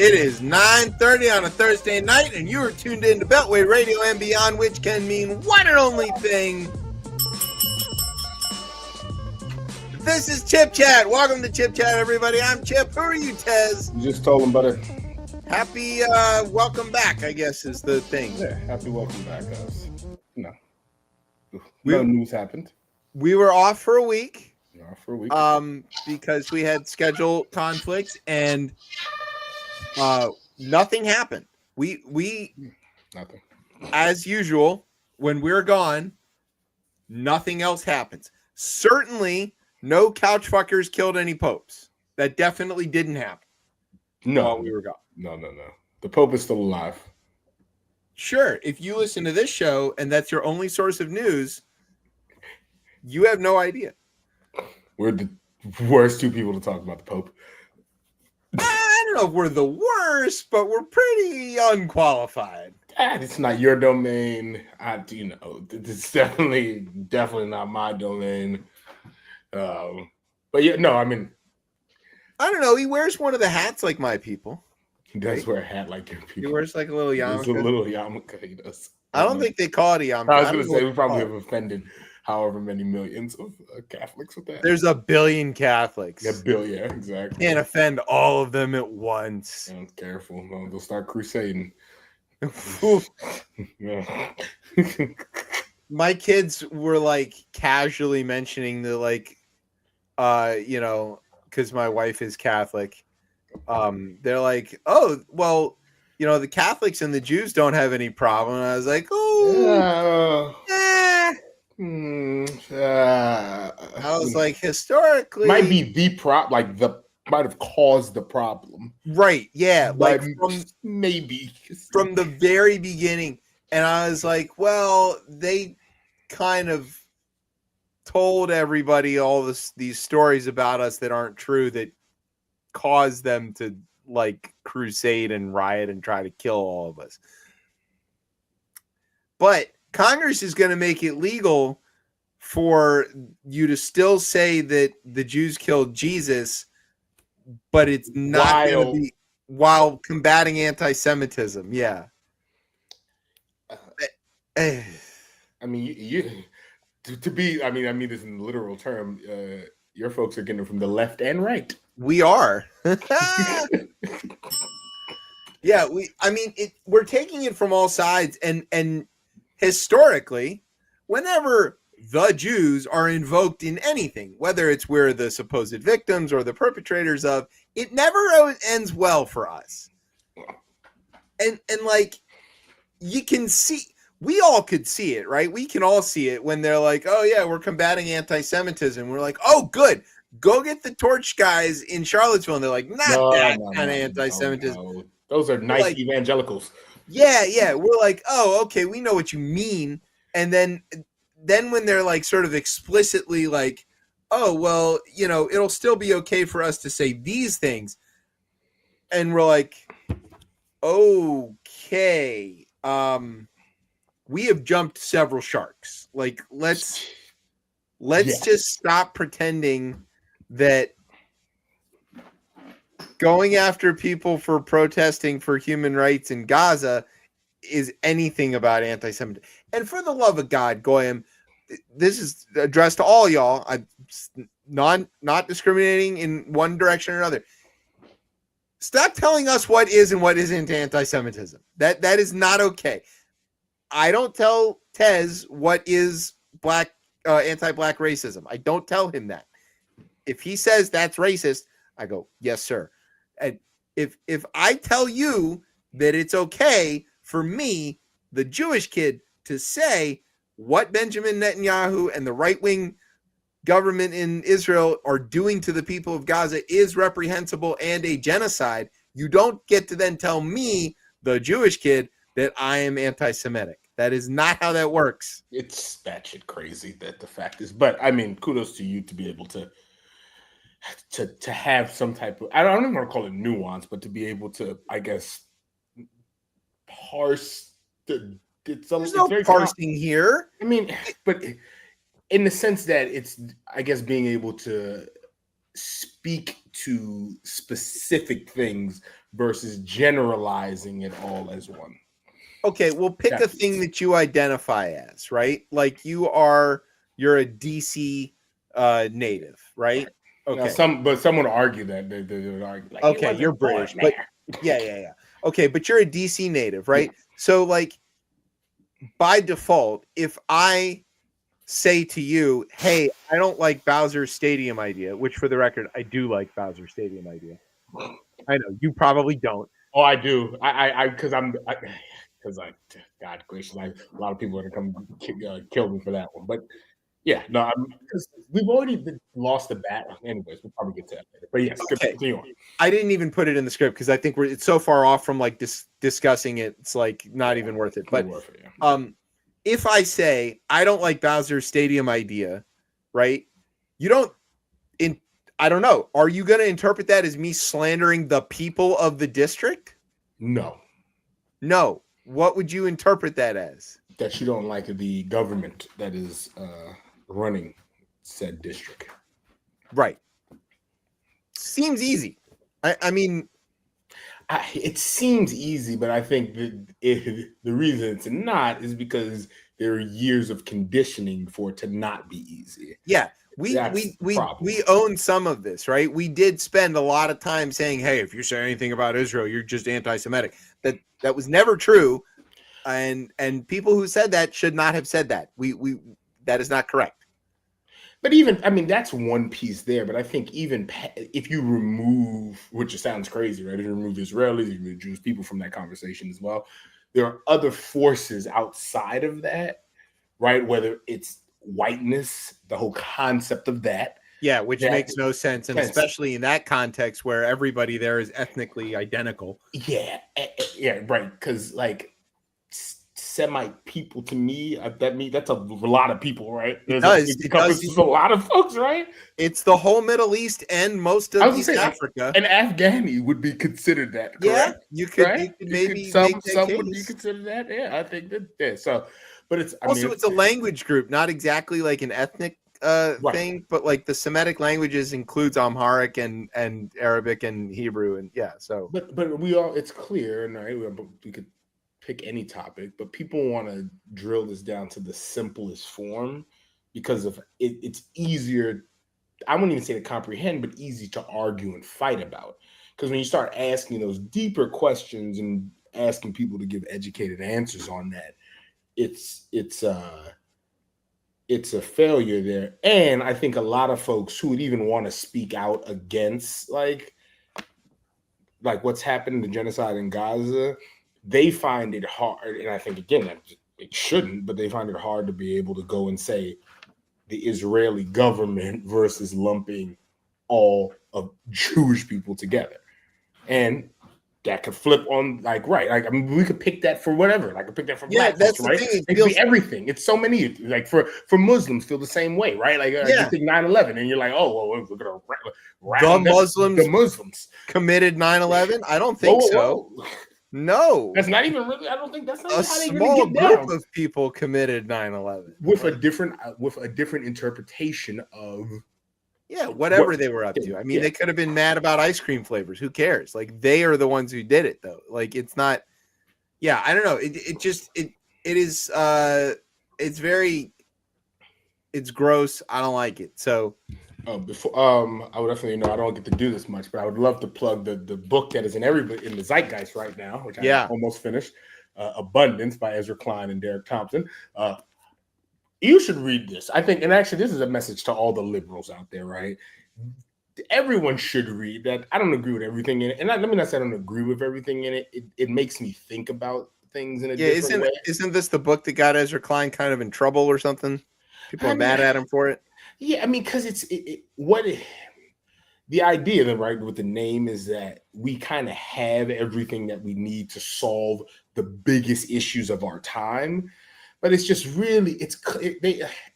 It is 9:30 on a Thursday night, and you are tuned in to Beltway Radio and Beyond, which can mean one and only thing. This is ChipChat. Welcome to ChipChat, everybody. I'm Chip. Who are you, Tez? You just told him, buddy. Happy welcome back, I guess, is the thing. Yeah, happy welcome back, guys. No news happened. We were off for a week. Because we had schedule conflicts and nothing happened. We nothing. As usual, when we're gone, nothing else happens. Certainly, no couch fuckers killed any popes. That definitely didn't happen. No, while we were gone. No. The Pope is still alive. Sure, if you listen to this show and that's your only source of news, you have no idea. We're the worst two people to talk about the Pope. I don't know if we're the worst, but we're pretty unqualified. It's not your domain. It's definitely not my domain. But yeah, no, I mean, I don't know. He wears one of the hats like my people. He does wear a hat like your people. He wears like a little yarmulke. It's a little yarmulke. He does. I don't think they call it a yarmulke. I was going to say we probably have offended however many millions of Catholics with that. There's a billion Catholics. A billion, yeah, exactly. Can't offend all of them at once. Yeah, careful. No, they'll start crusading. Yeah. My kids were like casually mentioning the because my wife is Catholic. They're like, oh, well, the Catholics and the Jews don't have any problem. And I was like, I was like, historically, might be the might have caused the problem, right? Yeah, like maybe from the very beginning. And I was like, well, they kind of told everybody all these stories about us that aren't true that caused them to like crusade and riot and try to kill all of us. But Congress is going to make it legal for you to still say that the Jews killed Jesus, but it's not going to be while combating anti-Semitism. Yeah. I mean, you to be. I mean this in the literal term. Your folks are getting it from the left and right. We are. Yeah, we're taking it from all sides, and historically, whenever the Jews are invoked in anything, whether it's we're the supposed victims or the perpetrators of, it never ends well for us. And like, you can see, we all could see it, right? We can all see it when they're like, oh yeah, we're combating anti-Semitism. We're like, oh good, go get the torch guys in Charlottesville. And they're like, not that kind of anti-Semitism. No. Those are nice evangelicals. Yeah. We're like, oh, okay, we know what you mean. And then when they're like sort of explicitly like, oh, well, it'll still be okay for us to say these things. And we're like, okay, we have jumped several sharks. Like, let's just stop pretending that going after people for protesting for human rights in Gaza is anything about anti-Semitism. And for the love of God, Goyim, this is addressed to all y'all. I'm not discriminating in one direction or another. Stop telling us what is and what isn't anti-Semitism. That is not okay. I don't tell Tez what is anti-black racism. I don't tell him that. If he says that's racist, I go, yes, sir. And if I tell you that it's okay for me, the Jewish kid, to say what Benjamin Netanyahu and the right-wing government in Israel are doing to the people of Gaza is reprehensible and a genocide, you don't get to then tell me, the Jewish kid, that I am anti-Semitic. That is not how that works. It's batshit crazy that the fact is. But I mean, kudos to you to be able to have some type of, I don't even want to call it nuance, but to be able to, I guess, parse There's no parsing here. I mean, but in the sense that it's, I guess, being able to speak to specific things versus generalizing it all as one. Okay, well, pick a thing that you identify as, right? Like you're a DC native, right? Okay. Okay. Now, someone would argue that they would argue like, Okay, you're British, but yeah. Okay, but you're a DC native, right? Yeah. So like by default, if I say to you, hey, I don't like Bowser's Stadium idea, which for the record, I do like Bowser's Stadium idea. I know you probably don't. Oh, I do. Because God gracious, a lot of people are going to come kill me for that one. But yeah, no, because we've already lost the bat. Anyways, we'll probably get to that later. But yes, okay. Continue on. I didn't even put it in the script because I think it's so far off from like discussing it. It's like not even worth it. But if I say I don't like Bowser's Stadium idea, right? You don't. I don't know. Are you going to interpret that as me slandering the people of the district? No. No. What would you interpret that as? That you don't like the government that is running said district. Right. Seems easy. I mean, it seems easy, but I think that the reason it's not is because there are years of conditioning for it to not be easy. Yeah. We own some of this, right? We did spend a lot of time saying, hey, if you say anything about Israel, you're just anti-Semitic. That was never true. And people who said that should not have said that. That is not correct. But even, I mean, that's one piece there. But I think even if you remove, which sounds crazy, right? If you remove Israelis, you remove Jewish people from that conversation as well, there are other forces outside of that, right? Whether it's whiteness, the whole concept of that. Yeah, which makes no sense. And especially in that context where everybody there is ethnically identical. Yeah, right. Because like Semite people to me, that's a lot of people, right? It does. It's a lot of folks, right? It's the whole Middle East and most of East Africa. An Afghani would be considered that, correct? Yeah, you could maybe some would be considered that. Yeah, I think that. Yeah, so, but it's it's a language group, not exactly like an ethnic thing, but like the Semitic languages includes Amharic and Arabic and Hebrew, and yeah. So, but it's clear, and right, we could pick any topic, but people want to drill this down to the simplest form because of it's easier. I wouldn't even say to comprehend, but easy to argue and fight about. Because when you start asking those deeper questions and asking people to give educated answers on that, it's a failure there. And I think a lot of folks who would even want to speak out against like what's happened, the genocide in Gaza, they find it hard, and I think again that it shouldn't, but they find it hard to be able to go and say the Israeli government versus lumping all of Jewish people together, and that could flip on I mean, we could pick that for whatever. I could pick that for black folks, right? It could be everything. It's so many. Like for Muslims, feel the same way, right? Like you think 9/11, and you're like, oh well, we're gonna the Muslims committed 9/11. I don't think so. No, that's not even really. I don't think that's not a small group of people committed 9/11 with a different interpretation of whatever they were up to. I mean, they could have been mad about ice cream flavors. Who cares? Like they are the ones who did it, though. Like it's not. Yeah, I don't know. It is. It's gross. I don't like it. So. I would definitely I don't get to do this much, but I would love to plug the book that is in the zeitgeist right now, which I almost finished, Abundance by Ezra Klein and Derek Thompson. You should read this. I think, and actually this is a message to all the liberals out there, right? Everyone should read that. I don't agree with everything in it. And let me not say I don't agree with everything in it. It makes me think about things in a different way. Isn't this the book that got Ezra Klein kind of in trouble or something? People are mad at him for it. Yeah, I mean, because the idea then, right, with the name is that we kind of have everything that we need to solve the biggest issues of our time. But it's just really,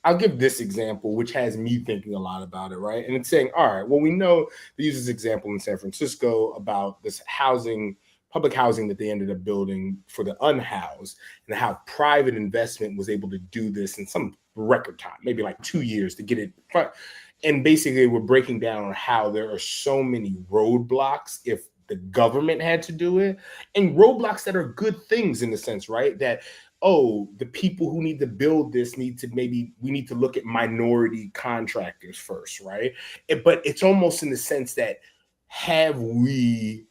I'll give this example, which has me thinking a lot about it, right? And it's saying, all right, well, we know they use this example in San Francisco about this public housing that they ended up building for the unhoused, and how private investment was able to do this in some record time, maybe like 2 years to get it. And basically we're breaking down how there are so many roadblocks if the government had to do it, and roadblocks that are good things in the sense, right? That, oh, the people who need to build this we need to look at minority contractors first, right? But it's almost in the sense that, have we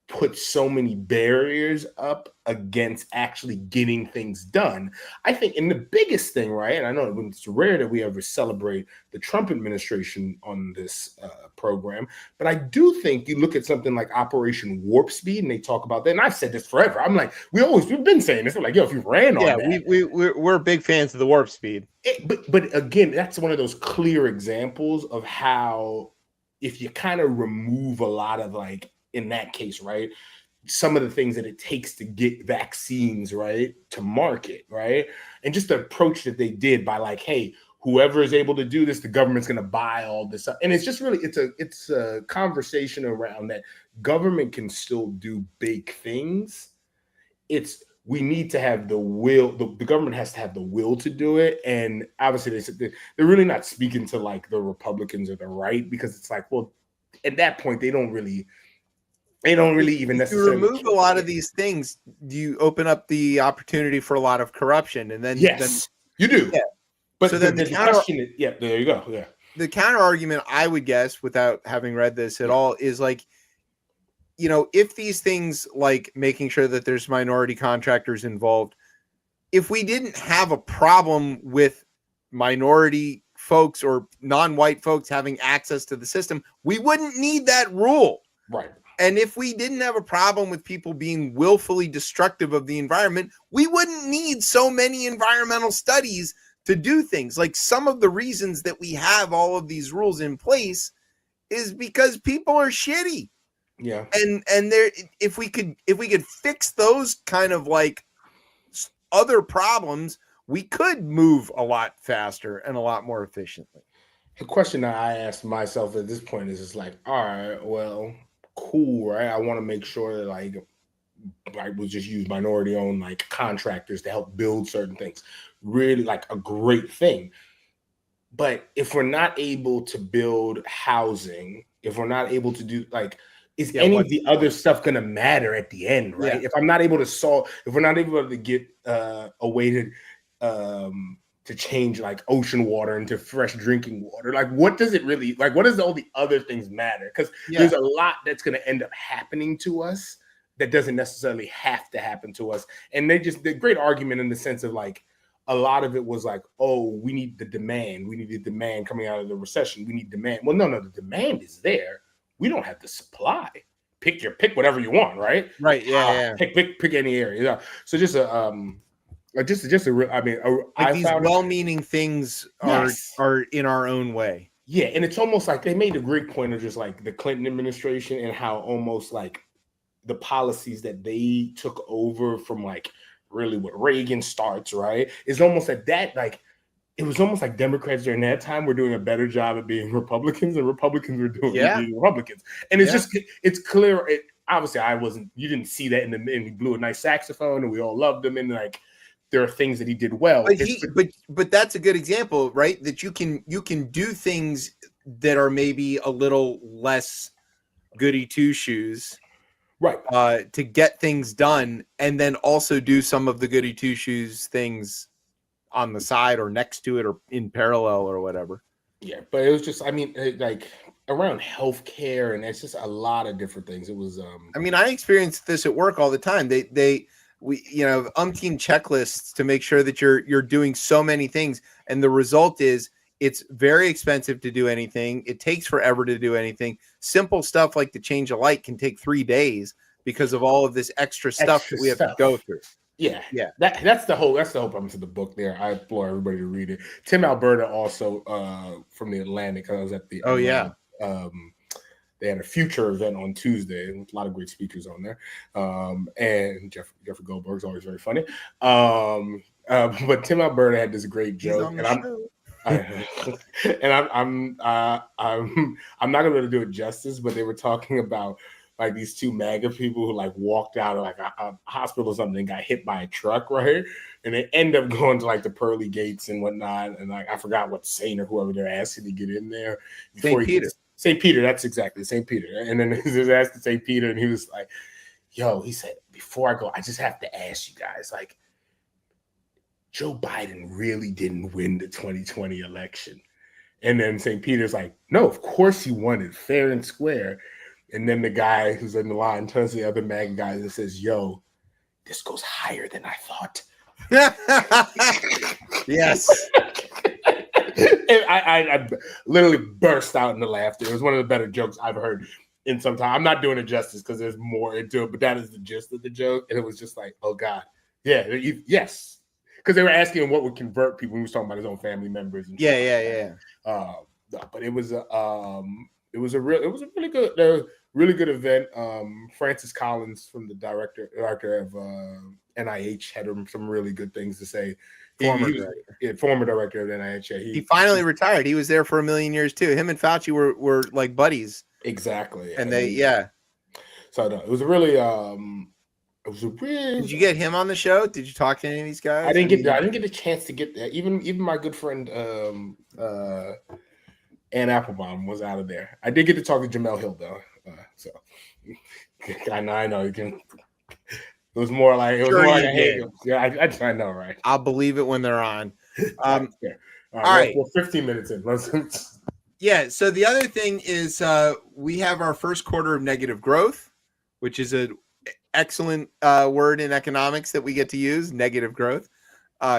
put so many barriers up against actually getting things done? I think, and the biggest thing, right, and I know it's rare that we ever celebrate the Trump administration on this program, but I do think you look at something like Operation Warp Speed, and they talk about that, and I've said this forever. I'm like, we've been saying this. We're like, yo, if you ran on that. We're big fans of the Warp Speed. But again, that's one of those clear examples of how, if you kind of remove a lot of, like, in that case, right, some of the things that it takes to get vaccines, right, to market, right, and just the approach that they did by, like, hey, whoever is able to do this, the government's going to buy all this up. And it's just really, it's a conversation around that government can still do big things. We need to have the will. The government has to have the will to do it. And obviously they're really not speaking to, like, the Republicans or the right, because it's like, well, at that point, they don't really even necessarily. You remove a lot of these things, you open up the opportunity for a lot of corruption, and then you do. Yeah. But so then the question is, there you go. Yeah. The counter argument, I would guess, without having read this at all, is like, if these things, like making sure that there's minority contractors involved, if we didn't have a problem with minority folks or non-white folks having access to the system, we wouldn't need that rule. Right. And if we didn't have a problem with people being willfully destructive of the environment, we wouldn't need so many environmental studies to do things. Like, some of the reasons that we have all of these rules in place is because people are shitty. Yeah. And there, if we could fix those kind of, like, other problems, we could move a lot faster and a lot more efficiently. The question that I ask myself at this point is like, all right, well, cool, right? I want to make sure that, like, we'll just use minority-owned, like, contractors to help build certain things. Really, like, a great thing. But if we're not able to build housing, if we're not able to do, like, is any of the other stuff going to matter at the end, right? Yeah. If we're not able to get a way to change, like, ocean water into fresh drinking water, like, what does it really, like, what does all the other things matter? Because there's a lot that's going to end up happening to us that doesn't necessarily have to happen to us. And the great argument in the sense of, like, a lot of it was like, oh, we need the demand coming out of the recession. We need demand. Well, no, the demand is there. We don't have the supply. Pick whatever you want, right? Right. Yeah. Pick any area. Yeah. So just these well-meaning things are in our own way. Yeah, and it's almost like they made a great point of just, like, the Clinton administration and how almost, like, the policies that they took over from, like, really what Reagan starts, right? Is almost that like, it was almost like Democrats during that time were doing a better job at being Republicans, and Republicans were doing being Republicans. And it's clear. Obviously, you didn't see that and he blew a nice saxophone and we all loved him. And, like, there are things that he did well. But that's a good example, right? That you can do things that are maybe a little less goody two shoes, right? To get things done, and then also do some of the goody two shoes things on the side or next to it or in parallel or whatever. Yeah, but it was just, like, around healthcare, and it's just a lot of different things. It was I experience this at work all the time. We umpteen checklists to make sure that you're doing so many things, and the result is it's very expensive to do anything. It takes forever to do anything. Simple stuff like to change a light can take 3 days because of all of this extra stuff that we have to go through. Yeah. That's the whole premise of the book. There, I implore everybody to read it. Tim Alberta, also from the Atlantic. I was at the they had a future event on Tuesday. A lot of great speakers on there. And Jeffrey Goldberg's always very funny. But Tim Alberta had this great joke, and I'm not gonna be able to do it justice, but they were talking about, like, these two MAGA people who, like, walked out of, like, a hospital or something and got hit by a truck, right? And they end up going to, like, the pearly gates and whatnot. And, like, I forgot what saint or whoever they're asking to get in there. St. Peter. St. Peter, that's exactly St. Peter. And then he was asked to St. Peter, and he was like, yo, he said, before I go, I just have to ask you guys, like, Joe Biden really didn't win the 2020 election. And then St. Peter's like, no, of course he won it fair and square. And then the guy who's in the line turns to the other MAGA guys and says, yo, this goes higher than I thought. Yes. And I literally burst out into laughter. It was one of the better jokes I've heard in some time. I'm not doing it justice because there's more into it, but that is the gist of the joke. And it was just like, oh God. Yeah, yes. Because they were asking him what would convert people. He was talking about his own family members. And Yeah. But it was a really good event. Francis Collins, from the director of NIH, had some really good things to say. Former director of NIH. Yeah, he finally retired. He was there for a million years too. Him and Fauci were like buddies. Exactly. And So no, it was a really. Did you get him on the show? Did you talk to any of these guys? I didn't get a chance to get that. Even my good friend Ann Applebaum was out of there. I did get to talk to Jamel Hill though. So I know you can. It was more like a hang. Yeah, I know, right? I'll believe it when they're on. All right, we're 15 minutes in. Yeah. So the other thing is we have our first quarter of negative growth, which is an excellent word in economics that we get to use. Negative growth.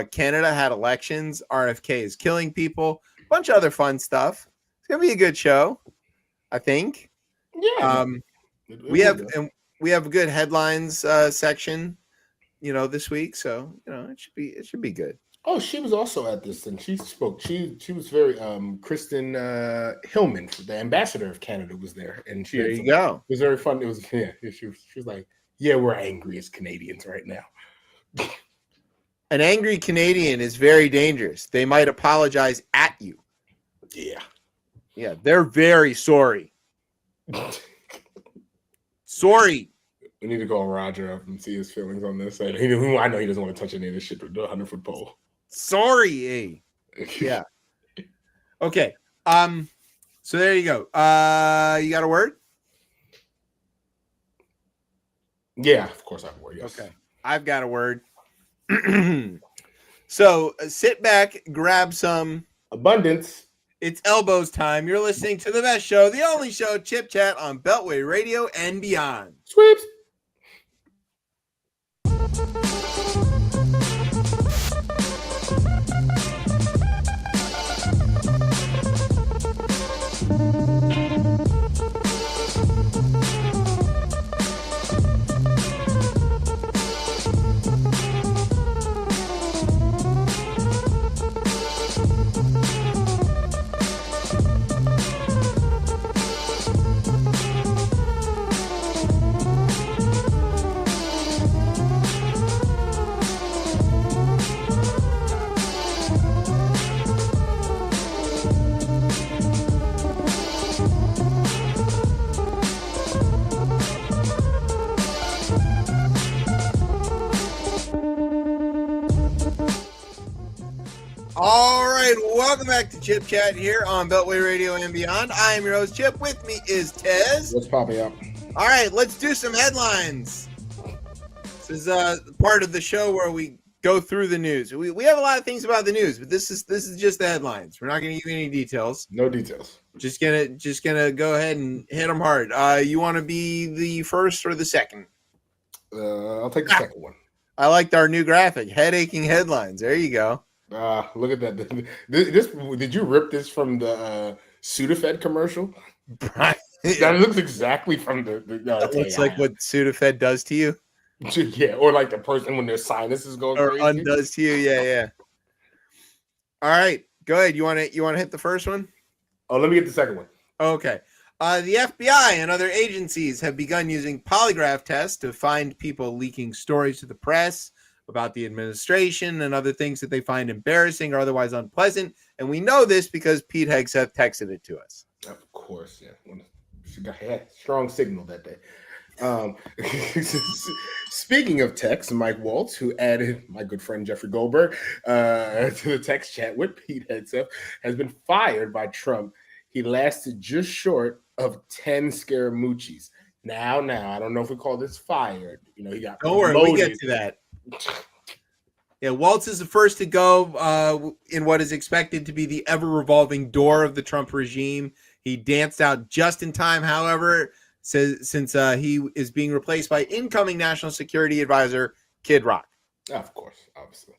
Canada had elections. RFK is killing people. A bunch of other fun stuff. It's gonna be a good show, I think. Yeah. We have a good headlines section, this week. So it should be good. Oh, she was also at this, and she spoke. She was very Kristen Hillman, the ambassador of Canada, was there, and there you go. It was very fun. It was She was like, yeah, we're angry as Canadians right now. An angry Canadian is very dangerous. They might apologize at you. Yeah, they're very sorry. Sorry. We need to call Roger up and see his feelings on this. I know he doesn't want to touch any of this shit with the 100-foot pole. Sorry. Yeah. Okay. So there you go. You got a word? Yeah, of course I have a word. Yes. Okay. I've got a word. So sit back, grab some abundance. It's elbows time. You're listening to the best show, the only show, Chip Chat, on Beltway Radio and beyond. Sweeps. All right, welcome back to Chip Chat here on Beltway Radio and beyond. I am your host, Chip. With me is Tez. Let's pop it up. All right, let's do some headlines. This is part of the show where we go through the news. We have a lot of things about the news, but this is just the headlines. We're not going to give you any details. No details. Just gonna go ahead and hit them hard. You want to be the first or the second? I'll take the second one. I liked our new graphic, head-aching headlines. There you go. Look at that. This did you rip this from the Sudafed commercial? That looks exactly from the that looks like what Sudafed does to you. Yeah, or like the person when their sinuses go or crazy. Undoes to you. Yeah. All right, go ahead. You want to hit the first one? Oh, let me get the second one. Okay. The FBI and other agencies have begun using polygraph tests to find people leaking stories to the press about the administration and other things that they find embarrassing or otherwise unpleasant. And we know this because Pete Hegseth texted it to us. Of course, yeah. She had strong signal that day. Speaking of text, Mike Waltz, who added my good friend Jeffrey Goldberg to the text chat with Pete Hegseth, has been fired by Trump he lasted just short of 10 Scaramucci's. Now, I don't know if we call this fired. He got Don't worry, we get to that. Yeah, Waltz is the first to go in what is expected to be the ever-revolving door of the Trump regime. He danced out just in time, however, since he is being replaced by incoming National Security Advisor Kid Rock. Of course, obviously.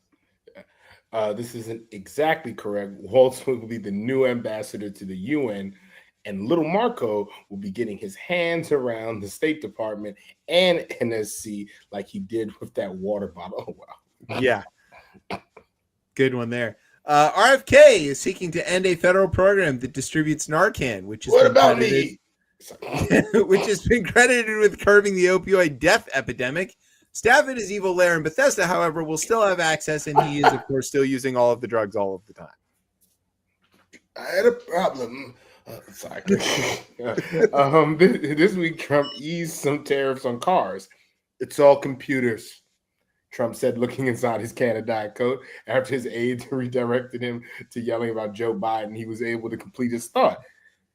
This isn't exactly correct. Waltz will be the new ambassador to the UN, and little Marco will be getting his hands around the State Department and NSC like he did with that water bottle. Oh, wow. Yeah. Good one there. RFK is seeking to end a federal program that distributes Narcan, which is which has been credited with curbing the opioid death epidemic. Staff at his evil lair in Bethesda, however, will still have access, and he is, of course, still using all of the drugs all of the time. I had a problem. Sorry. This week, Trump eased some tariffs on cars. It's all computers, Trump said, looking inside his can of Diet Coke. After his aides redirected him to yelling about Joe Biden, he was able to complete his thought.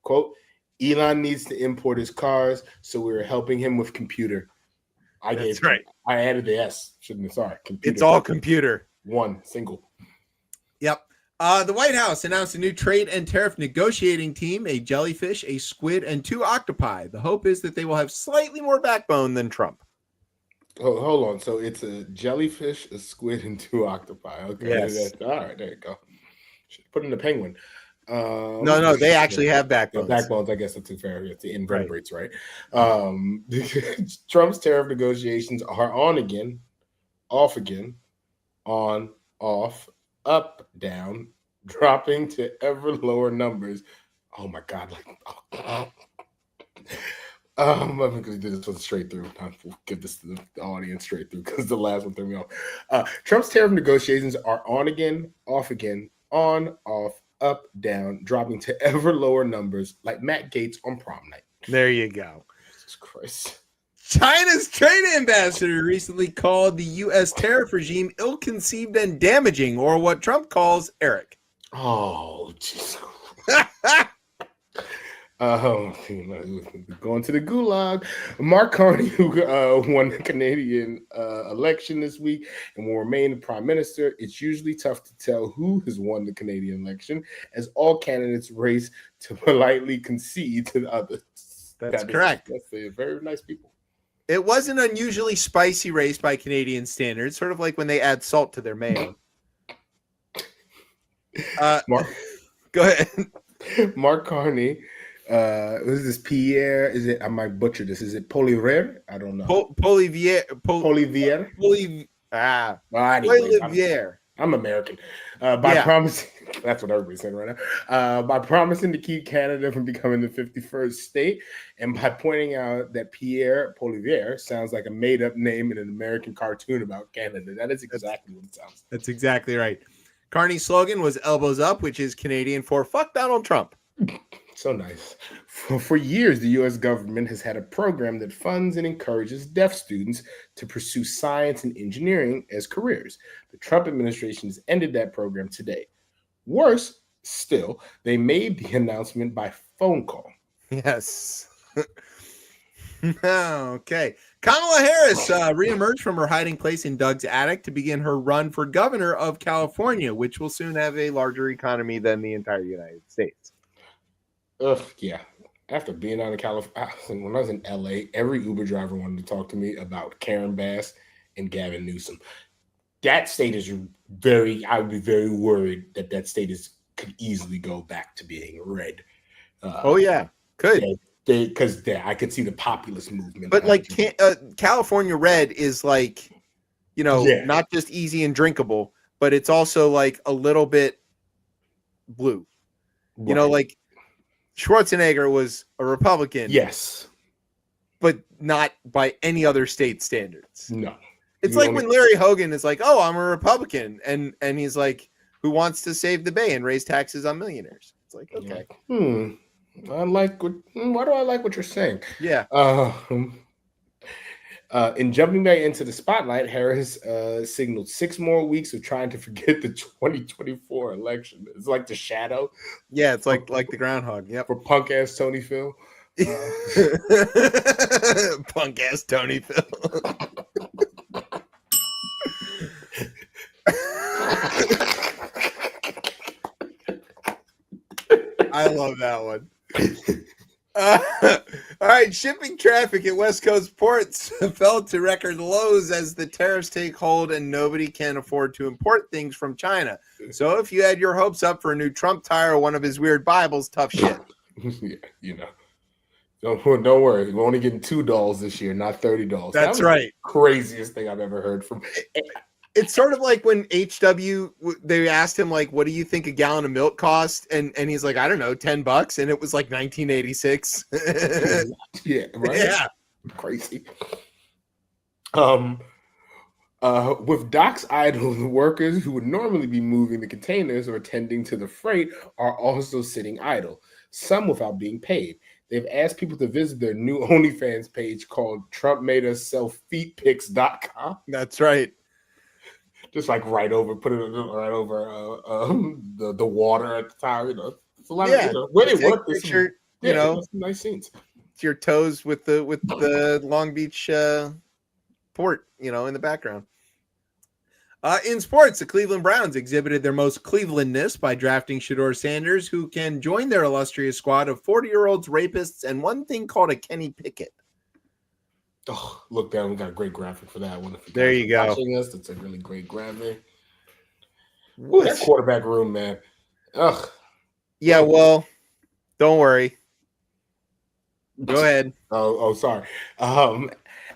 Quote, Elon needs to import his cars, so we were helping him with computer. That's right. I added the S. Shouldn't have. Sorry. Computer. It's all computer. One single. Yep. The White House announced a new trade and tariff negotiating team, a jellyfish, a squid, and 2 octopi. The hope is that they will have slightly more backbone than Trump. Oh, hold on. So it's a jellyfish, a squid, and 2 octopi. Okay. Yes. All right. There you go. Should put in the penguin. No, they actually have backbones. Backbones, I guess that's fair. It's the invertebrates, right? Trump's tariff negotiations are on again, off again, on, off, up, down, dropping to ever lower numbers. Oh my God! I'm going to do this one straight through. I'll give this to the audience straight through because the last one threw me off. Trump's tariff negotiations are on again, on, off, up, down, dropping to ever lower numbers like Matt Gaetz on prom night. There you go. Jesus Christ. China's trade ambassador recently called the U.S. tariff regime ill-conceived and damaging, or what Trump calls Eric. Oh, Jesus. Going to the gulag. Mark Carney, who won the Canadian election this week and will remain the prime minister. It's usually tough to tell who has won the Canadian election, as all candidates race to politely concede to the others. That's correct. They're very nice people. It was an unusually spicy race by Canadian standards, sort of like when they add salt to their mayo. Go ahead. Mark Carney. What is this? Pierre? Is it? I might butcher this. Is it Polivier? I don't know. Polivier. Polivier. I'm American. Promising, that's what everybody's saying right now. By promising to keep Canada from becoming the 51st state, and by pointing out that Pierre Polivier sounds like a made-up name in an American cartoon about Canada. That is exactly what it sounds like. That's exactly right. Carney's slogan was "Elbows Up," which is Canadian for "Fuck Donald Trump." So nice. For years, the U.S. government has had a program that funds and encourages deaf students to pursue science and engineering as careers. The Trump administration has ended that program today. Worse still, they made the announcement by phone call. Yes. Okay. Kamala Harris reemerged from her hiding place in Doug's attic to begin her run for governor of California, which will soon have a larger economy than the entire United States. Yeah. After being out of California, when I was in LA, every Uber driver wanted to talk to me about Karen Bass and Gavin Newsom. That state is I would be very worried that state could easily go back to being red. Oh yeah, could. Because I could see the populist movement. But like California red is like, not just easy and drinkable, but it's also like a little bit blue. Right. Like Schwarzenegger was a Republican. Yes. But not by any other state standards. No. It's like when Larry Hogan is like, "Oh, I'm a Republican," and he's like, "Who wants to save the Bay and raise taxes on millionaires?" It's like, okay. Why do I like what you're saying? Yeah. In jumping back into the spotlight, Harris signaled 6 more weeks of trying to forget the 2024 election. It's like the shadow. Yeah, it's like the groundhog. Yep. For punk ass Tony Phil. Punk ass Tony Phil. I love that one. All right, shipping traffic at West Coast ports fell to record lows as the tariffs take hold and nobody can afford to import things from China. So if you had your hopes up for a new Trump tire or one of his weird Bibles, tough shit. Yeah, you know. Don't worry. We're only getting $2 this year, not $30. That's right. Craziest thing I've ever heard from. It's sort of like when HW, they asked him, like, what do you think a gallon of milk cost? And he's like, I don't know, $10. And it was like 1986. Yeah, right? Yeah. Crazy. With docks idle, the workers who would normally be moving the containers or tending to the freight are also sitting idle, some without being paid. They've asked people to visit their new OnlyFans page called TrumpMadeUsSellFeetPics.com. That's right. Just like put it right over the water at the time. You know, it's a lot of where they work. Picture, some nice scenes. It's your toes with the Long Beach port, in the background. In sports, the Cleveland Browns exhibited their most Clevelandness by drafting Shedeur Sanders, who can join their illustrious squad of 40-year-olds, rapists, and one thing called a Kenny Pickett. Oh, look down. We got a great graphic for that one. There you go. That's a really great graphic. Ooh, that quarterback room, man. Ugh. Yeah, well, don't worry. Go ahead. Oh, sorry.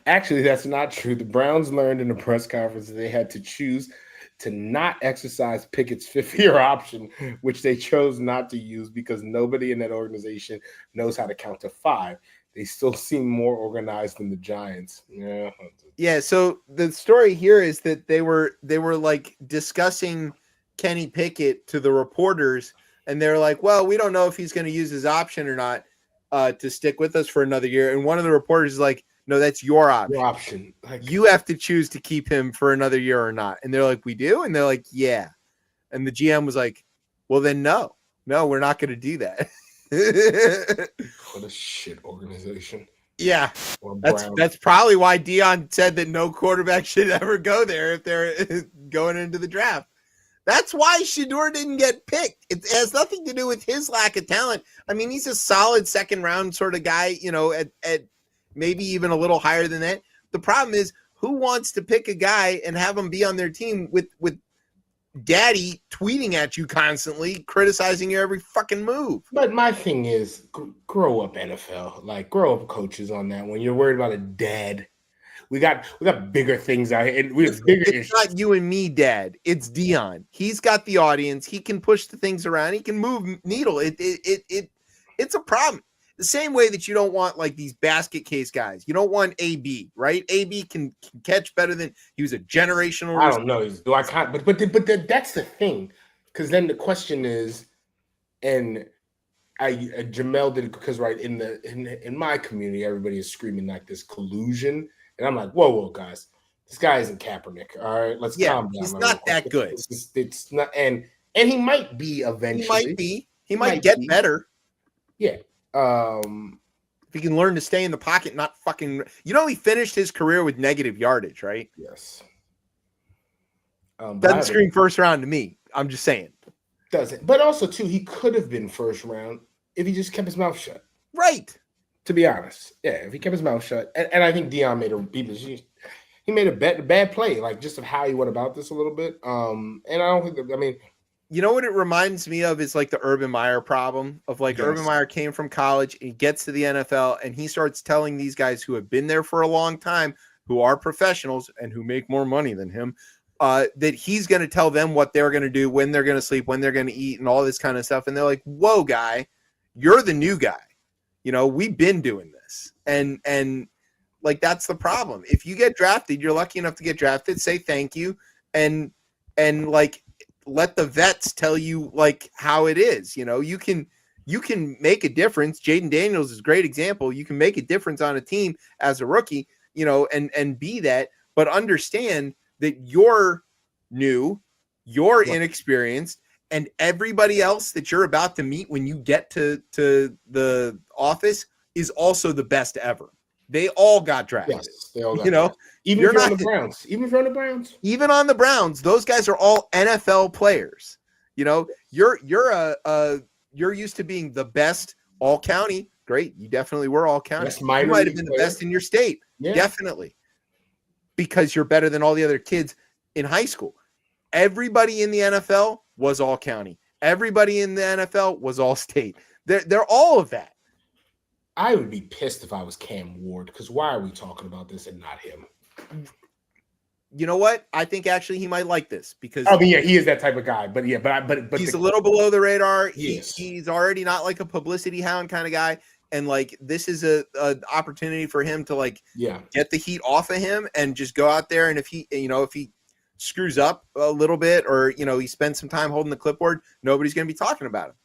Actually, that's not true. The Browns learned in a press conference that they had to choose to not exercise Pickett's fifth-year option, which they chose not to use because nobody in that organization knows how to count to 5. They still seem more organized than the Giants. Yeah. Yeah. So the story here is that they were like discussing Kenny Pickett to the reporters, and they're like, "Well, we don't know if he's going to use his option or not to stick with us for another year." And one of the reporters is like, "No, that's your option. Your option. Like, you have to choose to keep him for another year or not." And they're like, "We do?" And they're like, "Yeah." And the GM was like, "Well, then no, we're not going to do that." What a shit organization. Yeah, that's probably why Dion said that no quarterback should ever go there if they're going into the draft. That's why Shedeur didn't get picked. It has nothing to do with his lack of talent. I mean, he's a solid second round sort of guy, at maybe even a little higher than that. The problem is, who wants to pick a guy and have him be on their team with daddy tweeting at you constantly, criticizing your every fucking move? But my thing is, grow up, NFL. Like, grow up coaches on that. When you're worried about a dad, we got bigger things out here. And it's not you and me, Dad. It's Dion. He's got the audience. He can push the things around. He can move needle. It's a problem. The same way that you don't want like these basket case guys. You don't want AB, right? AB can catch better than he was a generational. I don't know. Do I can't? But that's the thing, because then the question is, and Jamel did it because right in my community, everybody is screaming like this collusion, and I'm like, whoa, guys, this guy isn't Kaepernick. All right, let's calm down. He's not that good. It's not, and he might be eventually. He might get better. Yeah. If he can learn to stay in the pocket, not fucking, he finished his career with negative yardage, right? Yes. Doesn't scream first round to me. I'm just saying. Doesn't. But also, too, he could have been first round if he just kept his mouth shut. Right. To be honest. Yeah, if he kept his mouth shut. And I think Dion made he made a bad play, like just of how he went about this a little bit. And I don't think you know what it reminds me of is like the Urban Meyer problem of like, yes. Urban Meyer came from college, he gets to the NFL, and he starts telling these guys who have been there for a long time, who are professionals and who make more money than him, that he's going to tell them what they're going to do, when they're going to sleep, when they're going to eat, and all this kind of stuff. And they're like, whoa, guy, you're the new guy. We've been doing this. And like, that's the problem. If you get drafted, you're lucky enough to get drafted, say thank you. And like, let the vets tell you like how it is. You can make a difference. Jaden Daniels is a great example. You can make a difference on a team as a rookie. and be that, but understand that you're new, you're inexperienced, and everybody else that you're about to meet when you get to the office is also the best ever. They all got drafted. Yes, they all got drafted. Even if you're on the Browns. Even if you're on the Browns. Even on the Browns, those guys are all NFL players. You're used to being the best all county. Great. You definitely were all county. You might have been the best in your state. Yeah. Definitely. Because you're better than all the other kids in high school. Everybody in the NFL was all county. Everybody in the NFL was all state. They're all of that. I would be pissed if I was Cam Ward, because why are we talking about this and not him? You know what? I think actually he might like this because he is that type of guy. But he's a little below the radar. He's already not like a publicity hound kind of guy, and like this is a opportunity for him to get the heat off of him and just go out there. And if he screws up a little bit or he spends some time holding the clipboard, nobody's going to be talking about him.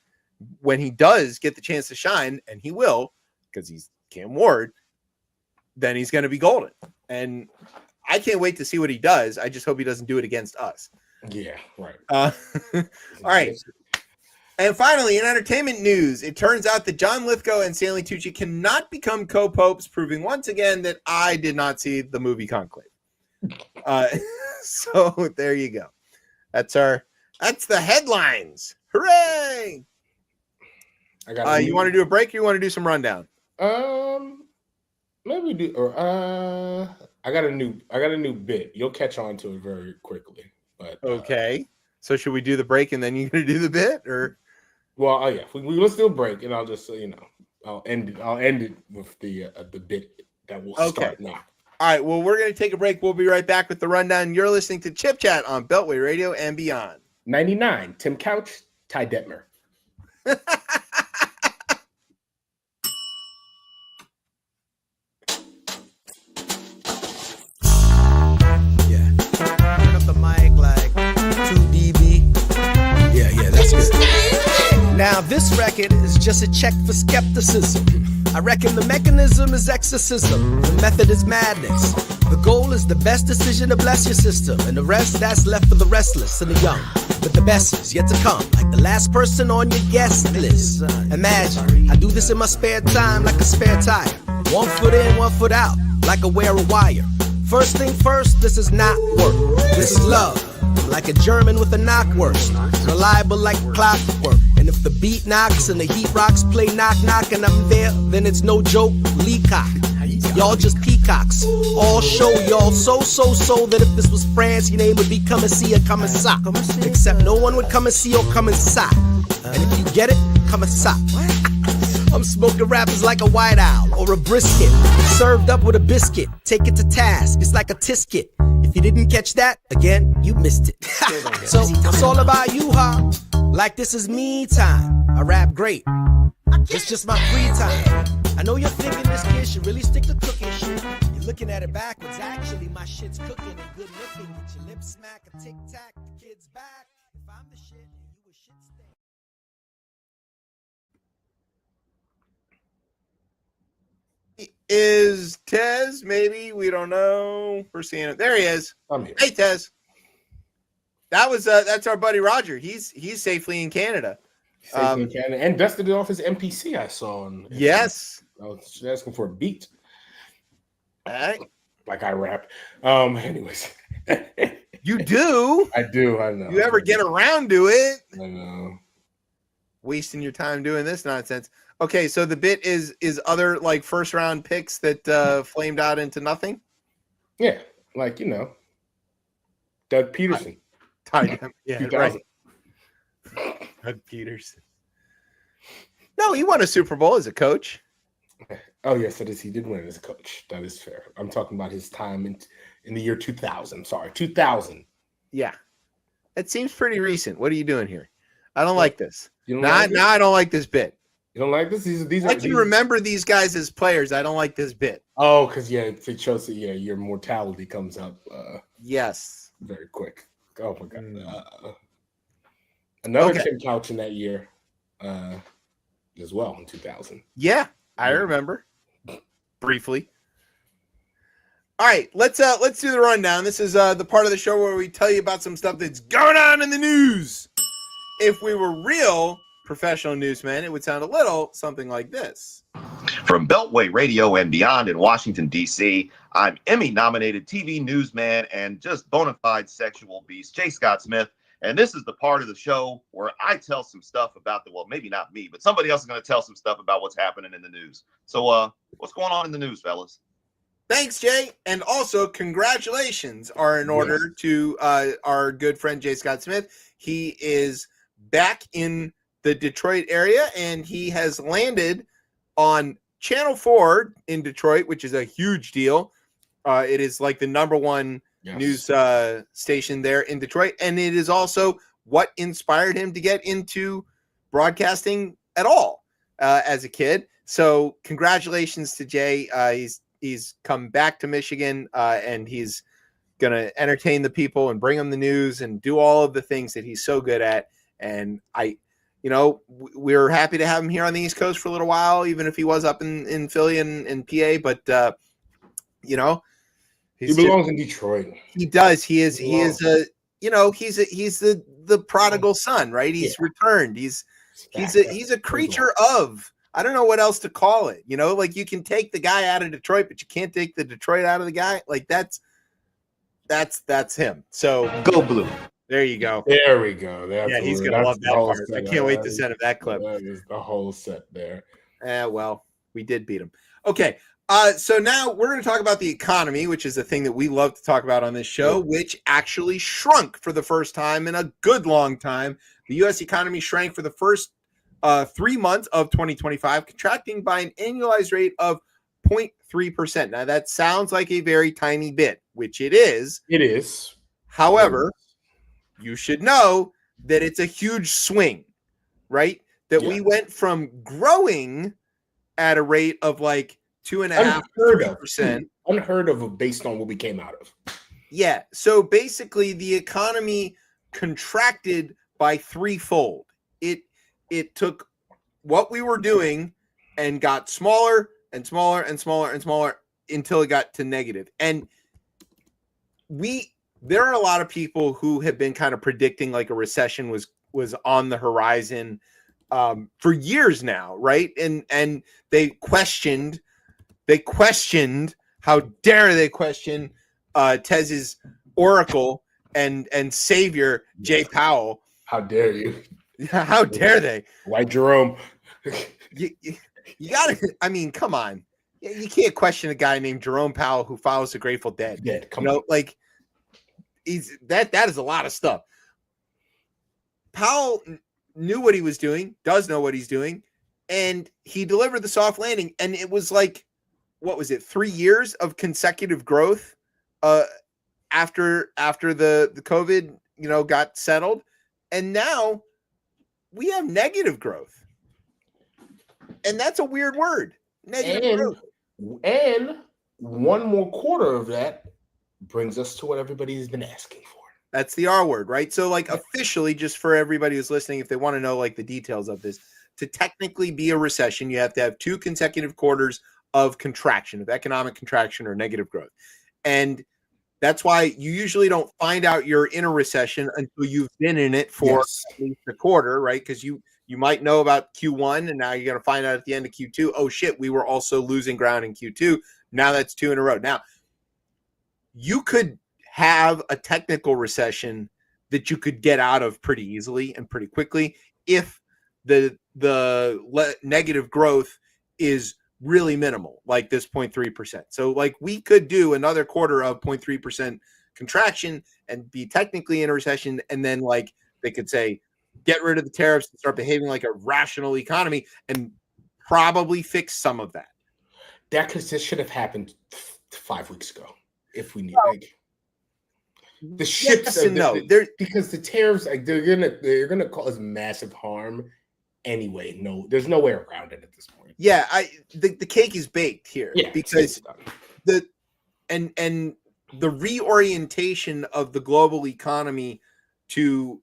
When he does get the chance to shine, and he will, because he's Cam Ward, then he's going to be golden. And I can't wait to see what he does. I just hope he doesn't do it against us. Yeah, right. All right. And finally, in entertainment news, it turns out that John Lithgow and Stanley Tucci cannot become co-popes, proving once again that I did not see the movie Conclave. So there you go. That's the headlines. Hooray! You want to do a break or you want to do some rundown? Maybe we do. Or I got a new bit. You'll catch on to it very quickly. But okay. So should we do the break and then you're gonna do the bit, or? Well, yeah. Let's do a break, and I'll just I'll end it with the bit that will start now. All right. Well, we're gonna take a break. We'll be right back with the rundown. You're listening to Chip Chat on Beltway Radio and beyond. 99. Tim Couch, Ty Detmer. Now this record is just a check for skepticism. I reckon the mechanism is exorcism. The method is madness. The goal is the best decision to bless your system. And the rest, that's left for the restless and the young. But the best is yet to come, like the last person on your guest list. Imagine, I do this in my spare time like a spare tire. 1 foot in, 1 foot out, like a wear a wire. First thing first, this is not work. This is love. Like a German with a knockwurst, reliable like clockwork. And if the beat knocks and the heat rocks play knock knock and I'm there, then it's no joke, leacock. Y'all just peacocks, all show y'all so that if this was France, your name would be come and see or come and sock. Except no one would come and see or come and sock. And if you get it, come and sock. I'm smoking rappers like a white owl or a brisket, served up with a biscuit. Take it to task, it's like a tisket. If you didn't catch that, again, you missed it. So it's all about you, huh? Like this is me time. I rap great. It's just my free time. I know you're thinking this kid should really stick to cooking shit. You're looking at it backwards. Actually, my shit's cooking and good looking. Get your lips smack a tic tac. The kid's back. If I'm the shit and you a shit stain. Is Tez? Maybe we don't know. We're seeing it. There he is. I'm here. Hey, Tez. That's our buddy Roger. He's safely in Canada. Safely in Canada and dusted it off his MPC. I saw. Yes. I was asking for a beat. All right. Like I rap. Anyways. You do. I do. I know. You ever get around to it? I know. Wasting your time doing this nonsense. Okay, so the bit is other like first round picks that flamed out into nothing. Yeah, like Doug Peterson. Yeah, right. Doug Peterson. No, he won a Super Bowl as a coach. Oh yes, that is. He did win it as a coach. That is fair. I'm talking about his time in the year 2000. Sorry, 2000. Yeah, it seems pretty recent. What are you doing here? I don't like this. Now I don't like this bit. You don't like this? These I can remember these guys as players. I don't like this bit. Oh, because it shows that your mortality comes up. Yes, very quick. Oh my god. Another Tim Couch in that year, as well in 2000. Yeah, I remember briefly. All right, let's do the rundown. This is the part of the show where we tell you about some stuff that's going on in the news. If we were real professional newsmen, it would sound a little something like this. From Beltway Radio and beyond in Washington, D.C., I'm Emmy-nominated TV newsman and just bona fide sexual beast, J. Scott Smith. And this is the part of the show where I tell some stuff about well, maybe not me, but somebody else is going to tell some stuff about what's happening in the news. So what's going on in the news, fellas? Thanks, Jay. And also, congratulations are in order to our good friend, J. Scott Smith. He is back in the Detroit area, and he has landed on Channel 4 in Detroit, which is a huge deal. It is like the number one news station there in Detroit. And it is also what inspired him to get into broadcasting at all as a kid. So congratulations to Jay. He's come back to Michigan and he's going to entertain the people and bring them the news and do all of the things that he's so good at. And we're happy to have him here on the East Coast for a little while, even if he was up in Philly and PA. But, he belongs in Detroit. He does. He's the prodigal son, right? He's returned. He's a creature of, I don't know what else to call it. Like you can take the guy out of Detroit, but you can't take the Detroit out of the guy. Like that's him. So go blue. There you go. There we go. He's going to love that part. I can't wait to send him that clip. That is the whole set there. Well, we did beat him. Okay. So now we're going to talk about the economy, which is a thing that we love to talk about on this show, which actually shrunk for the first time in a good long time. The U.S. economy shrank for the first 3 months of 2025, contracting by an annualized rate of 0.3%. Now, that sounds like a very tiny bit, which it is. It is. However, you should know that it's a huge swing, right? That we went from growing at a rate of like 2.5%. Unheard of based on what we came out of. Yeah. So basically the economy contracted by threefold. It took what we were doing and got smaller and smaller and smaller and smaller until it got to negative. And there are a lot of people who have been kind of predicting like a recession was on the horizon for years now, right? And they questioned, how dare they question Tez's oracle and savior, Jay Powell. How dare you? How dare they? White Jerome. You gotta, come on. You can't question a guy named Jerome Powell who follows the Grateful Dead. Yeah, come on. Like that is a lot of stuff. Powell knew what he was doing, does know what he's doing, and he delivered the soft landing. And it was like, what was it, 3 years of consecutive growth after the COVID, got settled. And now we have negative growth. And that's a weird word. Negative growth. And one more quarter of that brings us to what everybody's been asking for. That's the R word, right? So like officially, just for everybody who's listening, if they want to know like the details of this, to technically be a recession, you have to have 2 consecutive quarters of contraction, of economic contraction or negative growth. And that's why you usually don't find out you're in a recession until you've been in it for at least a quarter, right? Because you might know about Q1 and now you're going to find out at the end of Q2, oh shit, we were also losing ground in Q2. Now that's 2 in a row. Now, you could have a technical recession that you could get out of pretty easily and pretty quickly if the negative growth is really minimal, like this 0.3%. So like we could do another quarter of 0.3% contraction and be technically in a recession. And then like they could say, get rid of the tariffs and start behaving like a rational economy and probably fix some of that. This should have happened 5 weeks ago if we need the ships. Yes, because the tariffs, like they're gonna cause massive harm anyway. No, there's no way around it at this point. Yeah, the cake is baked here because the reorientation of the global economy to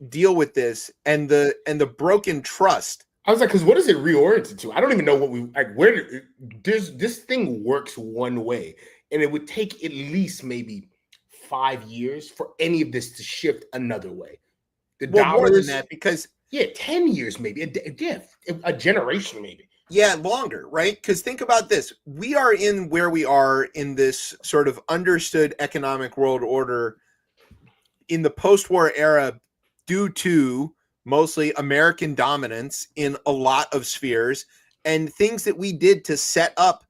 deal with this and the broken trust. I was like, because what is it reoriented to? I don't even know what we like. Where this thing works one way. And it would take at least maybe 5 years for any of this to shift another way. The more than dollars, that, because 10 years maybe, a generation maybe. Yeah, longer, right? Because think about this. We are in where we are in this sort of understood economic world order in the post-war era due to mostly American dominance in a lot of spheres and things that we did to set up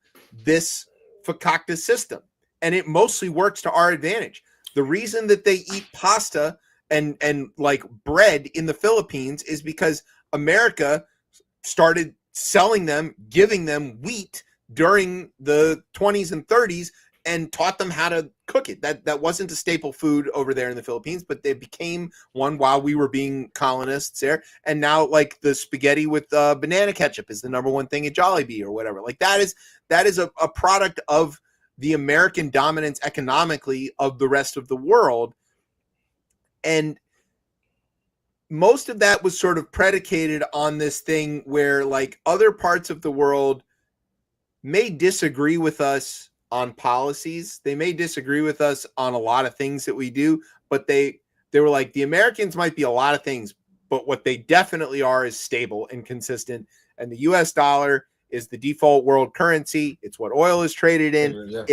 this fakakta system. And it mostly works to our advantage. The reason that they eat pasta and like bread in the Philippines is because America started selling them, giving them wheat during the 20s and 30s and taught them how to cook it. That wasn't a staple food over there in the Philippines, but they became one while we were being colonists there. And now, like, the spaghetti with banana ketchup is the number one thing at Jollibee or whatever. Like, that is a product of the American dominance economically of the rest of the world. And most of that was sort of predicated on this thing where, like, other parts of the world may disagree with us on policies. They may disagree with us on a lot of things that we do, but they were like, the Americans might be a lot of things, but what they definitely are is stable and consistent. And the US dollar is the default world currency. It's what oil is traded in. Yeah.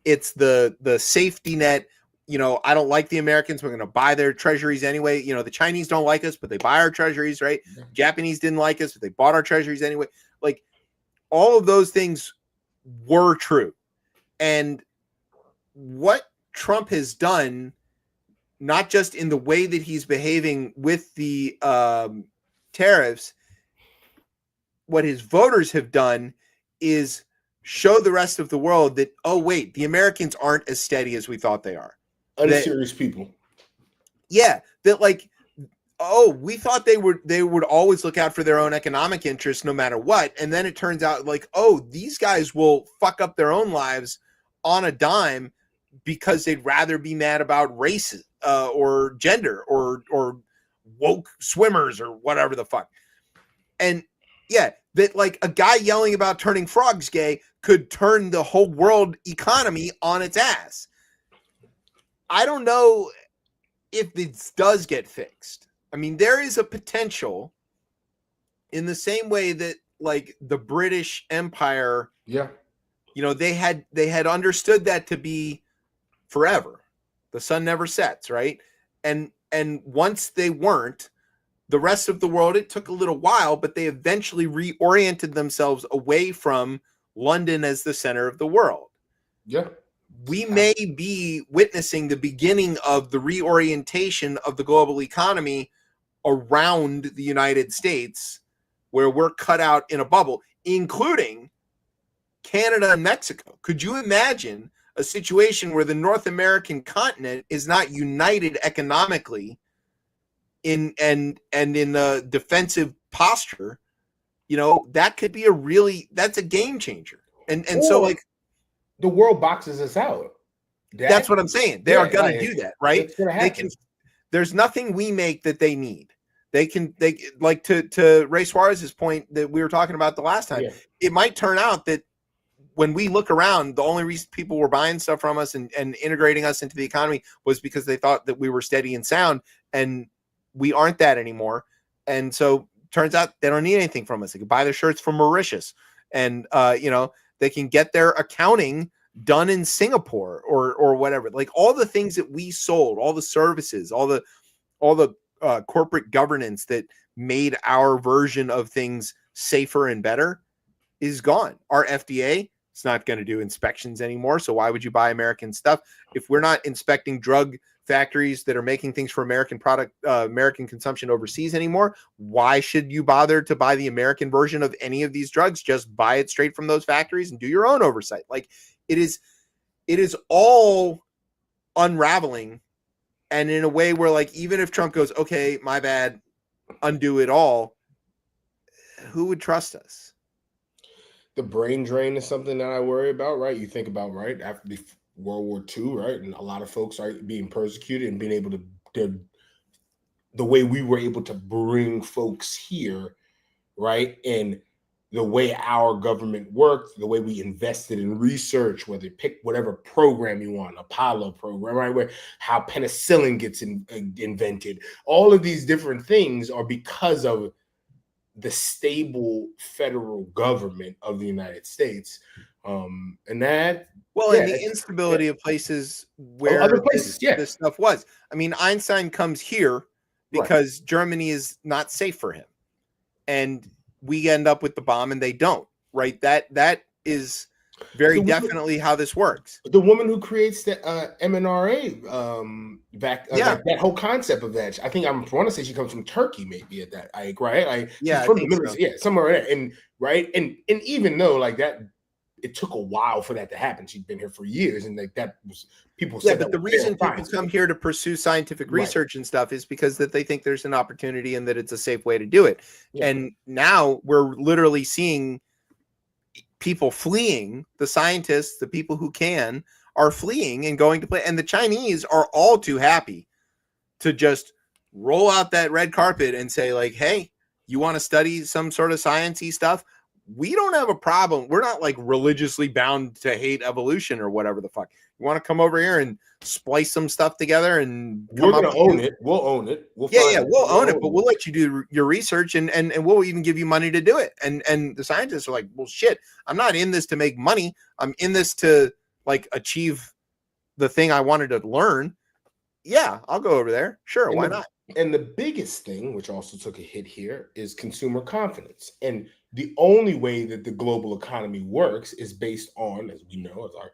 It's the safety net. You know, I don't like the Americans. We're going to buy their treasuries anyway. You know, the Chinese don't like us, but they buy our treasuries, right? Yeah. Japanese didn't like us, but they bought our treasuries anyway. Like, all of those things were true. And what Trump has done, not just in the way that he's behaving with the tariffs, what his voters have done is show the rest of the world that, oh, wait, the Americans aren't as steady as we thought they are. Unserious people. Yeah, that, like, oh, we thought they would always look out for their own economic interests no matter what. And then it turns out, like, oh, these guys will fuck up their own lives on a dime because they'd rather be mad about race or gender or woke swimmers or whatever the fuck. And yeah, that, like, a guy yelling about turning frogs gay could turn the whole world economy on its ass. I don't know if this does get fixed. I mean, there is a potential in the same way that, like, the British Empire, Yeah. you know, they had understood that to be forever. The sun never sets, right? And once they weren't, the rest of the world, it took a little while, but they eventually reoriented themselves away from London as the center of the world. Yeah. We may be witnessing the beginning of the reorientation of the global economy around the United States, where we're cut out in a bubble, including Canada and Mexico. Could you imagine a situation where the North American continent is not united economically in a defensive posture? You know, that could be that's a game changer. And so, like, the world boxes us out. That's what I'm saying. They are going to do that, right? They can. There's nothing we make that they need. They like, to Ray Suarez's point that we were talking about the last time. Yeah. It might turn out that when we look around, the only reason people were buying stuff from us and integrating us into the economy was because they thought that we were steady and sound, and we aren't that anymore. And so turns out they don't need anything from us. They can buy their shirts from Mauritius, and you know, they can get their accounting done in Singapore or whatever. Like, all the things that we sold, all the services, all the corporate governance that made our version of things safer and better is gone. Our FDA, it's not going to do inspections anymore. So why would you buy American stuff? If we're not inspecting drug factories that are making things for American American consumption overseas anymore, why should you bother to buy the American version of any of these drugs? Just buy it straight from those factories and do your own oversight. Like, it is all unraveling. And in a way where, like, even if Trump goes, okay, my bad, undo it all, who would trust us? The brain drain is something that I worry about, right? You think about, right, after World War II, right? And a lot of folks are being persecuted and being able to the way we were able to bring folks here, right? And the way our government worked, the way we invested in research, whether you pick whatever program you want, Apollo program, right, where how penicillin gets invented, all of these different things are because of the stable federal government of the United States. And that, well, yeah, and the instability of places where other places, this stuff was. I mean, Einstein comes here because Germany is not safe for him, and we end up with the bomb, and they don't. Right? That is very definitely how this works. The woman who creates the mRNA like that whole concept of that, I think I want to say she comes from Turkey, maybe at that, like, right? Like, yeah, from the Middle East, yeah, somewhere in there. And right, and even though like that, it took a while for that to happen. She'd been here for years, and like that was people said. Yeah, but the reason people come here to pursue scientific research and stuff is because that they think there's an opportunity and that it's a safe way to do it. Yeah. And now we're literally seeing people fleeing. The scientists, the people who can, are fleeing and going to play. And the Chinese are all too happy to just roll out that red carpet and say, like, hey, you want to study some sort of sciencey stuff? We don't have a problem. We're not like religiously bound to hate evolution or whatever the fuck. You want to come over here and splice some stuff together and we're going to own it. We'll own it. We'll own it, but we'll let you do your research and we'll even give you money to do it. And the scientists are like, well, shit, I'm not in this to make money. I'm in this to like achieve the thing I wanted to learn. Yeah, I'll go over there. Sure, why not? And the biggest thing, which also took a hit here, is consumer confidence. And the only way that the global economy works is based on, as we know, as our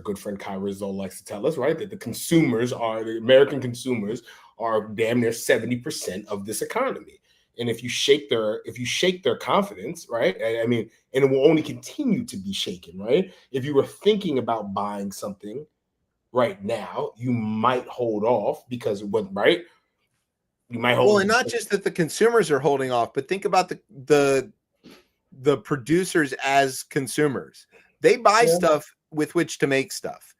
good friend Kai Rizzo likes to tell us, right, that the American consumers are damn near 70% of this economy. And if you shake their confidence, right, I mean, and it will only continue to be shaken, right? If you were thinking about buying something right now, you might hold off because right? You might hold. Well, and not just that the consumers are holding off, but think about the producers as consumers. They buy stuff with which to make stuff.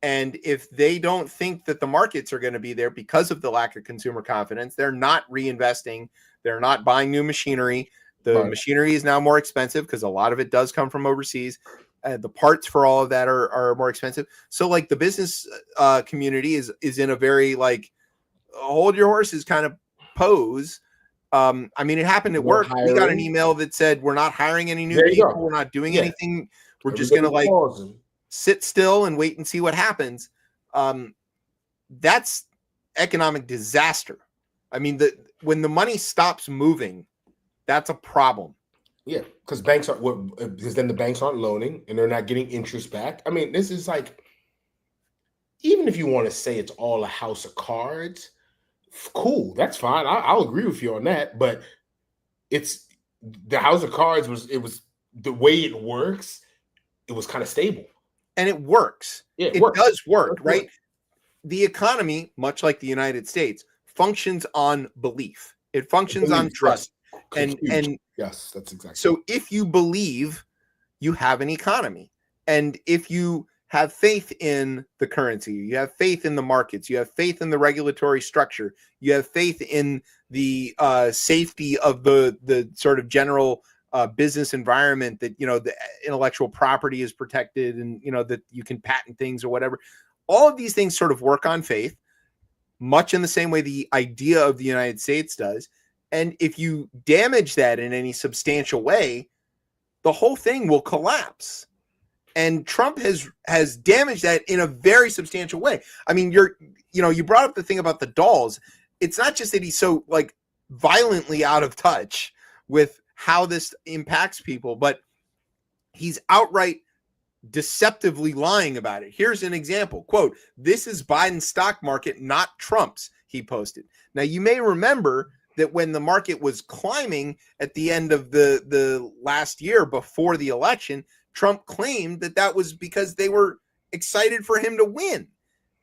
And if they don't think that the markets are going to be there because of the lack of consumer confidence, they're not reinvesting. They're not buying new machinery. The machinery is now more expensive because a lot of it does come from overseas. The parts for all of that are more expensive. So like the business community is in a very like hold your horses kind of pose. I mean, it happened at work. We got an email that said, we're not hiring any new people. We're not doing anything. We're just going to like sit still and wait and see what happens. That's economic disaster. I mean, when the money stops moving, that's a problem. Yeah, because then the banks aren't loaning and they're not getting interest back. I mean, this is like, even if you want to say it's all a house of cards, cool, that's fine. I'll agree with you on that. But it's the house of cards was the way it works. It was kind of stable, and it works. Yeah, it does work, right? The economy, much like the United States, functions on belief. It functions on trust, and yes, that's exactly. So if you believe, you have an economy, and if you have faith in the currency, you have faith in the markets, you have faith in the regulatory structure, you have faith in the safety of the sort of general business environment, that, you know, the intellectual property is protected and, you know, that you can patent things or whatever. All of these things sort of work on faith, much in the same way the idea of the United States does. And if you damage that in any substantial way, the whole thing will collapse. And Trump has damaged that in a very substantial way. I mean, you brought up the thing about the dolls. It's not just that he's so like violently out of touch with how this impacts people, but he's outright deceptively lying about it. Here's an example. Quote, "This is Biden's stock market, not Trump's," he posted. Now, you may remember that when the market was climbing at the end of the last year before the election, Trump claimed that was because they were excited for him to win.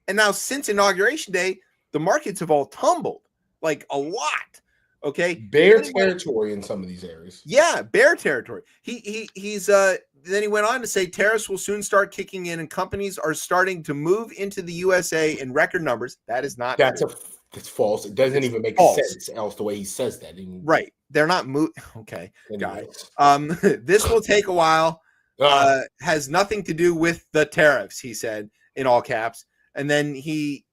And now since Inauguration Day, the markets have all tumbled like a lot. Okay. Bear territory in some of these areas. Yeah, bear territory. He's then he went on to say tariffs will soon start kicking in and companies are starting to move into the USA in record numbers. That is not true. It's false. It doesn't even make false. sense else the way he says that. Right. They're not okay, Anyways. guys. This will take a while. Has nothing to do with the tariffs, he said in all caps. And then he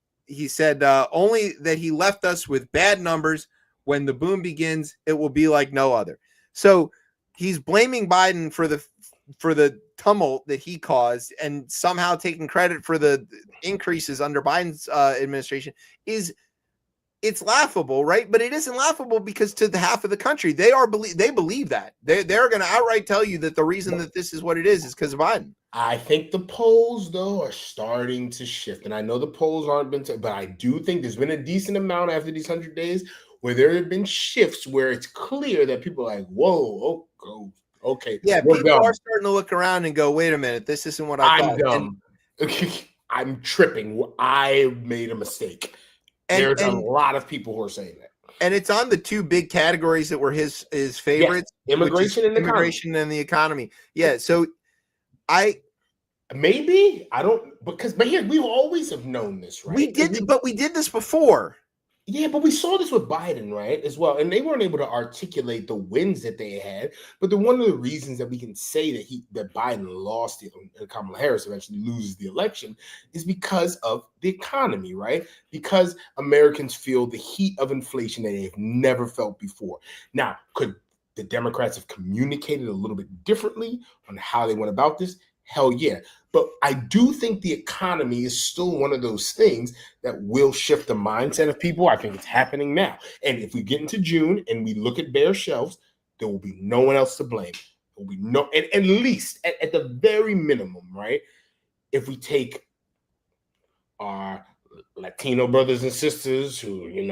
said only that he left us with bad numbers. When the boom begins, it will be like no other. So he's blaming Biden for the tumult that he caused, and somehow taking credit for the increases under Biden's administration. It's laughable, right? But it isn't laughable because to the half of the country, they believe that they're going to outright tell you that the reason that this is what it is because of Biden. I think the polls, though, are starting to shift. And I know the polls aren't but I do think there's been a decent amount after these 100 days where there have been shifts where it's clear that people are like, whoa, okay. Yeah, people are starting to look around and go, wait a minute, this isn't what I thought. I'm dumb. I'm tripping. I made a mistake. There's a lot of people who are saying that. And it's on the two big categories that were his favorites. Yes, immigration and the economy. Yeah, so I don't but here we always have known this, right? We did this before. Yeah, but we saw this with Biden, right, as well. And they weren't able to articulate the wins that they had. But one of the reasons that we can say that Biden lost it and Kamala Harris eventually loses the election is because of the economy, right? Because Americans feel the heat of inflation that they've never felt before. Now, could the Democrats have communicated a little bit differently on how they went about this? Hell yeah. But I do think the economy is still one of those things that will shift the mindset of people. I think it's happening now. And if we get into June and we look at bare shelves, there will be no one else to blame. There will be no, at least at the very minimum, right? If we take our Latino brothers and sisters who, they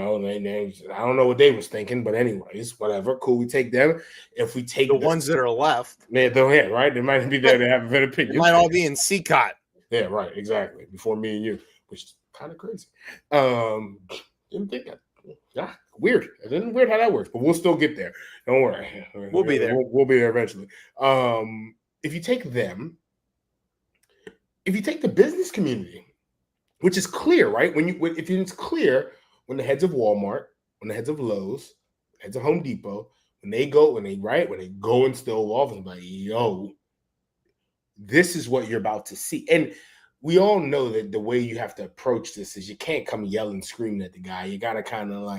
I don't know what they was thinking, but anyways, whatever, cool. We take them. If we take the ones that are left, they're here, right? They might be there to have a better opinion. They might all be in CCOT. Yeah, right, exactly. Before me and you, which is kind of crazy. Didn't think that. Yeah, weird. It isn't weird how that works, but we'll still get there. Don't worry. We'll be there. We'll be there eventually. If you take them, if you take the business community, which is clear, right? If it's clear, when the heads of Walmart, when the heads of Lowe's, heads of Home Depot, when they go and still office, like, yo, this is what you're about to see. And we all know that the way you have to approach this is you can't come yelling, screaming at the guy. You got to kind of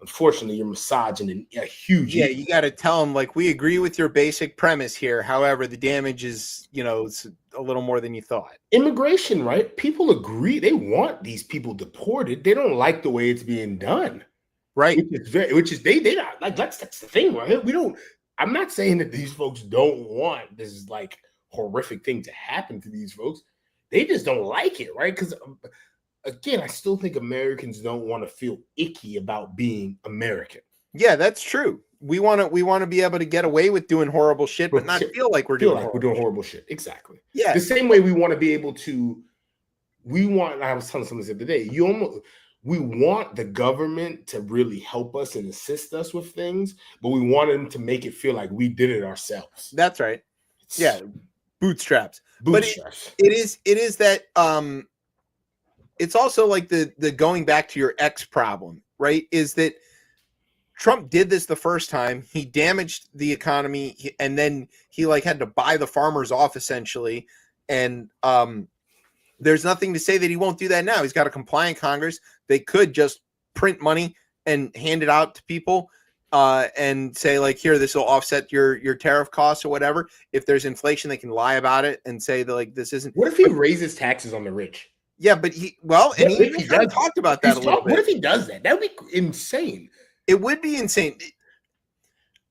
unfortunately, you're massaging a huge. Yeah, you got to tell him, we agree with your basic premise here. However, the damage is, it's a little more than you thought. Immigration, right? People agree. They want these people deported. They don't like the way it's being done. Right. They not like, that's the thing, right? I'm not saying that these folks don't want this horrific thing to happen to these folks. They just don't like it, right? Because again, I still think Americans don't want to feel icky about being American. Yeah, that's true. We want to be able to get away with doing horrible shit, but not feel like we're doing horrible shit. Exactly. Yeah. The same way we want to be able to. I was telling someone the other day. We want the government to really help us and assist us with things, but we want them to make it feel like we did it ourselves. That's right. Yeah, bootstraps. But it is that. It's also like the going back to your X problem, right? Is that Trump did this the first time. He damaged the economy, and then he had to buy the farmers off essentially. And there's nothing to say that he won't do that now. He's got a compliant Congress. They could just print money and hand it out to people and say here, this will offset your tariff costs or whatever. If there's inflation, they can lie about it and say that this isn't. What if he raises taxes on the rich? Yeah, but he talked about that a little bit. What if he does that? That would be insane. It would be insane.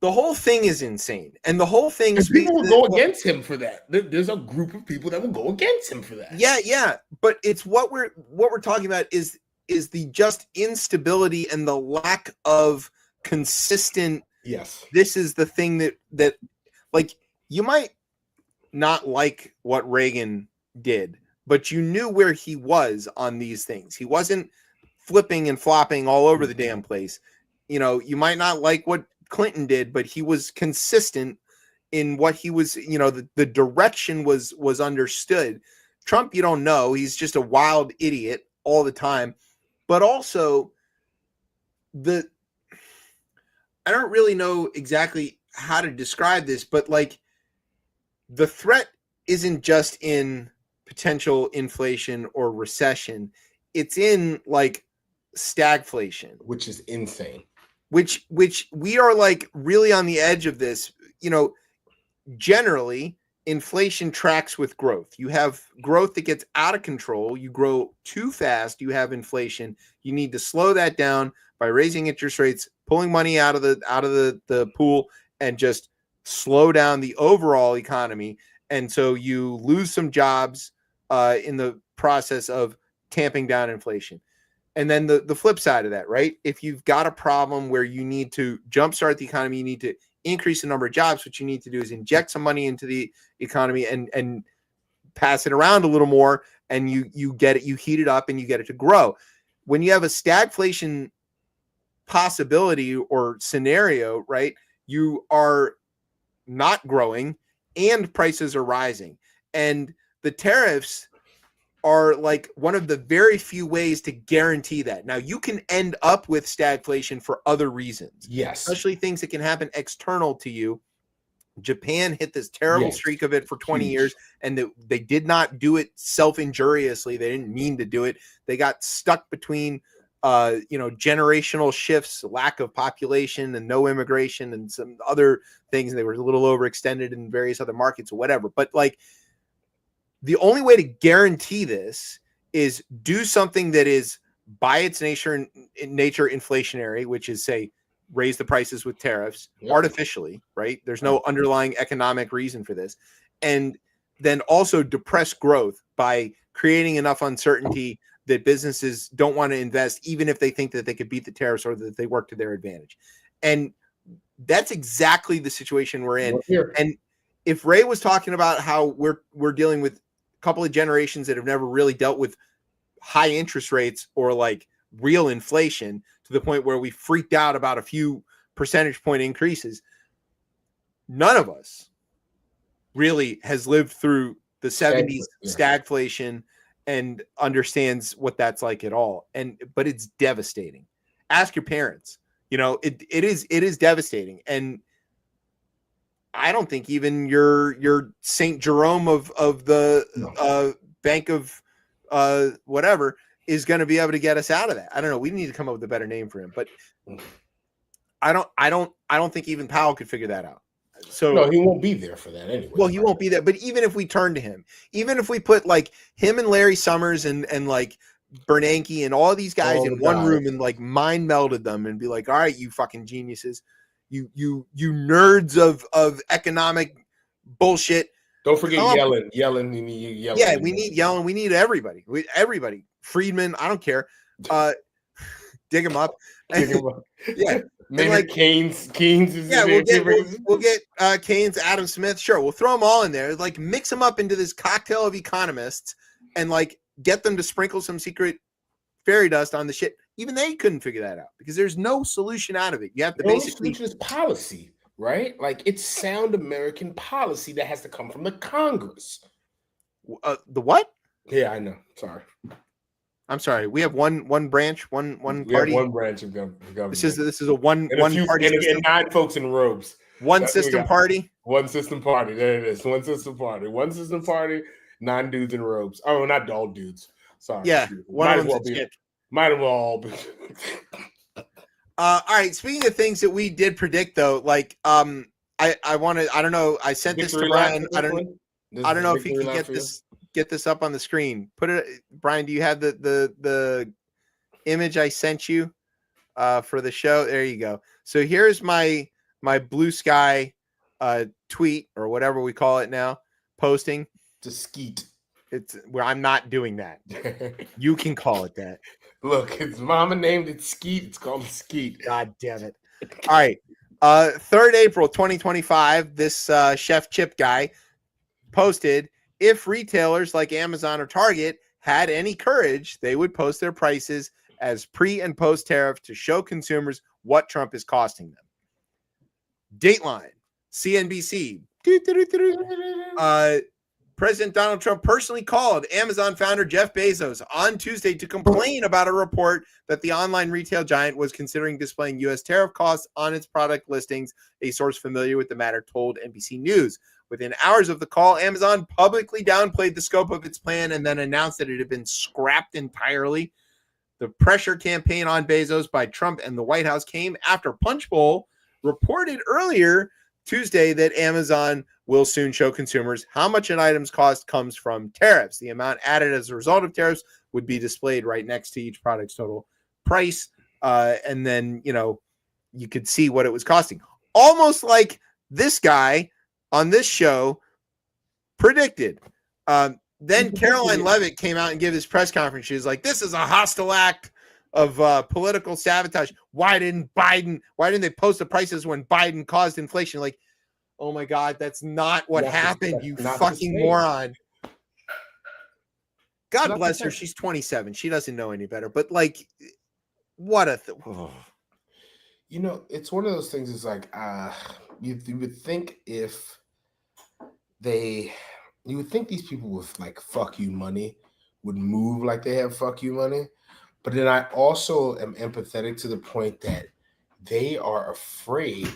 The whole thing is insane, and the whole thing. And people will go against him for that. There's a group of people that will go against him for that. Yeah, but it's what we're talking about is the just instability and the lack of consistent. Yes, this is the thing that you might not like what Reagan did, but you knew where he was on these things. He wasn't flipping and flopping all over the damn place. You might not like what Clinton did, but he was consistent in what he was, the direction was understood. Trump, you don't know. He's just a wild idiot all the time. but also I don't really know exactly how to describe this, but like the threat isn't just in potential inflation or recession. It's in like stagflation, which is insane. Which we are like really on the edge of this. You know, generally inflation tracks with growth. You have growth that gets out of control. You grow too fast, you have inflation. You need to slow that down by raising interest rates, pulling money out of the pool, and just slow down the overall economy. And so you lose some jobs in the process of tamping down inflation. And then the flip side of that, right? If you've got a problem where you need to jumpstart the economy, you need to increase the number of jobs. What you need to do is inject some money into the economy and pass it around a little more, and you get it, you heat it up, and you get it to grow. When you have a stagflation possibility or scenario, right, you are not growing and prices are rising. And the tariffs are like one of the very few ways to guarantee that. Now, you can end up with stagflation for other reasons. Yes. Especially things that can happen external to you. Japan hit this terrible streak of it for 20 years, and they did not do it self-injuriously. They didn't mean to do it. They got stuck between generational shifts, lack of population and no immigration and some other things. And they were a little overextended in various other markets or whatever. But like, the only way to guarantee this is do something that is by its nature inflationary, which is, say, raise the prices with tariffs artificially, right? There's no underlying economic reason for this. And then also depress growth by creating enough uncertainty that businesses don't want to invest, even if they think that they could beat the tariffs or that they work to their advantage. And that's exactly the situation we're in. And if Ray was talking about how we're dealing with couple of generations that have never really dealt with high interest rates or like real inflation to the point where we freaked out about a few percentage point increases, none of us really has lived through the 70s stagflation and understands what that's like at all. But it's devastating. Ask your parents. You know, it is devastating. And I don't think even your St. Jerome of the Bank of whatever is going to be able to get us out of that. I don't know. We need to come up with a better name for him, but I don't think even Powell could figure that out. So no, he won't be there for that anyway. Well, he won't be there. But even if we turn to him, even if we put like him and Larry Summers and like Bernanke and all these guys in one room and like mind melded them and be like, all right, you fucking geniuses. You nerds of economic bullshit. Don't forget Yellen. We need Yellen. Yeah, we need Yellen. We need everybody. Everybody. Friedman. I don't care. Dig him up. Yeah. Maybe like Keynes. Is we'll get Keynes, Adam Smith. Sure, we'll throw them all in there. Like mix them up into this cocktail of economists and like get them to sprinkle some secret fairy dust on the shit. Even they couldn't figure that out because there's no solution out of it. You have to basically solution is policy, right? Like it's sound American policy that has to come from the Congress. The what? Yeah, I know. Sorry. I'm sorry. We have one branch, one party. We have one branch of government. This is a one party and 9 folks in robes. One system party. One system party. There it is. One system party. 9 dudes in robes. Oh, not all dudes. Sorry. Yeah. Might as well all be. All right. Speaking of things that we did predict, though, like I don't know. I sent this to Brian. I don't know if he can get this up on the screen. Put it, Brian. Do you have the image I sent you for the show? There you go. So here's my blue sky tweet or whatever we call it now. Posting to skeet. It's where I'm not doing that. You can call it that. Look, his mama named it Skeet. It's called Skeet. God damn it. All right. 3rd April 2025, this Chef Chip guy posted, if retailers like Amazon or Target had any courage, they would post their prices as pre and post tariff to show consumers what Trump is costing them. Dateline, CNBC. President Donald Trump personally called Amazon founder Jeff Bezos on Tuesday to complain about a report that the online retail giant was considering displaying U.S. tariff costs on its product listings, a source familiar with the matter told NBC News. Within hours of the call, Amazon publicly downplayed the scope of its plan and then announced that it had been scrapped entirely. The pressure campaign on Bezos by Trump and the White House came after Punchbowl reported earlier Tuesday that Amazon will soon show consumers how much an item's cost comes from tariffs. The amount added as a result of tariffs would be displayed right next to each product's total price. And then, you could see what it was costing. Almost like this guy on this show predicted. Then Caroline Leavitt came out and gave his press conference. She was like, this is a hostile act of political sabotage. Why didn't they post the prices when Biden caused inflation? Like, oh my God, that's not what happened, you fucking moron. God bless her. She's 27. She doesn't know any better. But like, what a it's one of those things. It's like you would think you would think these people with like fuck you money would move like they have fuck you money. But then I also am empathetic to the point that they are afraid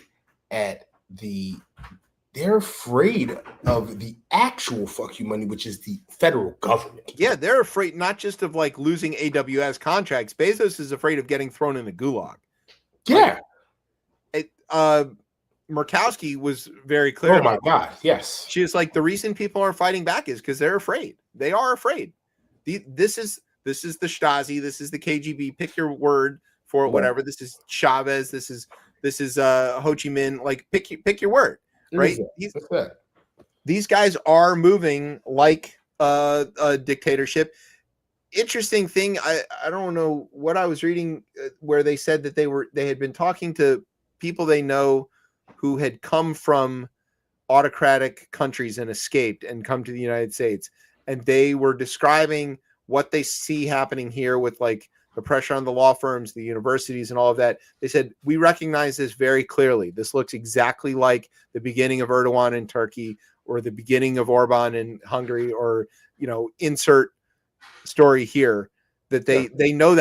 they're afraid of the actual fuck you money, which is the federal government. Yeah, they're afraid not just of like losing AWS contracts. Bezos is afraid of getting thrown in a gulag. Yeah. Murkowski was very clear. Oh my God, yes. She was like, the reason people aren't fighting back is because they're afraid. They are afraid. This is the Stasi. This is the KGB. Pick your word for it, whatever. This is Chavez. This is Ho Chi Minh. Like pick your word, right? These guys are moving like a dictatorship. Interesting thing. I don't know what I was reading where they said that they had been talking to people they know who had come from autocratic countries and escaped and come to the United States. And they were describing what they see happening here with like the pressure on the law firms, the universities, and all of that. They said, we recognize this very clearly. This looks exactly like the beginning of Erdogan in Turkey or the beginning of Orban in Hungary, or, insert story here, that they know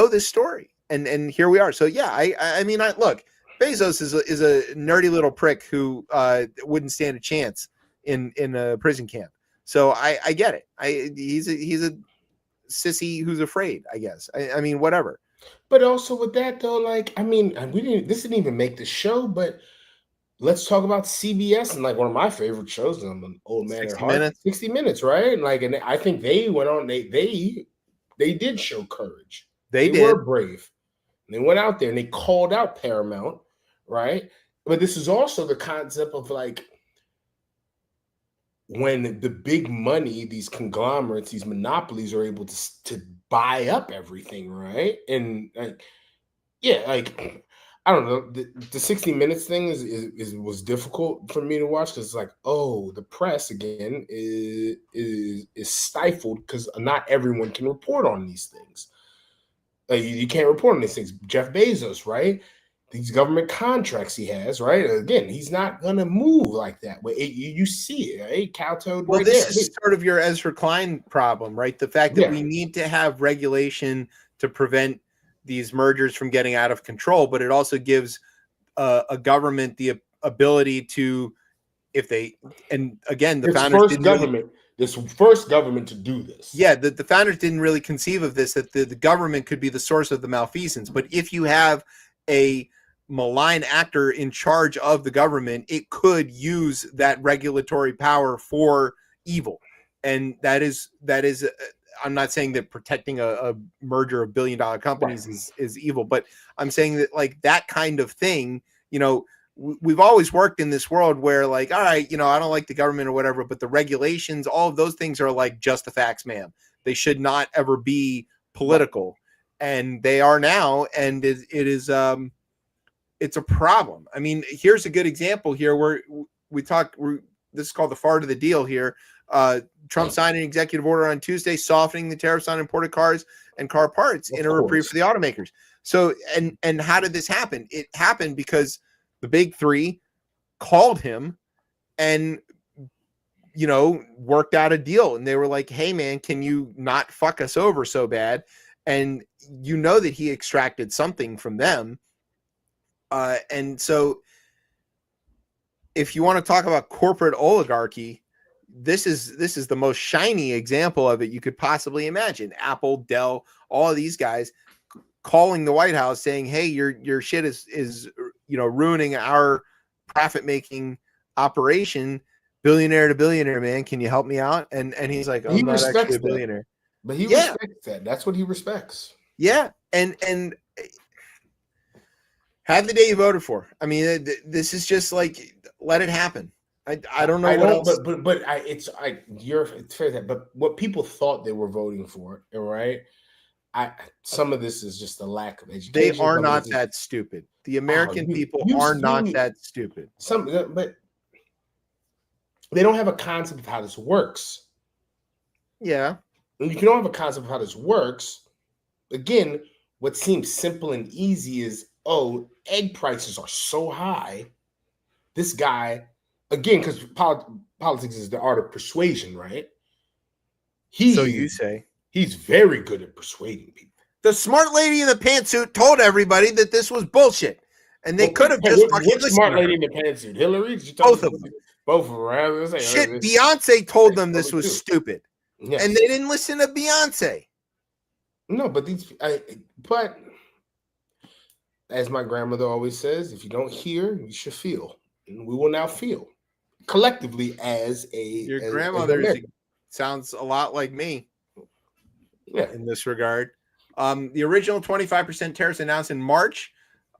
this story. And here we are. So yeah, I mean, look, Bezos is a nerdy little prick who wouldn't stand a chance in a prison camp. So I get it. He's a sissy who's afraid, I guess. I mean, whatever. But also with that though, like, I mean, this didn't even make the show, but let's talk about CBS and like one of my favorite shows. I'm an old man at heart. 60 Minutes, right? And I think they went on. They did show courage. They were brave. And they went out there and they called out Paramount. Right. But this is also the concept of like when the big money, these conglomerates, these monopolies are able to buy up everything. Right. And like, yeah, like, I don't know. The 60 Minutes thing was difficult for me to watch because it's like, oh, the press again is stifled because not everyone can report on these things. Like, you can't report on these things. Jeff Bezos, right? These government contracts he has, right? Again, he's not going to move like that. But you see it, right? Cowtoed. Well, this is sort of your Ezra Klein problem, right? The fact that we need to have regulation to prevent these mergers from getting out of control, but it also gives a government the ability to, if they, and again, the founders didn't this first government to do this. Yeah, the founders didn't really conceive of this, that the government could be the source of the malfeasance. But if you have a malign actor in charge of the government, it could use that regulatory power for evil. And that is I'm not saying that protecting a merger of billion-dollar companies is evil, but I'm saying that like that kind of thing, we've always worked in this world where like, all right, I don't like the government or whatever, but the regulations, all of those things are like just the facts, ma'am. They should not ever be political. And they are now, and it's a problem. I mean, here's a good example here where this is called the fart of the deal here. Trump signed an executive order on Tuesday softening the tariffs on imported cars and car parts in a reprieve for the automakers. So, and how did this happen? It happened because the big three called him and worked out a deal, and they were like, hey man, can you not fuck us over so bad? And that he extracted something from them. And so if you want to talk about corporate oligarchy, this is the most shiny example of it you could possibly imagine. Apple, Dell, all of these guys calling the White House saying, hey, your shit is ruining our profit making operation. Billionaire to billionaire, man, can you help me out? And he's like, I'm not actually a billionaire. But he respects that. That's what he respects. Yeah. And have the day you voted for. I mean, this is just like, let it happen. I don't know what else. But it's fair that. But what people thought they were voting for, right? Some of this is just a lack of education. They are not that stupid. The American people are not that stupid. But they don't have a concept of how this works. Yeah. And if you don't have a concept of how this works, again, what seems simple and easy is, egg prices are so high. This guy, again, because politics is the art of persuasion, right? So you say. He's very good at persuading people. The smart lady in the pantsuit told everybody that this was bullshit. And they could have just fucking listened. Which smart lady in the pantsuit? Hillary? Both of them. Both of them, right? Shit, Beyonce told them this was stupid. Yes. And they didn't listen to Beyonce. No, but but as my grandmother always says, if you don't hear, you should feel. And we will now feel collectively as your grandmother sounds a lot like me. Yeah, in this regard. The original 25% tariffs announced in March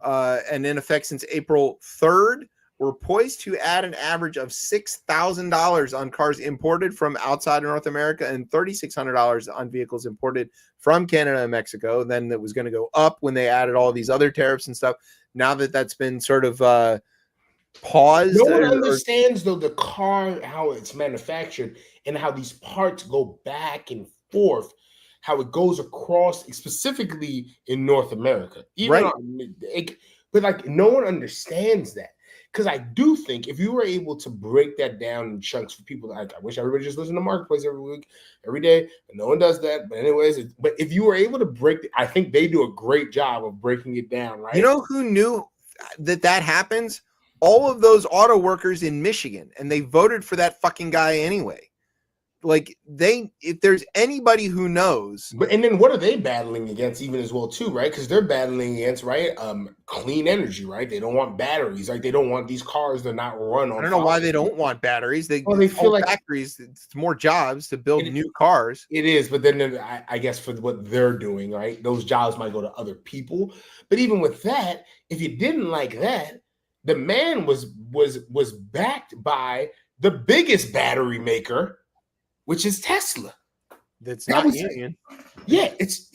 and in effect since April 3rd were poised to add an average of $6,000 on cars imported from outside of North America and $3,600 on vehicles imported from Canada and Mexico. And then it was going to go up when they added all these other tariffs and stuff. Now that that's been sort of paused. No one understands, though, the car, how it's manufactured and how these parts go back and forth, how it goes across, specifically in North America. But like, no one understands that. Because I do think if you were able to break that down in chunks for people, I wish everybody just listened to Marketplace every week, every day. And no one does that. But anyways, but if you were able to I think they do a great job of breaking it down, right? You know who knew that happens? All of those auto workers in Michigan. And they voted for that fucking guy anyway. Like if there's anybody who knows, and then what are they battling against even as well too, right? Because they're battling against clean energy, right? They don't want batteries, like they don't want these cars to not run on. I don't know why they don't want batteries. They feel like factories. It's more jobs to build new cars. It is, but then I guess for what they're doing, right? Those jobs might go to other people. But even with that, if you didn't like that, the man was backed by the biggest battery maker, which is Tesla. That's not union. Yeah, it's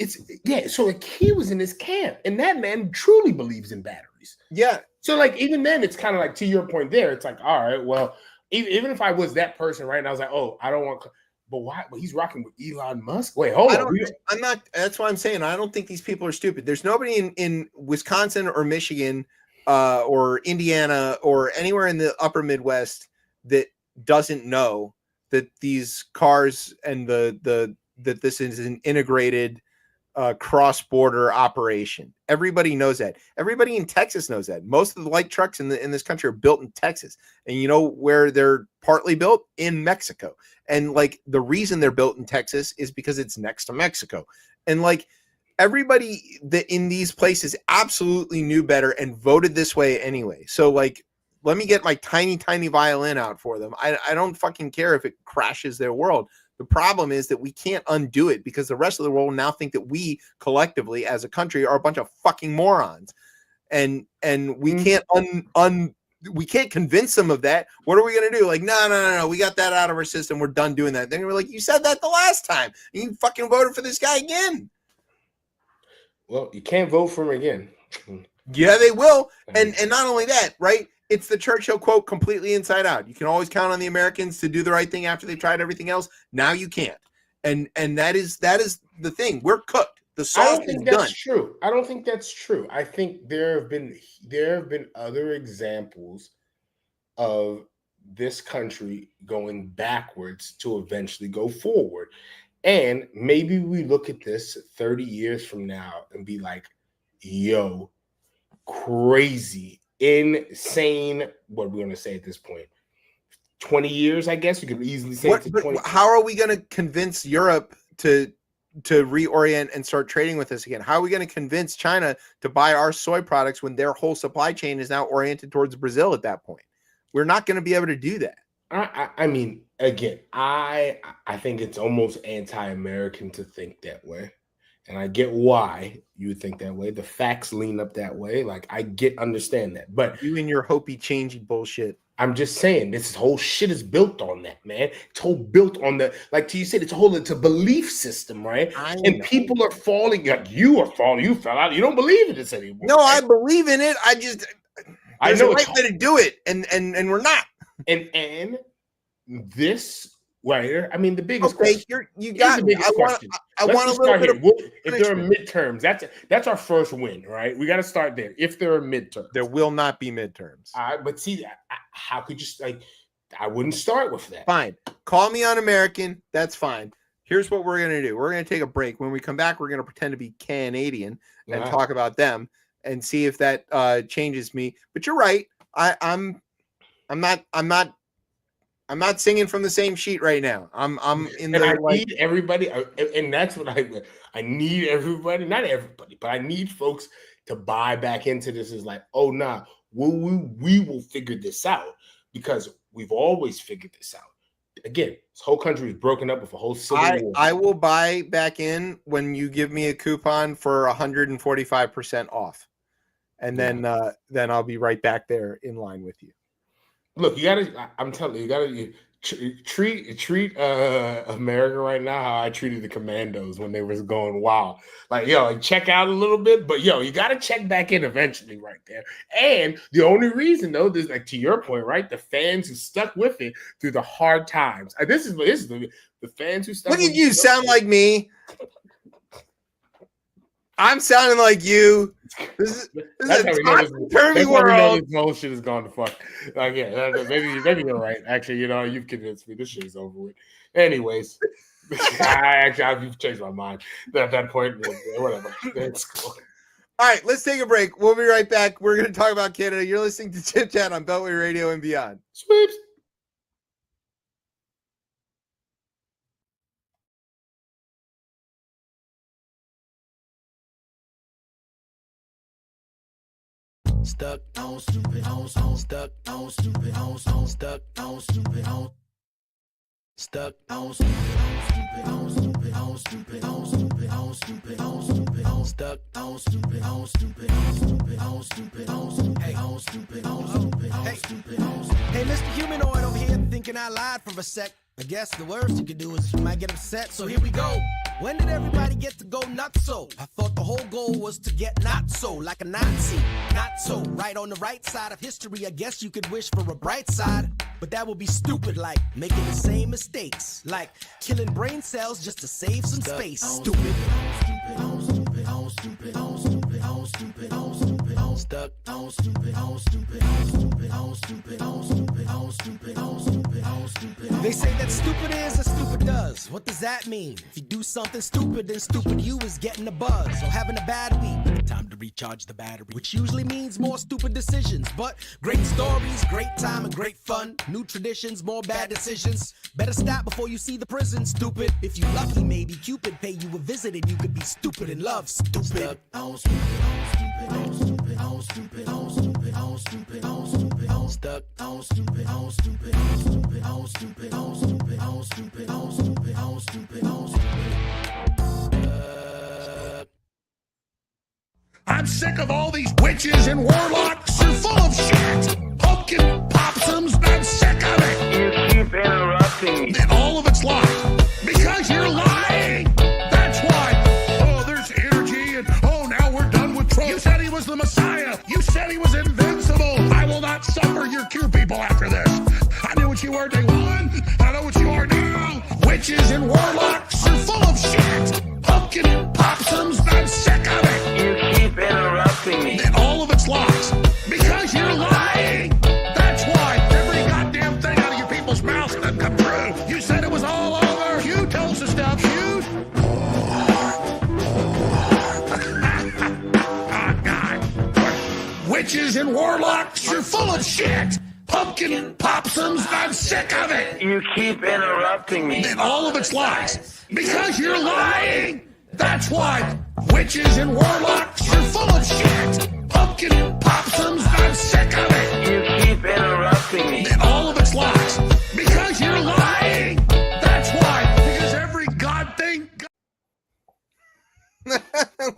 so like he was in his camp, and that man truly believes in batteries. Yeah. So like even then, it's kind of like to your point there. It's like, all right, well, even if I was that person, right? And I was like, oh, I don't want, but why? Well, he's rocking with Elon Musk. Wait, hold on. I'm not. That's why I'm saying I don't think these people are stupid. There's nobody in Wisconsin or Michigan or Indiana or anywhere in the upper Midwest that doesn't know that these cars and that this is an integrated cross-border operation. Everybody knows that. Everybody in Texas knows that. Most of the light trucks in this country are built in Texas. And you know where they're partly built? In Mexico. And like the reason they're built in Texas is because it's next to Mexico. And like everybody that in these places absolutely knew better and voted this way anyway. So like, let me get my tiny, tiny violin out for them. I don't fucking care if it crashes their world. The problem is that we can't undo it because the rest of the world now think that we collectively as a country are a bunch of fucking morons. And we can't we can't convince them of that. What are we going to do? Like, no. We got that out of our system. We're done doing that. Then we're like, you said that the last time. And you fucking voted for this guy again. Well, you can't vote for him again. Yeah, they will. And not only that, right? It's the Churchill quote completely inside out. You can always count on the Americans to do the right thing after they've tried everything else. Now you can't. And that is the thing. We're cooked. The sauce is done. True. I don't think that's true. I think there have been other examples of this country going backwards to eventually go forward. And maybe we look at this 30 years from now and be like, yo, crazy, insane. What are we going to say at this point? 20 years, I guess you could easily say. How are we going to convince Europe to reorient and start trading with us again? How are we going to convince China to buy our soy products when their whole supply chain is now oriented towards Brazil at that point? We're not going to be able to do that. I mean, again, I think it's almost anti-American to think that way. And I get why you would think that way. The facts lean up that way. Like, understand that. But you and your hopey changey bullshit. I'm just saying, this whole shit is built on that, man. It's whole built on like you said, it's a belief system, right? And people are falling, like you are falling. You fell out. You don't believe in this anymore. No, right? I believe in it. I know the right way to do it, and we're not. And this writer, I mean, the biggest question. You got me. I want a little bit of. If there are midterms, that's our first win, right? We got to start there. If there are midterms, there will not be midterms. But see, how could you I wouldn't start with that. Fine, call me un-American. That's fine. Here's what we're gonna do. We're gonna take a break. When we come back, we're gonna pretend to be Canadian and talk about them and see if that changes me. But you're right. I'm not singing from the same sheet right now. I'm in there. I need everybody, and that's what I need everybody, not everybody, but I need folks to buy back into this. Is like, oh nah, we will figure this out, because we've always figured this out. Again, this whole country is broken up with a whole civil war. I will buy back in when you give me a coupon for 145% off, and then I'll be right back there in line with you. Look, I'm telling you, you gotta treat America right now how I treated the Commandos when they was going wild. Like, check out a little bit, but you gotta check back in eventually right there. And the only reason though, this, like, to your point, right? The fans who stuck with it through the hard times. This is the fans who stuck Look with at you, sound like me. I'm sounding like you. This is a topsy-turvy world. This whole shit has gone to fuck. Like, yeah, maybe you're right. Actually, you've convinced me. This shit is over with. Anyways, I've changed my mind at that point. Whatever. It's cool. All right, let's take a break. We'll be right back. We're going to talk about Canada. You're listening to Chip Chat on Beltway Radio and beyond. Sweeps. Stuck on stupid on stuck on stupid on stuck on stupid on stuck on stupid on stupid on stupid on stupid on stupid on stupid on stuck on stupid on stupid on stupid on stupid on stupid hey on stupid on stupid on stupid on hey, Mr. Humanoid over here thinking I lied for a sec. I guess the worst you could do is you might get upset, so here we go. When did everybody get to go nuts so? I thought the whole goal was to get not so, like a Nazi. Not so, right on the right side of history, I guess you could wish for a bright side. But that would be stupid, like making the same mistakes. Like killing brain cells just to save some space. Stupid. Stupid on stupid on stupid on stupid on stupid on stupid on stuck on stupid on stupid on stupid on stupid on stupid on stupid on stupid on stupid. They say that stupid is as stupid does. What does that mean? If you do something stupid, then stupid you is getting a buzz or having a bad week. Time to recharge the battery, which usually means more stupid decisions. But great stories, great time, and great fun. New traditions, more bad decisions. Better stop before you see the prison, stupid. If you lucky, maybe Cupid pay you a visit and you could be stupid in love, stupid. Stuck on stupid on stupid on stupid on stupid on stupid on stupid on stupid on stuck on stupid on stupid on stupid on stupid on stupid on stupid on stupid on stupid on stupid. I'm sick of all these witches and warlocks. You're full of shit. Pumpkin possums, I'm sick of it. You keep interrupting me. And all of it's lies. Because you're lying. That's why. Oh, there's energy and now we're done with Trump. You said he was the Messiah. You said he was invincible. I will not suffer your Q people after this. I knew what you were day one. I know what you are now. Witches and warlocks are full of shit. Pumpkin possums, I'm sick of it. You keep interrupting me. And all of it's lies. Because you're lying. That's why every goddamn thing Witches and warlocks, you're full of shit. Pumpkin possums, I'm sick of it. You keep interrupting me. And all of it's lies. Because you're lying. That's why. Witches and warlocks, you're full of shit. Pumpkin possums, I'm sick of it. You keep interrupting me. And all of it's lies. Because you're lying. That's why. Because every god thing.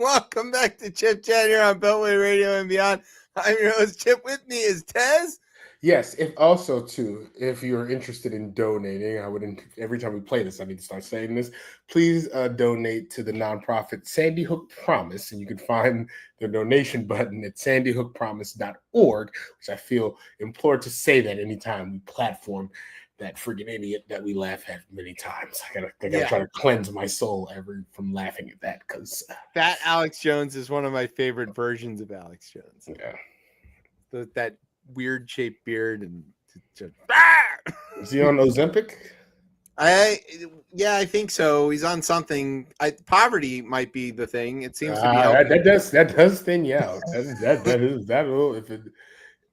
Welcome back to Chip Chat here on Beltway Radio and Beyond. I'm your host, Chip. With me is Tez. Yes, if also too, if you're interested in donating, I wouldn't. Every time we play this, I need to start saying this. Please donate to the nonprofit Sandy Hook Promise, and you can find the donation button at sandyhookpromise.org, which I feel implored to say that anytime we platform that friggin' idiot that we laugh at many times. I gotta try to cleanse my soul from laughing at that because Fat Alex Jones is one of my favorite versions of Alex Jones. Yeah, That weird shaped beard and is he on Ozempic? I think so. He's on something. Poverty might be the thing. It seems to be helping. that does thin you out.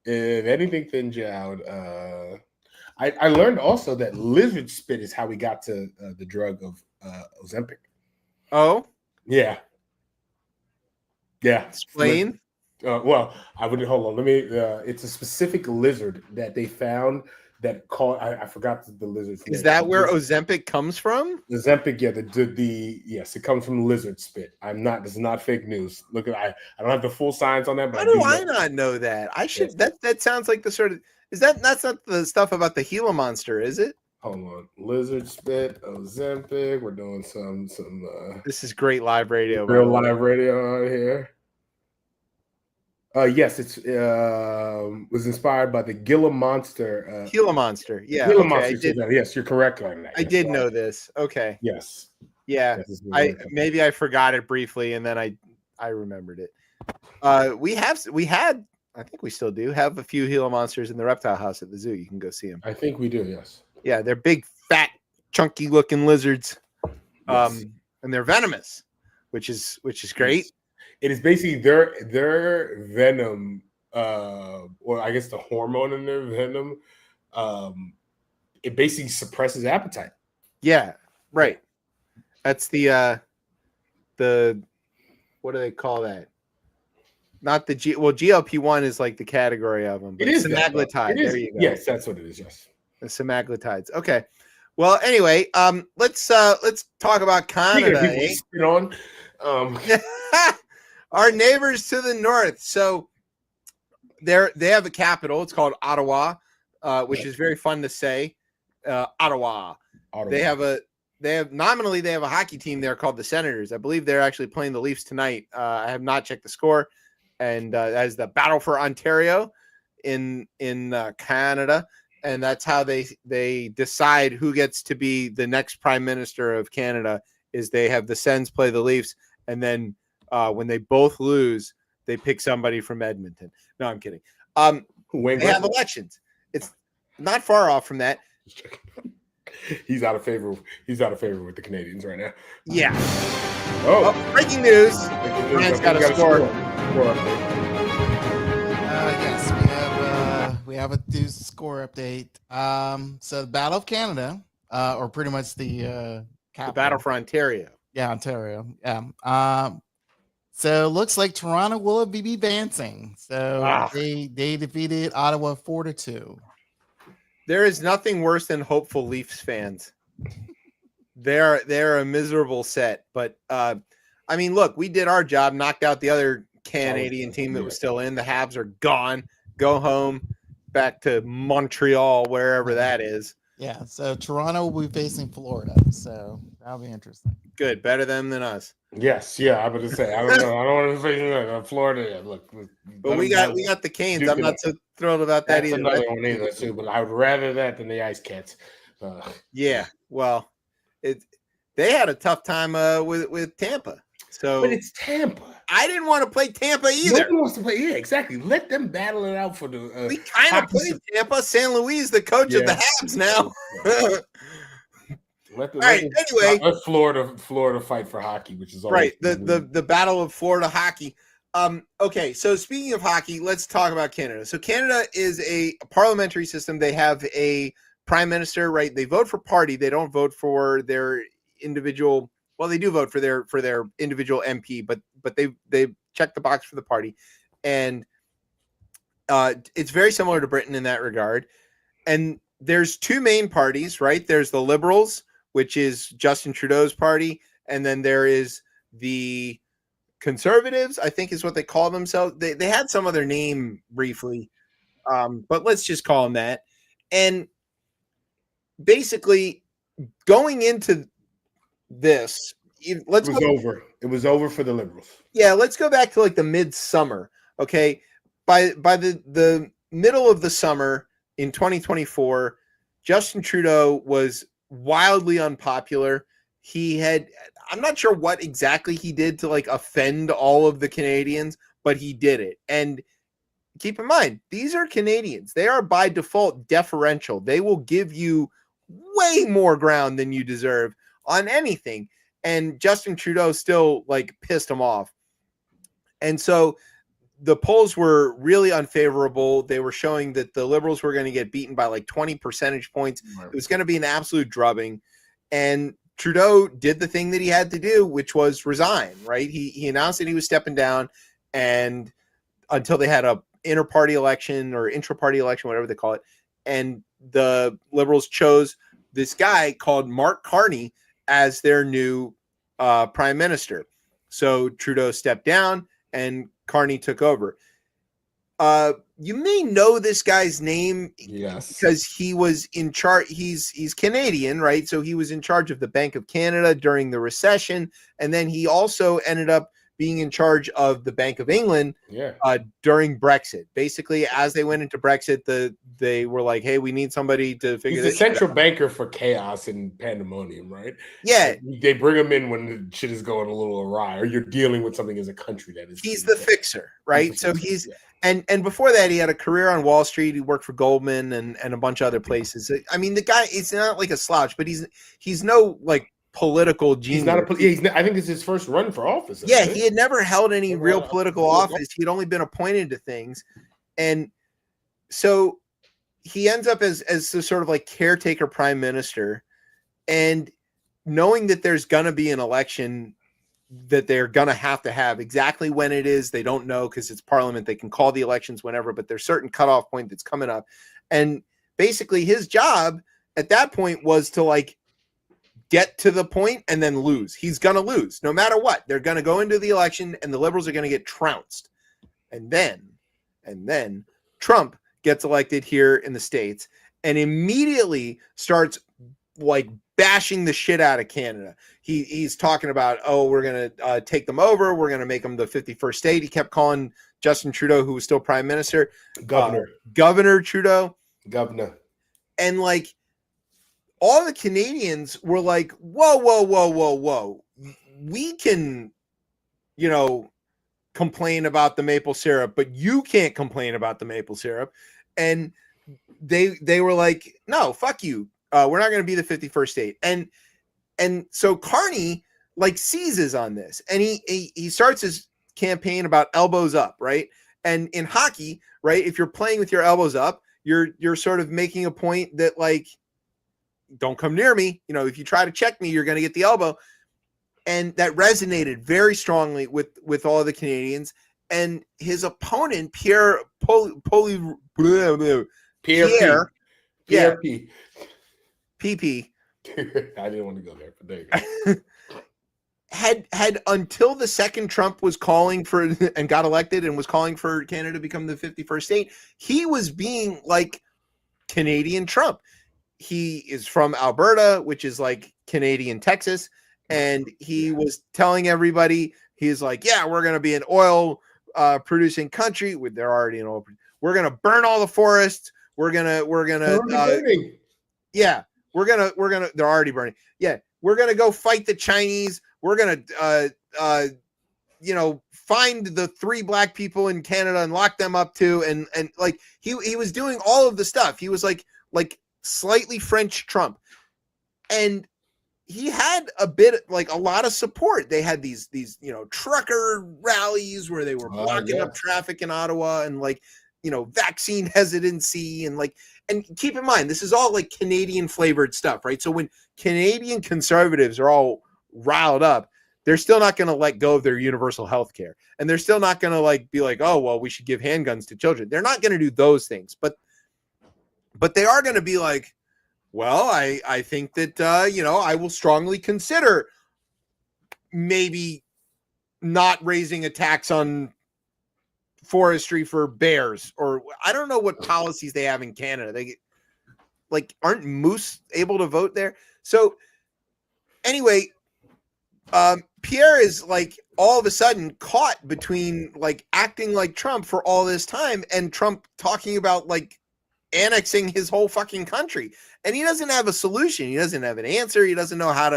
If anything thins you out. I learned also that lizard spit is how we got to the drug of Ozempic. Oh, yeah. Explain. Well, I would hold on. Let me. It's a specific lizard that they found that called. I forgot the lizard's name. Is that where Ozempic comes from? Ozempic, yeah. Yes, it comes from lizard spit. This is not fake news. Look at I don't have the full science on that. But How do I not know that? I should. Yes. That sounds like the sort of. That's not the stuff about the Gila monster, is it? Hold on. Lizard spit, Ozempic. We're doing some. This is great live radio. Real live radio on here. Yes, it's was inspired by the Gila monster. Gila monster, yeah. Gila okay, monster. Yes, you're correct on that. I did know this. Okay. Yes. Yeah. Maybe I forgot it briefly, and then I remembered it. We had. I think we still do have a few Gila monsters in the reptile house at the zoo. You can go see them. I think we do. Yes. Yeah, they're big, fat, chunky looking lizards. Yes. And they're venomous, which is great. It is basically their venom, or I guess the hormone in their venom, it basically suppresses appetite. Yeah, right. That's the what do they call that? Not the GLP-1 is like the category of them. But it is semaglutide. There you go. Yes, that's what it is. Yes. The semaglutides. Okay. Well, anyway, let's talk about Canada. Spit on. Our neighbors to the north. So they have a capital. It's called Ottawa, which is very fun to say. Ottawa. They have a hockey team there called the Senators. I believe they're actually playing the Leafs tonight. I have not checked the score. And as the battle for Ontario in Canada, and that's how they decide who gets to be the next prime minister of Canada. Is they have the Sens play the Leafs, and then when they both lose, they pick somebody from Edmonton. No, I'm kidding. They have elections. It's not far off from that. He's out of favor. He's out of favor with the Canadians right now. Yeah. Oh, breaking news! Ryan's got a score. Yes, we have a news score update. So the Battle of Canada, or pretty much the battle for Ontario. Yeah, Ontario. Yeah. So it looks like Toronto will be advancing. So they defeated Ottawa 4-2. There is nothing worse than hopeful Leafs fans. They're a miserable set. But I mean, look, we did our job, knocked out the other Canadian team that was still in. The Habs are gone. Go home, back to Montreal, wherever that is. Yeah. So Toronto will be facing Florida. So that'll be interesting. Good, better them than us. Yes, yeah. I'm going to say I don't know. I don't want to face Florida. Look, but we got the Canes. I'm not so thrilled about that either. Another one either too. But I would rather that than the Ice Cats. Yeah. Well, they had a tough time with Tampa. So, but it's Tampa. I didn't want to play Tampa either. Nobody wants to play. Yeah, exactly. Let them battle it out for the. We kind of played Tampa. San Luis, the coach of the Habs now. Anyway, let Florida fight for hockey, which is right. The battle of Florida hockey. Okay, so speaking of hockey, let's talk about Canada. So Canada is a parliamentary system. They have a prime minister, right? They vote for party. They don't vote for their individual. Well, they do vote for their individual MP, but they check the box for the party, and it's very similar to Britain in that regard. And there's two main parties, right? There's the Liberals, which is Justin Trudeau's party, and then there is the Conservatives, I think is what they call themselves. They had some other name briefly, but let's just call them that. And basically, going into this, It was over for the Liberals. Yeah, let's go back to like the midsummer. Okay, by the middle of the summer in 2024, Justin Trudeau was wildly unpopular. I'm not sure what exactly he did to like offend all of the Canadians, but he did it. And keep in mind, these are Canadians. They are by default deferential. They will give you way more ground than you deserve on anything. And Justin Trudeau still like pissed him off. And so the polls were really unfavorable. They were showing that the Liberals were going to get beaten by like 20 percentage points. Right. It was going to be an absolute drubbing. And Trudeau did the thing that he had to do, which was resign, right? He announced that he was stepping down, and until they had a inter-party election or intra-party election, whatever they call it. And the Liberals chose this guy called Mark Carney as their new prime minister. So Trudeau stepped down and Carney took over. You may know this guy's name, yes, because he was in charge. He's Canadian, right? So he was in charge of the Bank of Canada during the recession, and then he also ended up being in charge of the Bank of England during Brexit. Basically, as they went into Brexit, they were like, "Hey, we need somebody to figure this." He's the central banker for chaos and pandemonium, right? Yeah, they bring him in when the shit is going a little awry, or you're dealing with something as a country that is. He's the fixer, right? And before that, he had a career on Wall Street. He worked for Goldman and a bunch of other places. I mean, the guy is not like a slouch, but he's no like political genius. I think this is his first run for office. Yeah, he had never held any real political office. He'd only been appointed to things. And so he ends up as the sort of like caretaker prime minister. And knowing that there's going to be an election that they're going to have exactly when it is, they don't know because it's Parliament. They can call the elections whenever, but there's certain cutoff point that's coming up. And basically his job at that point was to like get to the point and then lose. He's going to lose no matter what. They're going to go into the election and the Liberals are going to get trounced. And then Trump gets elected here in the States and immediately starts like bashing the shit out of Canada. He's talking about, we're going to take them over. We're going to make them the 51st state. He kept calling Justin Trudeau, who was still prime minister, Governor Trudeau. Governor. And like all the Canadians were like, whoa. We can, complain about the maple syrup, but you can't complain about the maple syrup. And they were like, no, fuck you. We're not going to be the 51st state. And so Carney like seizes on this, and he starts his campaign about elbows up, right? And in hockey, right, if you're playing with your elbows up, you're sort of making a point that like, don't come near me. If you try to check me, you're going to get the elbow. And that resonated very strongly with all of the Canadians. And his opponent, Pierre PP. I didn't want to go there, but there you go. had until the second Trump was calling for and got elected and was calling for Canada to become the 51st state, he was being like Canadian Trump. He is from Alberta, which is like Canadian Texas, and he was telling everybody, he's like, yeah, we're going to be an oil producing country. They're already an oil. We're going to burn all the forests. We're going to yeah. We're gonna. They're already burning. Yeah, we're gonna go fight the Chinese. We're gonna, find the 3 black people in Canada and lock them up too. And like he was doing all of the stuff. He was like slightly French Trump. And he had a bit, like a lot of support. They had these trucker rallies where they were blocking up traffic in Ottawa, and like vaccine hesitancy, and keep in mind, this is all like Canadian flavored stuff, right? So when Canadian conservatives are all riled up, they're still not going to let go of their universal health care, and they're still not going to like be like, oh well, we should give handguns to children. They're not going to do those things, but they are going to be like, well, I think that I will strongly consider maybe not raising a tax on forestry for bears, or I don't know what policies they have in Canada. They aren't moose able to vote there? So anyway, Pierre is like all of a sudden caught between like acting like Trump for all this time and Trump talking about like annexing his whole fucking country, and he doesn't have a solution. He doesn't have an answer. He doesn't know how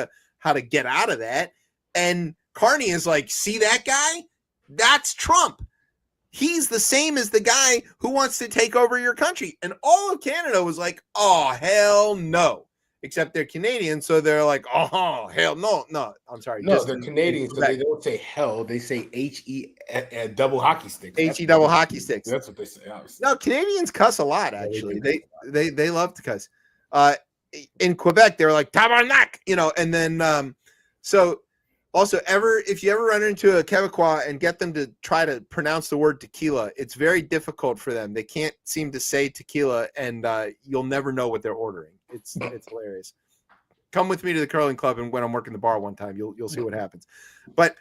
to get out of that. And Carney is like, see that guy? That's Trump. He's the same as the guy who wants to take over your country. And all of Canada was like, oh, hell no. Except they're Canadian, so they're like, oh, hell no. I'm sorry. No, they're Canadian, so they don't say hell. They say H-E double hockey sticks. H-E double hockey sticks. That's what they say, obviously. No, Canadians cuss a lot, actually. They love to cuss. In Quebec, they were like, tabarnak, and then, so also if you ever run into a Quebecois and get them to try to pronounce the word tequila, it's very difficult for them. They can't seem to say tequila, and you'll never know what they're ordering. It's hilarious. Come with me to the curling club, and when I'm working the bar one time, you'll see what happens. But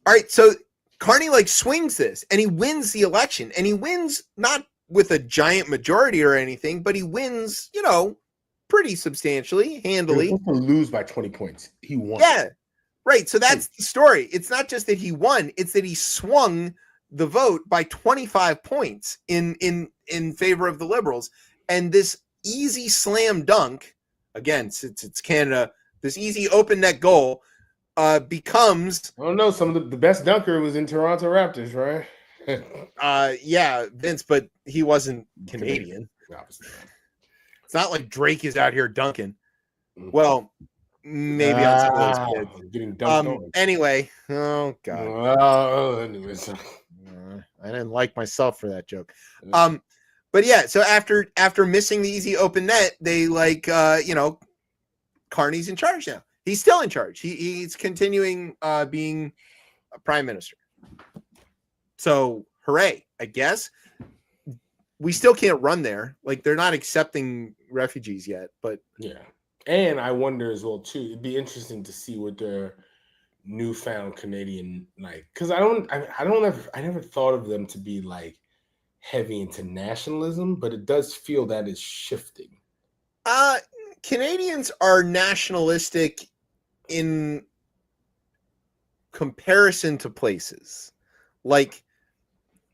all right, so Carney like swings this, and he wins the election, and he wins not with a giant majority or anything, but he wins, pretty substantially, handily. He was supposed to lose by 20 points. He won. Yeah, right. So that's the story. It's not just that he won; it's that he swung the vote by 25 points in favor of the Liberals, and this easy slam dunk, again, since it's Canada, this easy open net goal becomes. I don't know. Some of the best dunker was in Toronto Raptors, right? Yeah, Vince, but he wasn't Canadian. It's not like Drake is out here dunking. Well, maybe on some of those kids. Getting dunked on. Anyway, oh god. Anyways. I didn't like myself for that joke. But yeah, so after missing the easy open net, they Carney's in charge now. He's still in charge. He's continuing being a prime minister. So hooray, I guess. We still can't run there. Like, they're not accepting refugees yet, but yeah. And I wonder as well too, it'd be interesting to see what their newfound Canadian because I never thought of them to be like heavy into nationalism, but it does feel that is shifting. Canadians are nationalistic in comparison to places. Like,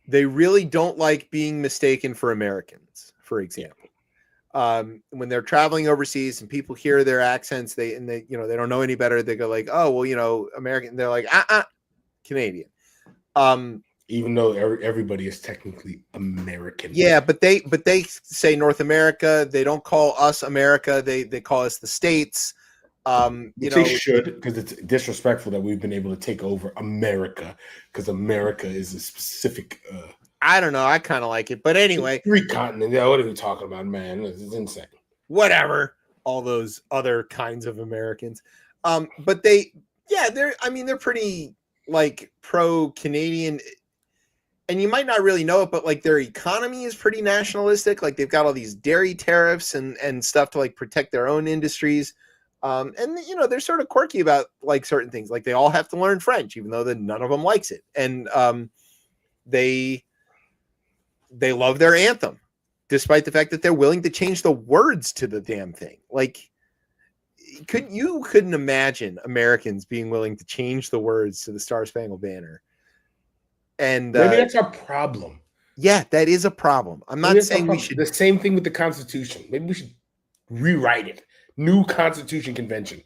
they really don't like being mistaken for Americans, for example. When they're traveling overseas and people hear their accents, they don't know any better. They go like, oh, well, American. They're like, Canadian. Even though everybody is technically American. Yeah, but they say North America. They don't call us America. They call us the States. They should, because it's disrespectful that we've been able to take over America, because America is a specific. I don't know. I kind of like it, but anyway, 3 continents. Yeah, what are we talking about, man? It's insane. Whatever. All those other kinds of Americans. But they're pretty like pro-Canadian. And you might not really know it, but like their economy is pretty nationalistic. Like, they've got all these dairy tariffs and stuff to like protect their own industries. And they're sort of quirky about like certain things. Like, they all have to learn French, even though none of them likes it. And they love their anthem, despite the fact that they're willing to change the words to the damn thing. Like, couldn't imagine Americans being willing to change the words to the Star Spangled Banner. And maybe that's our problem. Yeah, that is a problem. I'm not saying we should. The same thing with the Constitution. Maybe we should rewrite it. New constitutional convention.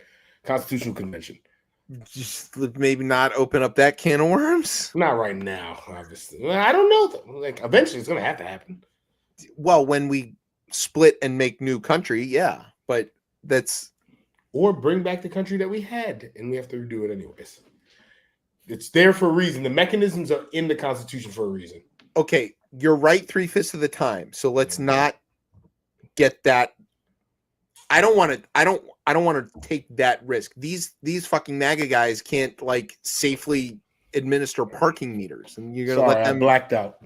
Just maybe not open up that can of worms. Not right now, obviously. I don't know though. Like, eventually it's going to have to happen. Well, when we split and make new country, yeah. But that's or bring back the country that we had, and we have to redo it anyways. It's there for a reason. The mechanisms are in the Constitution for a reason. Okay, you're right 3/5 of the time. So let's not get that. I don't want to take that risk. These fucking MAGA guys can't like safely administer parking meters, and you're gonna let them. I blacked out.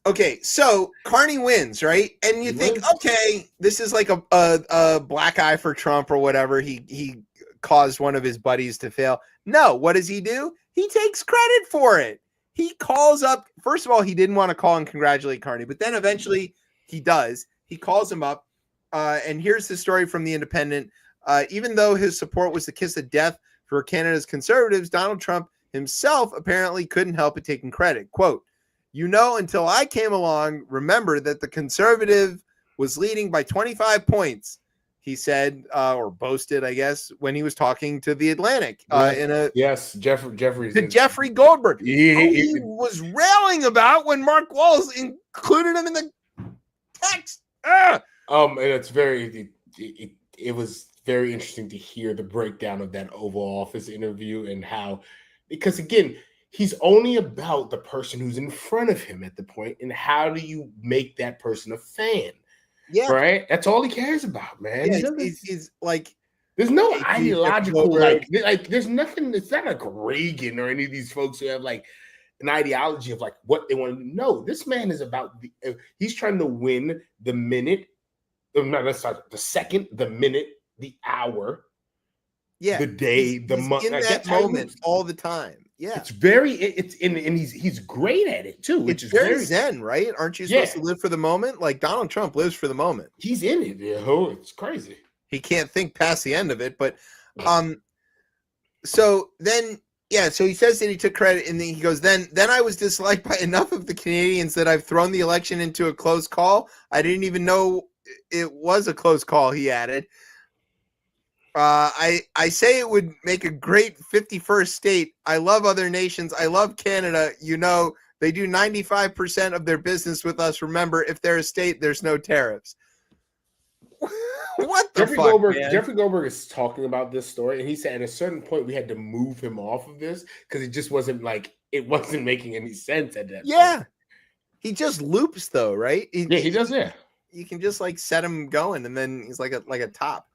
Okay, so Carney wins, right? And you think, okay, this is like a black eye for Trump or whatever. He caused one of his buddies to fail. No, what does he do? He takes credit for it. He calls up. First of all, he didn't want to call and congratulate Carney, but then eventually he does. He calls him up, and here's the story from The Independent. Even though his support was the kiss of death for Canada's conservatives, Donald Trump himself apparently couldn't help but taking credit. Quote, until I came along, remember that the conservative was leading by 25 points, he said, or boasted, I guess, when he was talking to The Atlantic. Jeffrey Goldberg. He was railing about when Mark Walls included him in the text. And it's it was very interesting to hear the breakdown of that Oval Office interview and how, because again, he's only about the person who's in front of him at the point, and how do you make that person a fan? Yeah, right. That's all he cares about, man. Yeah, he's like, there's no ideological like. There's nothing. It's not like Reagan or any of these folks who have like an ideology of like what they want to do. No, this man is about he's trying to win the minute, the second, the minute, the hour, the day, the month. In that moment, all the time. Yeah, and he's great at it too, which is very zen, right? Aren't you supposed to live for the moment? Like Donald Trump lives for the moment. He's in it. It's crazy. He can't think past the end of it. But so then so he says that he took credit, and then he goes, then I was disliked by enough of the Canadians that I've thrown the election into a close call. I didn't even know it was a close call, he added. I say it would make a great 51st state. I love other nations. I love Canada. They do 95% of their business with us. Remember, if they're a state, there's no tariffs. What the fuck, man? Jeffrey Goldberg is talking about this story, and he said at a certain point we had to move him off of this because it just wasn't making any sense at that point. He just loops though, right? He does. Yeah, you can just like set him going, and then he's like a top.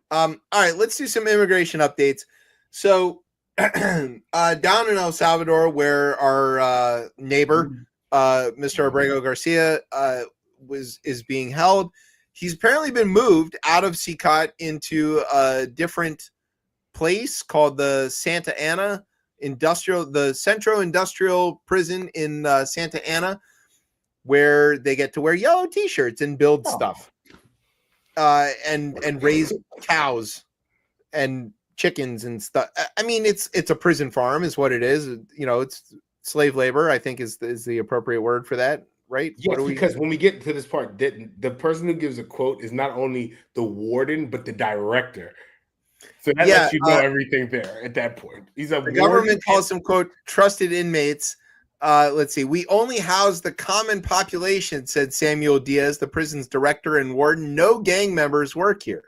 All right, let's do some immigration updates. So down in El Salvador, where our neighbor, Mr. Abrego Garcia, is being held, he's apparently been moved out of CCOT into a different place called the Santa Ana the Centro Industrial Prison in Santa Ana, where they get to wear yellow T-shirts and build stuff. And raise cows and chickens and stuff. I mean, it's a prison farm is what it is. It's slave labor, I think is the appropriate word for that, right? Yes, because when we get to this part, the person who gives a quote is not only the warden, but the director. So that lets you know everything there at that point. The government calls them, quote, trusted inmates. Let's see. We only house the common population, said Samuel Diaz, the prison's director and warden. No gang members work here.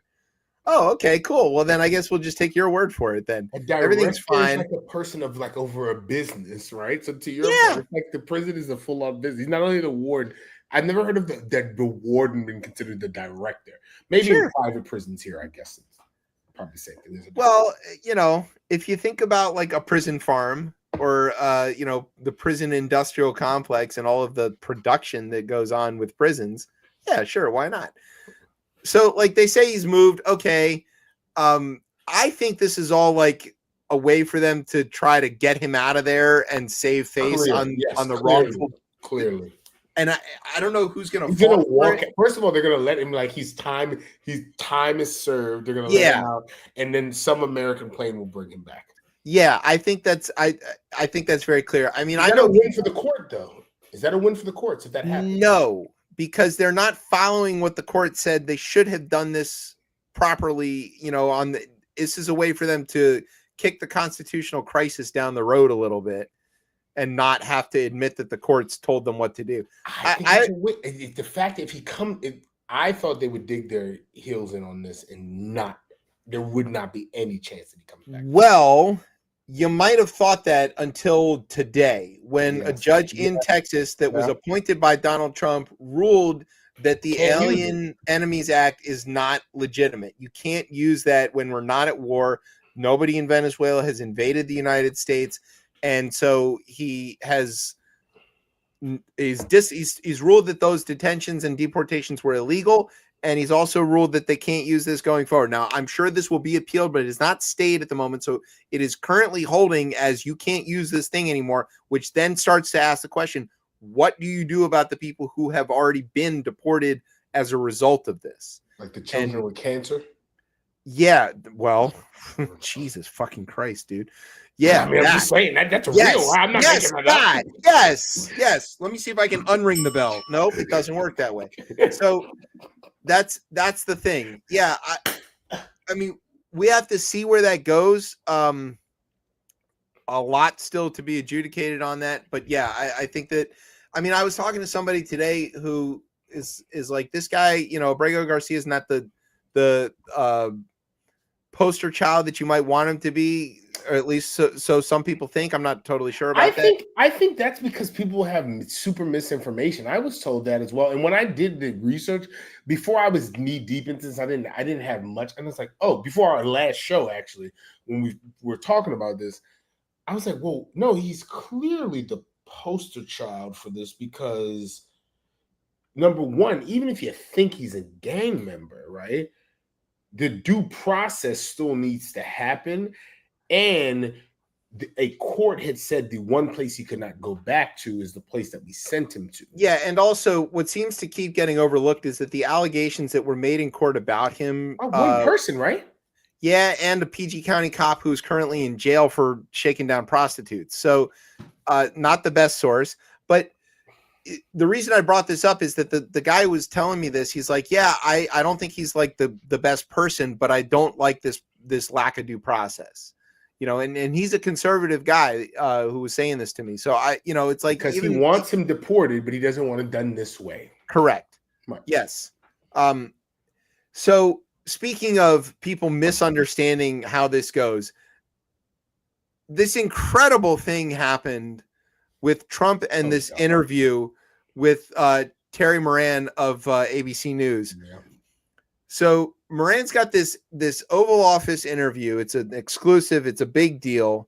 Oh, okay, cool. Well, then I guess we'll just take your word for it then. Everything's fine. Like a person of like over a business, right? So to your point, it's like the prison is a full-on business. He's not only the warden. I've never heard of the warden being considered the director. Maybe in private prisons here, I guess. It's probably safe. Well, if you think about like a prison farm, or the prison industrial complex and all of the production that goes on with prisons, yeah, sure, why not? So like they say he's moved. Okay, I think this is all like a way for them to try to get him out of there and save face on the wrongful. Clearly, and I don't know who's gonna walk. First of all, they're gonna let him like his time is served. They're gonna let him out, and then some American plane will bring him back. Yeah, I think that's very clear. I mean, I know a win for the court though. Is that a win for the courts if that happens? No, because they're not following what the court said. They should have done this properly. This is a way for them to kick the constitutional crisis down the road a little bit, and not have to admit that the courts told them what to do. I think the fact that I thought they would dig their heels in on this and there would not be any chance that he comes back. Well, you might have thought that until today, when a judge in Texas that was appointed by Donald Trump ruled that the Alien Enemies Act is not legitimate. You can't use that when we're not at war. Nobody in Venezuela has invaded the United States. And so he's ruled that those detentions and deportations were illegal. And he's also ruled that they can't use this going forward. Now, I'm sure this will be appealed, but it is not stayed at the moment. So it is currently holding as you can't use this thing anymore, which then starts to ask the question, what do you do about the people who have already been deported as a result of this? Like the children with cancer? Yeah. Well, Jesus fucking Christ, dude. Yeah. I mean, I'm just saying that's real. I'm not making that up. Yes. Let me see if I can unring the bell. Nope, it doesn't work that way. So that's the thing. Yeah. I mean, we have to see where that goes. A lot still to be adjudicated on that, but yeah, I think that, I mean, I was talking to somebody today who is like, this guy, you know, Abrego Garcia is not the poster child that you might want him to be, or at least so some people think. I'm not totally sure about that. I think that's because people have super misinformation. I was told that as well. And when I did the research, before I was knee deep into this, I didn't have much. And it's like, before our last show, actually, when we were talking about this, I was like, well, no, he's clearly the poster child for this because, number one, even if you think he's a gang member, right, the due process still needs to happen. And a court had said the one place he could not go back to is the place that we sent him to. Yeah, and also what seems to keep getting overlooked is that the allegations that were made in court about him... one person, right? Yeah, and a PG County cop who's currently in jail for shaking down prostitutes. So not the best source. But the reason I brought this up is that the guy who was telling me this, he's like, yeah, I don't think he's like the best person, but I don't like this lack of due process. You know, and he's a conservative guy who was saying this to me. So it's like, because he wants him deported, but he doesn't want it done this way. Correct. Right. Yes. So speaking of people misunderstanding how this goes, this incredible thing happened with Trump and this interview with Terry Moran of ABC News. Yeah. So Moran's got this Oval Office interview. It's an exclusive. It's a big deal.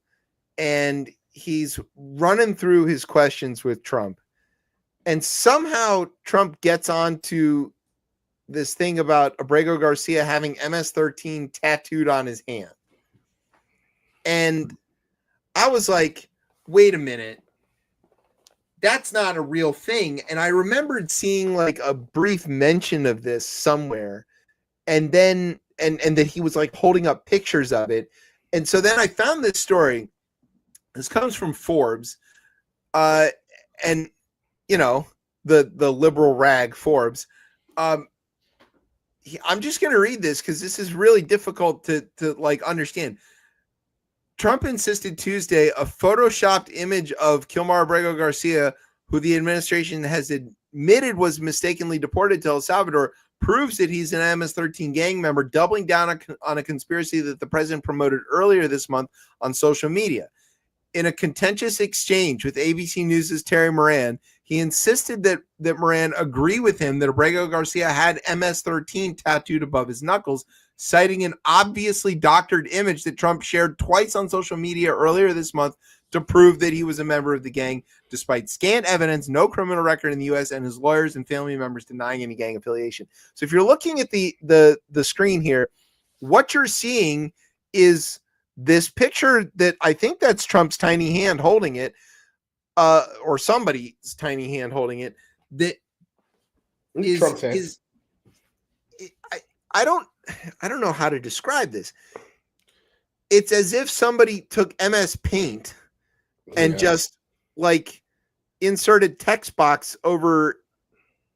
And he's running through his questions with Trump. And somehow Trump gets onto this thing about Abrego Garcia having MS-13 tattooed on his hand. And I was like, wait a minute. That's not a real thing. And I remembered seeing like a brief mention of this somewhere. And then, and that he was like holding up pictures of it. And so then I found this story. This comes from Forbes. And, you know, the liberal rag Forbes. I'm just going to read this because this is really difficult to like understand. Trump insisted Tuesday a photoshopped image of Kilmar Abrego Garcia, who the administration has admitted was mistakenly deported to El Salvador, proves that he's an MS-13 gang member, doubling down on a conspiracy that the president promoted earlier this month on social media. In a contentious exchange with ABC News' Terry Moran, he insisted that Moran agree with him that Abrego Garcia had MS-13 tattooed above his knuckles, citing an obviously doctored image that Trump shared twice on social media earlier this month to prove that he was a member of the gang, despite scant evidence, no criminal record in the U.S., and his lawyers and family members denying any gang affiliation. So if you're looking at the screen here, what you're seeing is this picture that I think that's Trump's tiny hand holding it, or somebody's tiny hand holding it. That is I don't know how to describe this. It's as if somebody took MS Paint and just like inserted text box over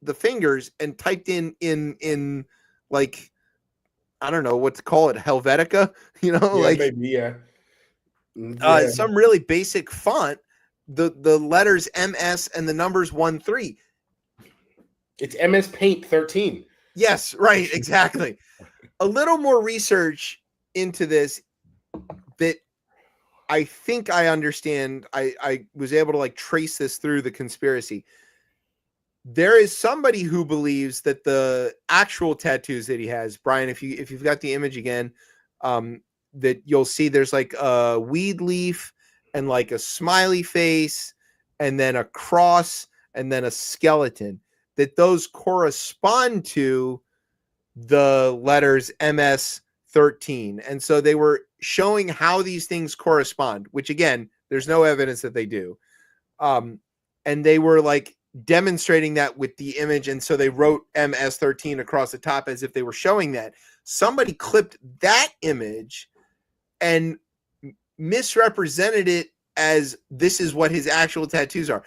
the fingers and typed in like, I don't know what to call it, Helvetica, you know, maybe, some really basic font, the letters MS and the numbers 1-3. It's MS Paint 13. Yes, right, exactly. A little more research into this that I think I understand. I was able to like trace this through the conspiracy. There is somebody who believes that the actual tattoos that he has, Brian, if you've got the image again, that you'll see there's like a weed leaf and like a smiley face and then a cross and then a skeleton, that those correspond to the letters MS-13. And so they were showing how these things correspond, which again, there's no evidence that they do. And they were like demonstrating that with the image. And so they wrote MS-13 across the top as if they were showing that. Somebody clipped that image and misrepresented it as this is what his actual tattoos are.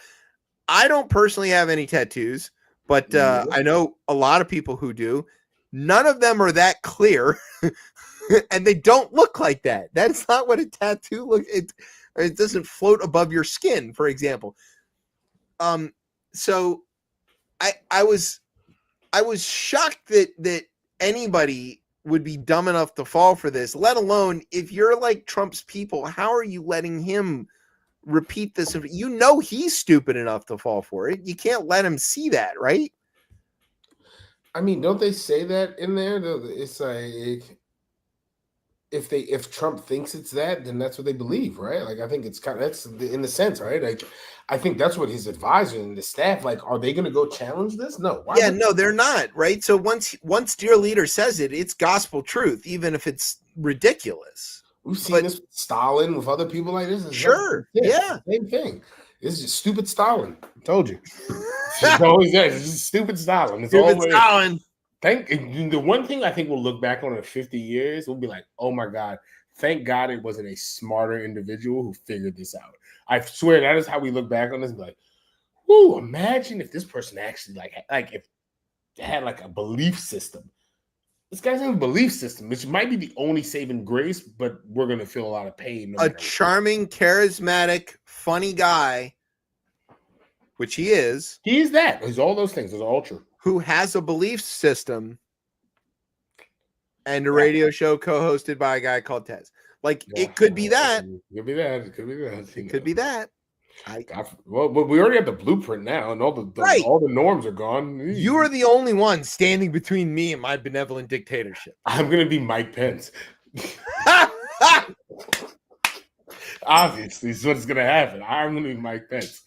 I don't personally have any tattoos, but I know a lot of people who do. None of them are that clear, and they don't look like that. That's not what a tattoo looks. It doesn't float above your skin, for example. So I was shocked that anybody would be dumb enough to fall for this, let alone if you're like Trump's people, how are you letting him repeat this? You know he's stupid enough to fall for it. You can't let him see that, right? I mean, don't they say that in there? It's like if Trump thinks it's that, then that's what they believe, right? Like I think it's kind of that's in the sense, right? Like I think that's what his advisor and the staff like. Are they going to go challenge this? No. Why yeah, no, they're not, right? So once your leader says it, it's gospel truth, even if it's ridiculous. We've seen this with Stalin with other people like this. Sure, yeah, same thing. This is just stupid Stalin. I told you. It's always that. It's just stupid Stalin. It's stupid always Stalin. The one thing I think we'll look back on in 50 years, we'll be like, oh my God, thank God it wasn't a smarter individual who figured this out. I swear that is how we look back on this. Like, whoo, imagine if this person actually like if they had like a belief system. This guy's in a belief system, which might be the only saving grace, but we're gonna feel a lot of pain. A charming, charismatic, funny guy, which he is. He is that. He's all those things. Those are all true. Who has a belief system and a radio show co-hosted by a guy called Tez. Like it could be that. It could be that. It could be that. It could be that. Well, but we already have the blueprint now, and all the norms are gone. You are the only one standing between me and my benevolent dictatorship. I'm gonna be Mike Pence. Obviously, is what's gonna happen. I'm gonna be Mike Pence,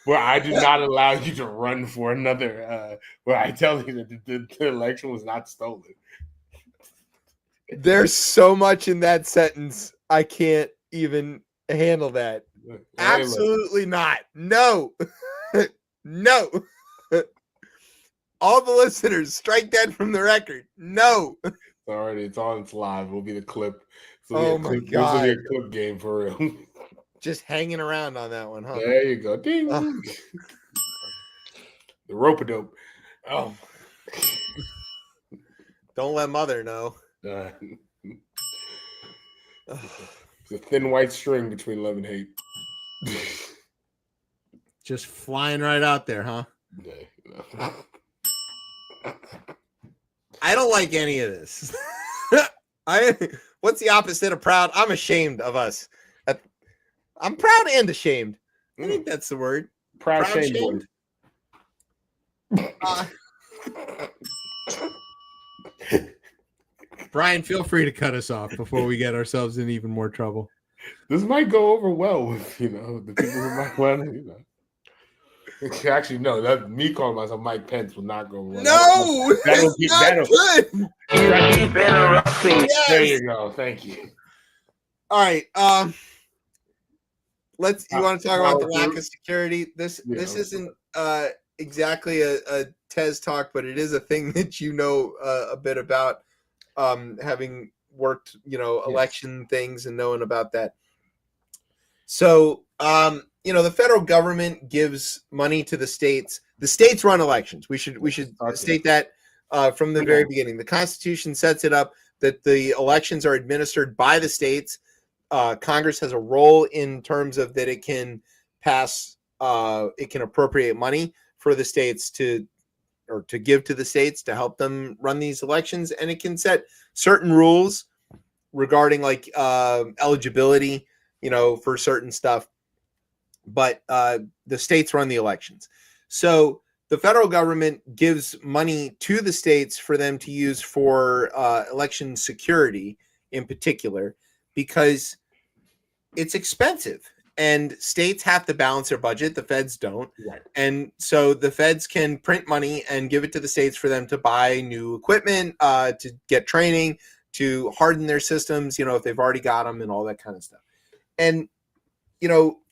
where I do not allow you to run for another. Where I tell you that the election was not stolen. There's so much in that sentence. I can't even handle that. Absolutely not. No. No. All the listeners, strike that from the record. No. It's on. It's live. Will be the clip. Oh my God. This will be a clip game for real. Just hanging around on that one, huh? There you go. Ding. The rope-a-dope. Oh. Don't let mother know. It's a thin white string between love and hate. Just flying right out there, huh? Yeah. I don't like any of this. What's the opposite of proud? I'm ashamed of us. I'm proud and ashamed. I think that's the word. Proud shamed. Brian, feel free to cut us off before we get ourselves in even more trouble. This might go over well with the people who might want to, Actually, no. That me calling myself Mike Pence will not go well. No, that'll good. Keep interrupting. Yes. There you go. Thank you. All right. You want to talk about the lack of security? This isn't exactly a Tez talk, but it is a thing that a bit about, having worked, election things and knowing about that. So, the federal government gives money to the states. The states run elections. We should state that from the very beginning. The Constitution sets it up that the elections are administered by the states. Congress has a role in terms of that it can pass. It can appropriate money for the states to give to the states to help them run these elections, and it can set certain rules regarding like eligibility, for certain stuff. But the states run the elections, so the federal government gives money to the states for them to use for election security in particular, because it's expensive and states have to balance their budget. The feds don't. Right. And so the feds can print money and give it to the states for them to buy new equipment, to get training, to harden their systems, if they've already got them and all that kind of stuff. And,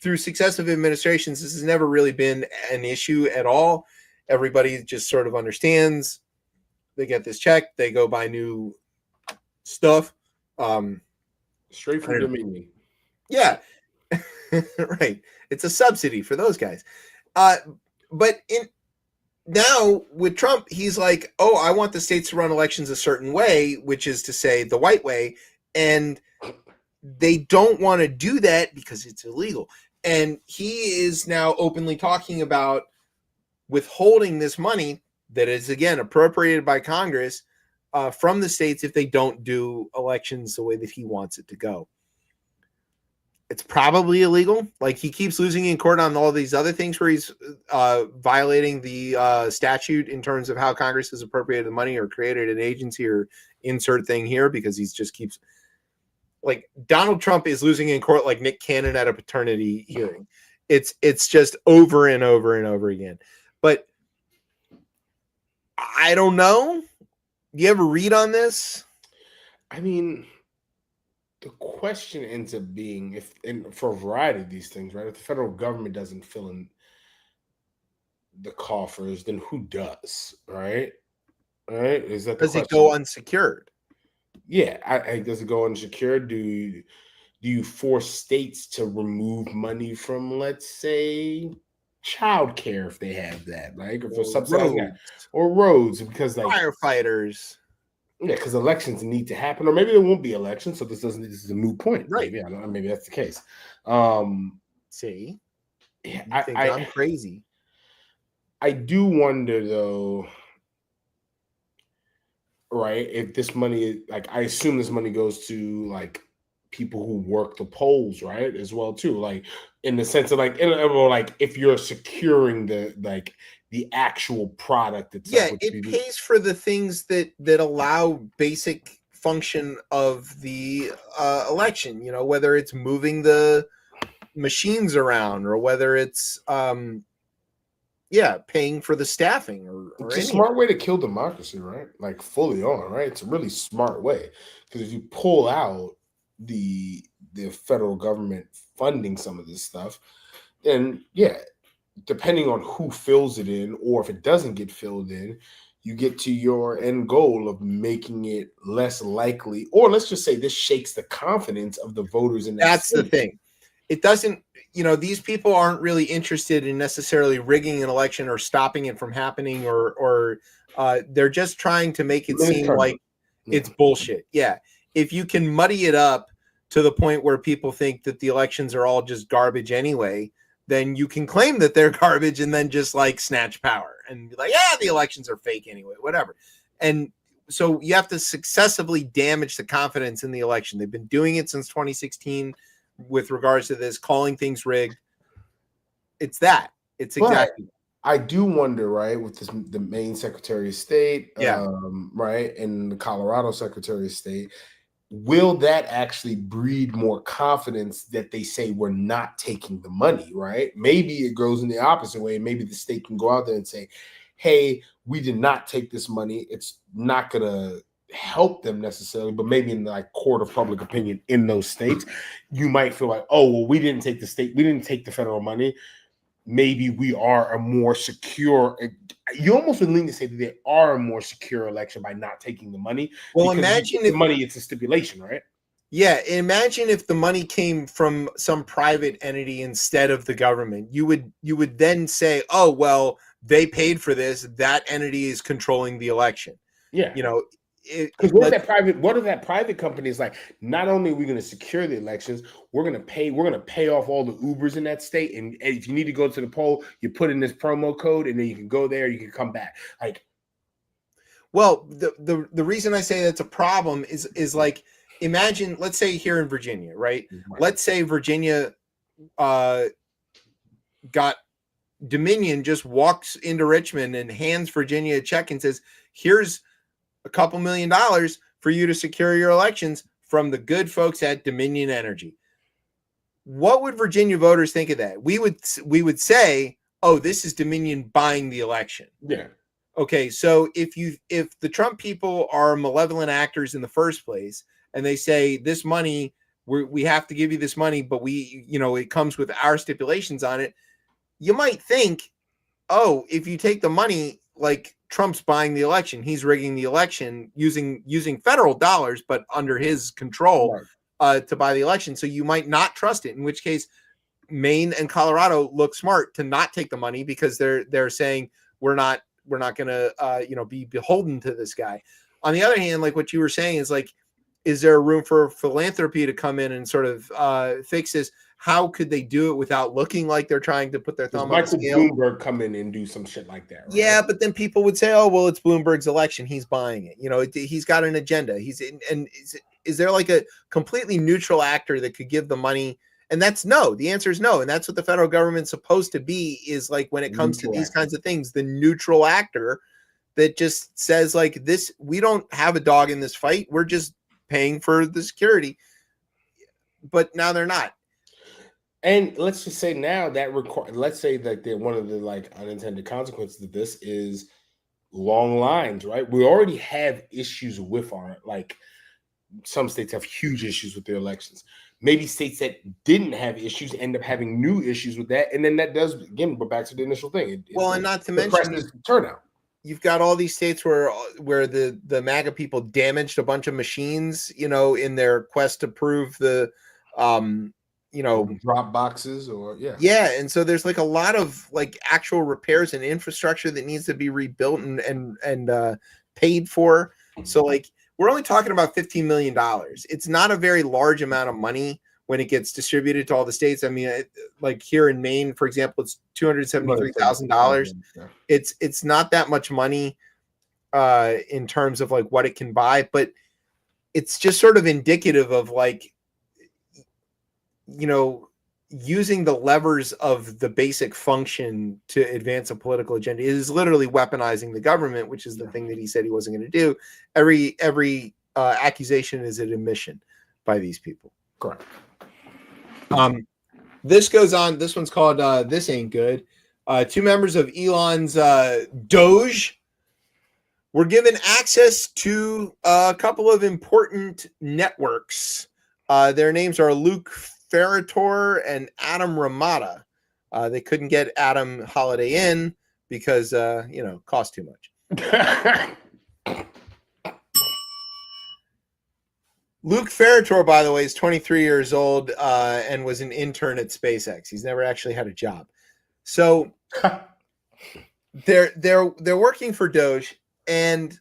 through successive administrations, this has never really been an issue at all. Everybody just sort of understands. They get this check, they go buy new stuff. Straight from Dominion. Yeah. Right. It's a subsidy for those guys. But now with Trump, he's like, oh, I want the states to run elections a certain way, which is to say the white way. And they don't want to do that because it's illegal. And he is now openly talking about withholding this money that is, again, appropriated by Congress from the states if they don't do elections the way that he wants it to go. It's probably illegal. Like, he keeps losing in court on all these other things where he's violating the statute in terms of how Congress has appropriated the money or created an agency or insert thing here, because he just keeps, like, Donald Trump is losing in court like Nick Cannon at a paternity hearing. It's just over and over and over again. But I don't know. Do you ever read on this? I mean, the question ends up being, for a variety of these things, right? If the federal government doesn't fill in the coffers, then who does, right? Right? Is that the Does question? it go unsecured? Yeah, does it go unsecured? Do you force states to remove money from, let's say, childcare if they have that, like, or for subsidizing that, or roads, because like firefighters? Yeah, because elections need to happen, or maybe there won't be elections, so this is a moot point, right? Maybe I don't know, maybe that's the case. See, yeah, I'm crazy. I do wonder though. Right, if this money, like, I assume this money goes to like people who work the polls, right, as well too, like in the sense of like, like if you're securing the actual product itself. Yeah, it pays for the things that allow basic function of the election. Whether it's moving the machines around or whether it's paying for the staffing or it's a smart way to kill democracy, right? Like, fully on, right? It's a really smart way, because if you pull out the federal government funding some of this stuff, then depending on who fills it in, or if it doesn't get filled in, you get to your end goal of making it less likely, or let's just say this shakes the confidence of the voters in that. That's the thing. It doesn't, these people aren't really interested in necessarily rigging an election or stopping it from happening, or they're just trying to make it seem like it's bullshit. Yeah. If you can muddy it up to the point where people think that the elections are all just garbage anyway, then you can claim that they're garbage and then just like snatch power and be like, yeah, the elections are fake anyway, whatever. And so you have to successively damage the confidence in the election. They've been doing it since 2016 with regards to this, calling things rigged. It's that. It's exactly. I do wonder, right, with the Maine Secretary of State, right, and the Colorado Secretary of State, will that actually breed more confidence that they say we're not taking the money, right? Maybe it goes in the opposite way. Maybe the state can go out there and say, hey, we did not take this money. It's not going to help them necessarily, but maybe in the like court of public opinion in those states, you might feel like, oh, well, we didn't take the federal money. Maybe we are a more secure. You almost would lean to say that they are a more secure election by not taking the money. Well, imagine if the money, it's a stipulation, right? Yeah, imagine if the money came from some private entity instead of the government. You would then say, oh, well, they paid for this. That entity is controlling the election. Yeah. Because what if that private company is like, not only are we going to secure the elections, we're going to pay off all the Ubers in that state. And if you need to go to the poll, you put in this promo code and then you can go there, you can come back. Like, well, the reason I say that's a problem is like, imagine, let's say here in Virginia, right? Let's say Virginia got Dominion just walks into Richmond and hands Virginia a check and says, here's a couple $1 million for you to secure your elections from the good folks at Dominion Energy. What would Virginia voters think of that? We would say, oh, this is Dominion buying the election. Yeah. Okay, so if the Trump people are malevolent actors in the first place, and they say this money, we have to give you this money, but it comes with our stipulations on it, you might think, oh, if you take the money, like Trump's buying the election, he's rigging the election using federal dollars, but under his control, to buy the election. So you might not trust it, in which case Maine and Colorado look smart to not take the money because they're saying we're not going to be beholden to this guy. On the other hand, like what you were saying is like, is there a room for philanthropy to come in and sort of fix this? How could they do it without looking like they're trying to put their thumb on the scale? Bloomberg come in and do some shit like that, right? Yeah, but then people would say, "Oh, well, it's Bloomberg's election; he's buying it." He's got an agenda. Is there like a completely neutral actor that could give the money? And that's no. The answer is no, and that's what the federal government's supposed to be. Is like when it comes to these kinds of things, the neutral actor that just says like this: we don't have a dog in this fight. We're just paying for the security. But now they're not. And let's just say now that let's say that one of the like unintended consequences of this is long lines, right? We already have issues with some states have huge issues with their elections. Maybe states that didn't have issues end up having new issues with that. And then that does, again, go back to the initial thing. And not to mention turnout. You've got all these states where the MAGA people damaged a bunch of machines, in their quest to prove the drop boxes and so there's like a lot of like actual repairs and infrastructure that needs to be rebuilt and paid for. So like we're only talking about $15 million. It's not a very large amount of money when it gets distributed to all the states. I mean, like here in Maine, for example, it's $273,000. It's not that much money in terms of like what it can buy, but it's just sort of indicative of like, using the levers of the basic function to advance a political agenda. It is literally weaponizing the government, which is the thing that he said he wasn't going to do. Every accusation is an admission by these people. Correct. This goes on. This one's called This Ain't Good. Two members of Elon's Doge were given access to a couple of important networks. Their names are Luke Ferrator and Adam Ramada. They couldn't get Adam Holiday in because cost too much. Luke Ferrator, by the way, is 23 years old and was an intern at SpaceX. He's never actually had a job. So they're working for Doge, and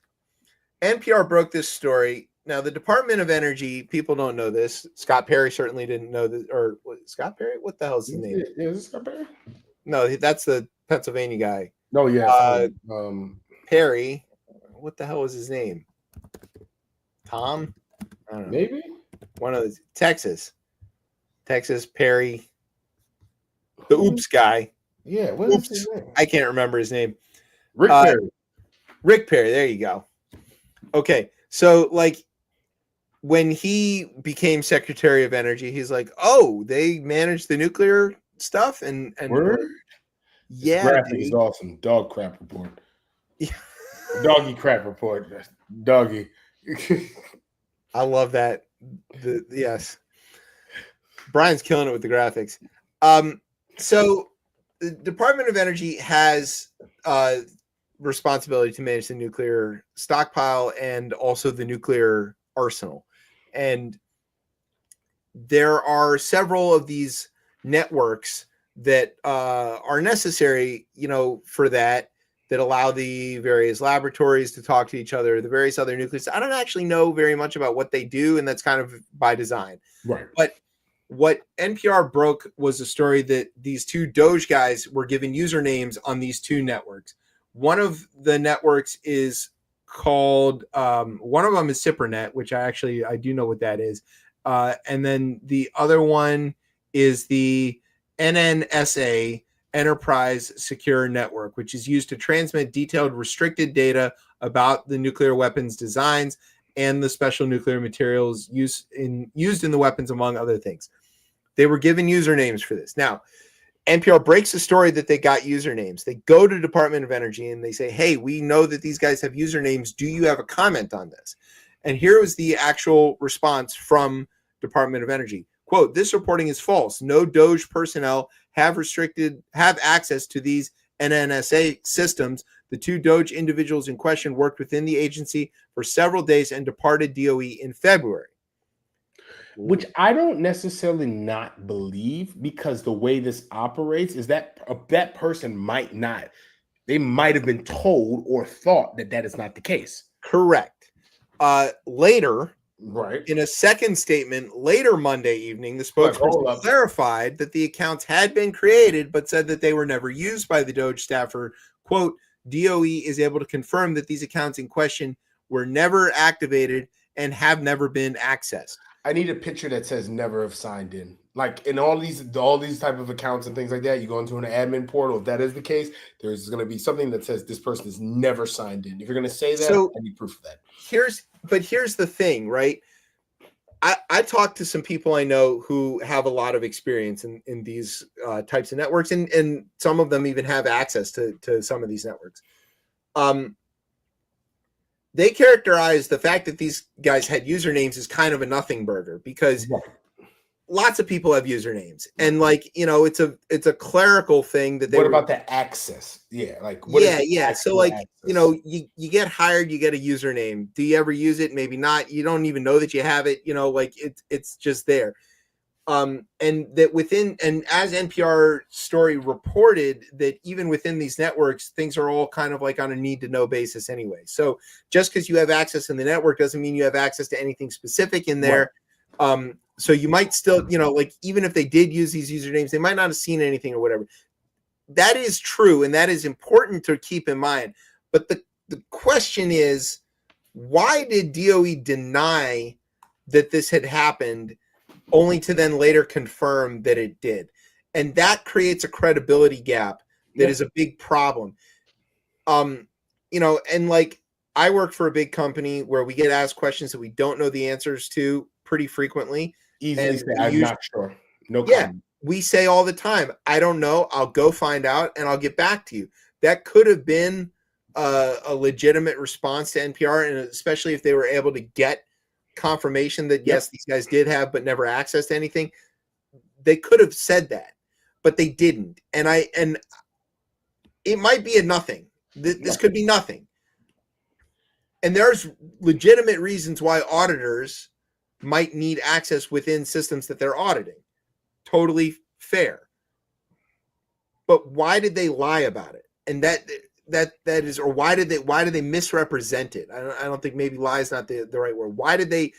NPR broke this story. Now, the Department of Energy, people don't know this. Scott Perry certainly didn't know this. Or Scott Perry? What the hell is his name? Is it Scott Perry? No, that's the Pennsylvania guy. No, yeah. Perry. What the hell was his name? Tom? I don't know. Maybe? One of those. Texas Perry. The Oops guy. Yeah, what is his name? I can't remember his name. Rick Perry. Rick Perry, there you go. Okay, so like when he became Secretary of Energy, he's like, "Oh, they manage the nuclear stuff," and Word? Yeah, graphic is awesome. Dog crap report. Yeah. Doggy crap report. Doggy. I love that. Yes, Brian's killing it with the graphics. So the Department of Energy has responsibility to manage the nuclear stockpile and also the nuclear arsenal. And there are several of these networks that are necessary, for that. that allow the various laboratories to talk to each other, the various other nucleus. I don't actually know very much about what they do, and that's kind of by design. Right. But what NPR broke was a story that these two Doge guys were given usernames on these two networks. One of the networks is called, one of them is CyberNet, which I do know what that is. And then the other one is the NNSA, Enterprise Secure Network, which is used to transmit detailed restricted data about the nuclear weapons designs and the special nuclear materials used in the weapons, among other things. They were given usernames for this. Now, NPR breaks the story that they got usernames. They go to Department of Energy and they say, hey, we know that these guys have usernames. Do you have a comment on this? And here was the actual response from Department of Energy. Quote, this reporting is false. No Doge personnel have access to these NNSA systems. The two Doge individuals in question worked within the agency for several days and departed DOE in February. Which I don't necessarily not believe, because the way this operates is that that person might have been told or thought that that is not the case. Correct. Later, right, in a second statement later Monday evening, the spokesperson clarified that the accounts had been created, but said that they were never used by the Doge staffer. Quote, DOE is able to confirm that these accounts in question were never activated and have never been accessed. I need a picture that says never have signed in. Like in all these type of accounts and things like that, you go into an admin portal. If that is the case, there's going to be something that says this person is never signed in. If you're going to say that, I need proof of that. Here's the thing, right? I talked to some people I know who have a lot of experience in these types of networks, and some of them even have access to some of these networks. They characterize the fact that these guys had usernames as kind of a nothing burger, because lots of people have usernames, and it's a clerical thing that they. What about the access? Yeah, So access? You get hired, you get a username. Do you ever use it? Maybe not. You don't even know that you have it. It's just there. And that as NPR story reported, that even within these networks, things are all kind of like on a need to know basis anyway. So just because you have access in the network doesn't mean you have access to anything specific in there. Right. So you might still, even if they did use these usernames, they might not have seen anything or whatever. That is true, and that is important to keep in mind. But the question is, why did DOE deny that this had happened, only to then later confirm that it did? And that creates a credibility gap that is a big problem. And I work for a big company where we get asked questions that we don't know the answers to pretty frequently. Easily say, I'm not sure. No comment. We say all the time, I don't know. I'll go find out and I'll get back to you. That could have been a legitimate response to NPR, and especially if they were able to get confirmation that yes, these guys did have but never accessed anything. They could have said that, but they didn't. And it might be a nothing. This could be nothing. And there's legitimate reasons why auditors might need access within systems that they're auditing. Totally fair. But why did they lie about it? And that is, or why did they misrepresent it? I don't think, maybe lie is not the right word. Why did they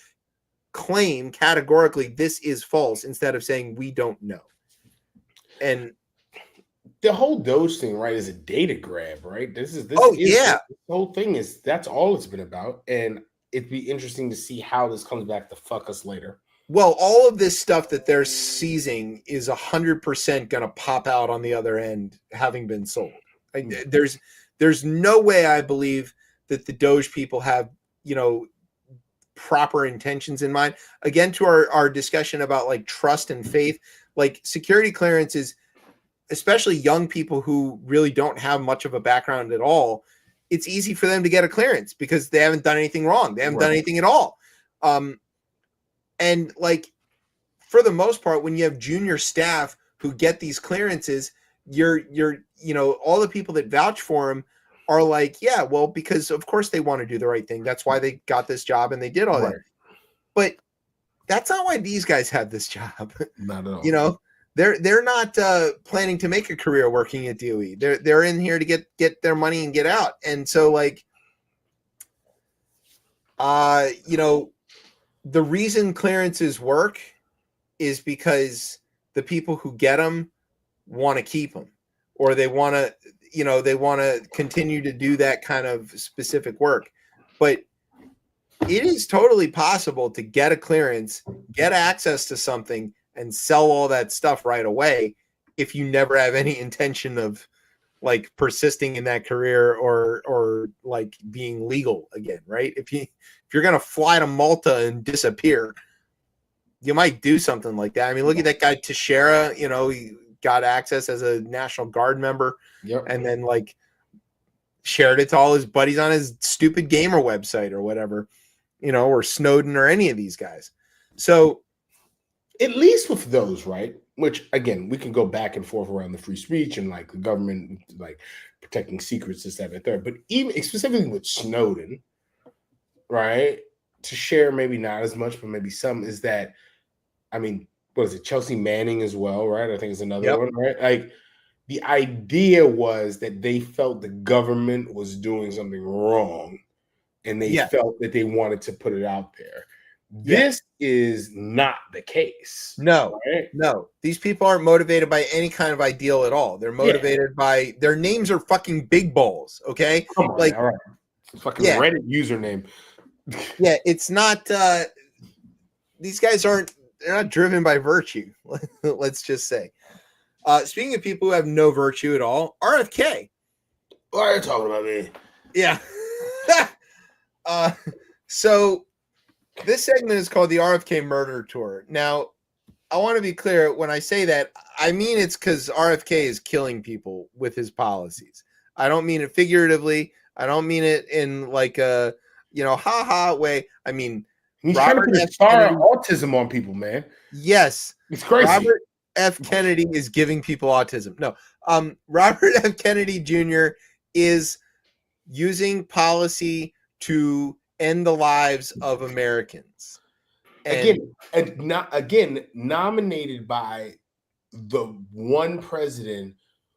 claim categorically this is false instead of saying we don't know? And the whole Doge thing, right, is a data grab, right? This whole thing is, that's all it's been about. And it'd be interesting to see how this comes back to fuck us later. Well, all of this stuff that they're seizing is 100% going to pop out on the other end, having been sold. There's no way I believe that the Doge people have, proper intentions in mind. Again, to our discussion about like trust and faith, like security clearances, especially young people who really don't have much of a background at all, it's easy for them to get a clearance because they haven't done anything wrong. They haven't done anything at all. And like, for the most part, when you have junior staff who get these clearances, you're all the people that vouch for them are like, yeah, well, because of course they want to do the right thing. That's why they got this job and they did all that. But that's not why these guys have this job. Not at all. they're not planning to make a career working at DOE. They're in here to get their money and get out. And so like, you know, the reason clearances work is because the people who get them want to keep them, or they want to, you know, they want to continue to do that kind of specific work. But it is totally possible to get a clearance, get access to something, and sell all that stuff right away if you never have any intention of like persisting in that career or like being legal again, right? If you're gonna fly to Malta and disappear, you might do something like that. I mean, look at that guy Teixeira, you know, he got access as a National Guard member, and then like shared it to all his buddies on his stupid gamer website or whatever, you know, or Snowden or any of these guys. So at least with those, right? Which again, we can go back and forth around the free speech and like the government like protecting secrets, this, that, and third. But even specifically with Snowden, right? To share maybe not as much, but maybe some is that, I mean, what is it? Chelsea Manning as well, right? I think it's another one, right? Like the idea was that they felt the government was doing something wrong and they felt that they wanted to put it out there. This is not the case. No, right? no. These people aren't motivated by any kind of ideal at all. They're motivated by their names are fucking big balls. Okay. Come on, like, all right. Fucking Reddit username. Yeah, it's not these guys they're not driven by virtue. Let's just say. Speaking of people who have no virtue at all, RFK. Why are you talking about me? Yeah. So this segment is called the RFK Murder Tour. Now, I want to be clear when I say that, I mean it's because RFK is killing people with his policies. I don't mean it figuratively. I don't mean it in like a, you know, ha-ha way. I mean, he's trying to put a star of autism on people, man. Yes. It's crazy. Robert F. Kennedy is giving people autism. No. Robert F. Kennedy Jr. is using policy to end the lives of Americans. And nominated by the one president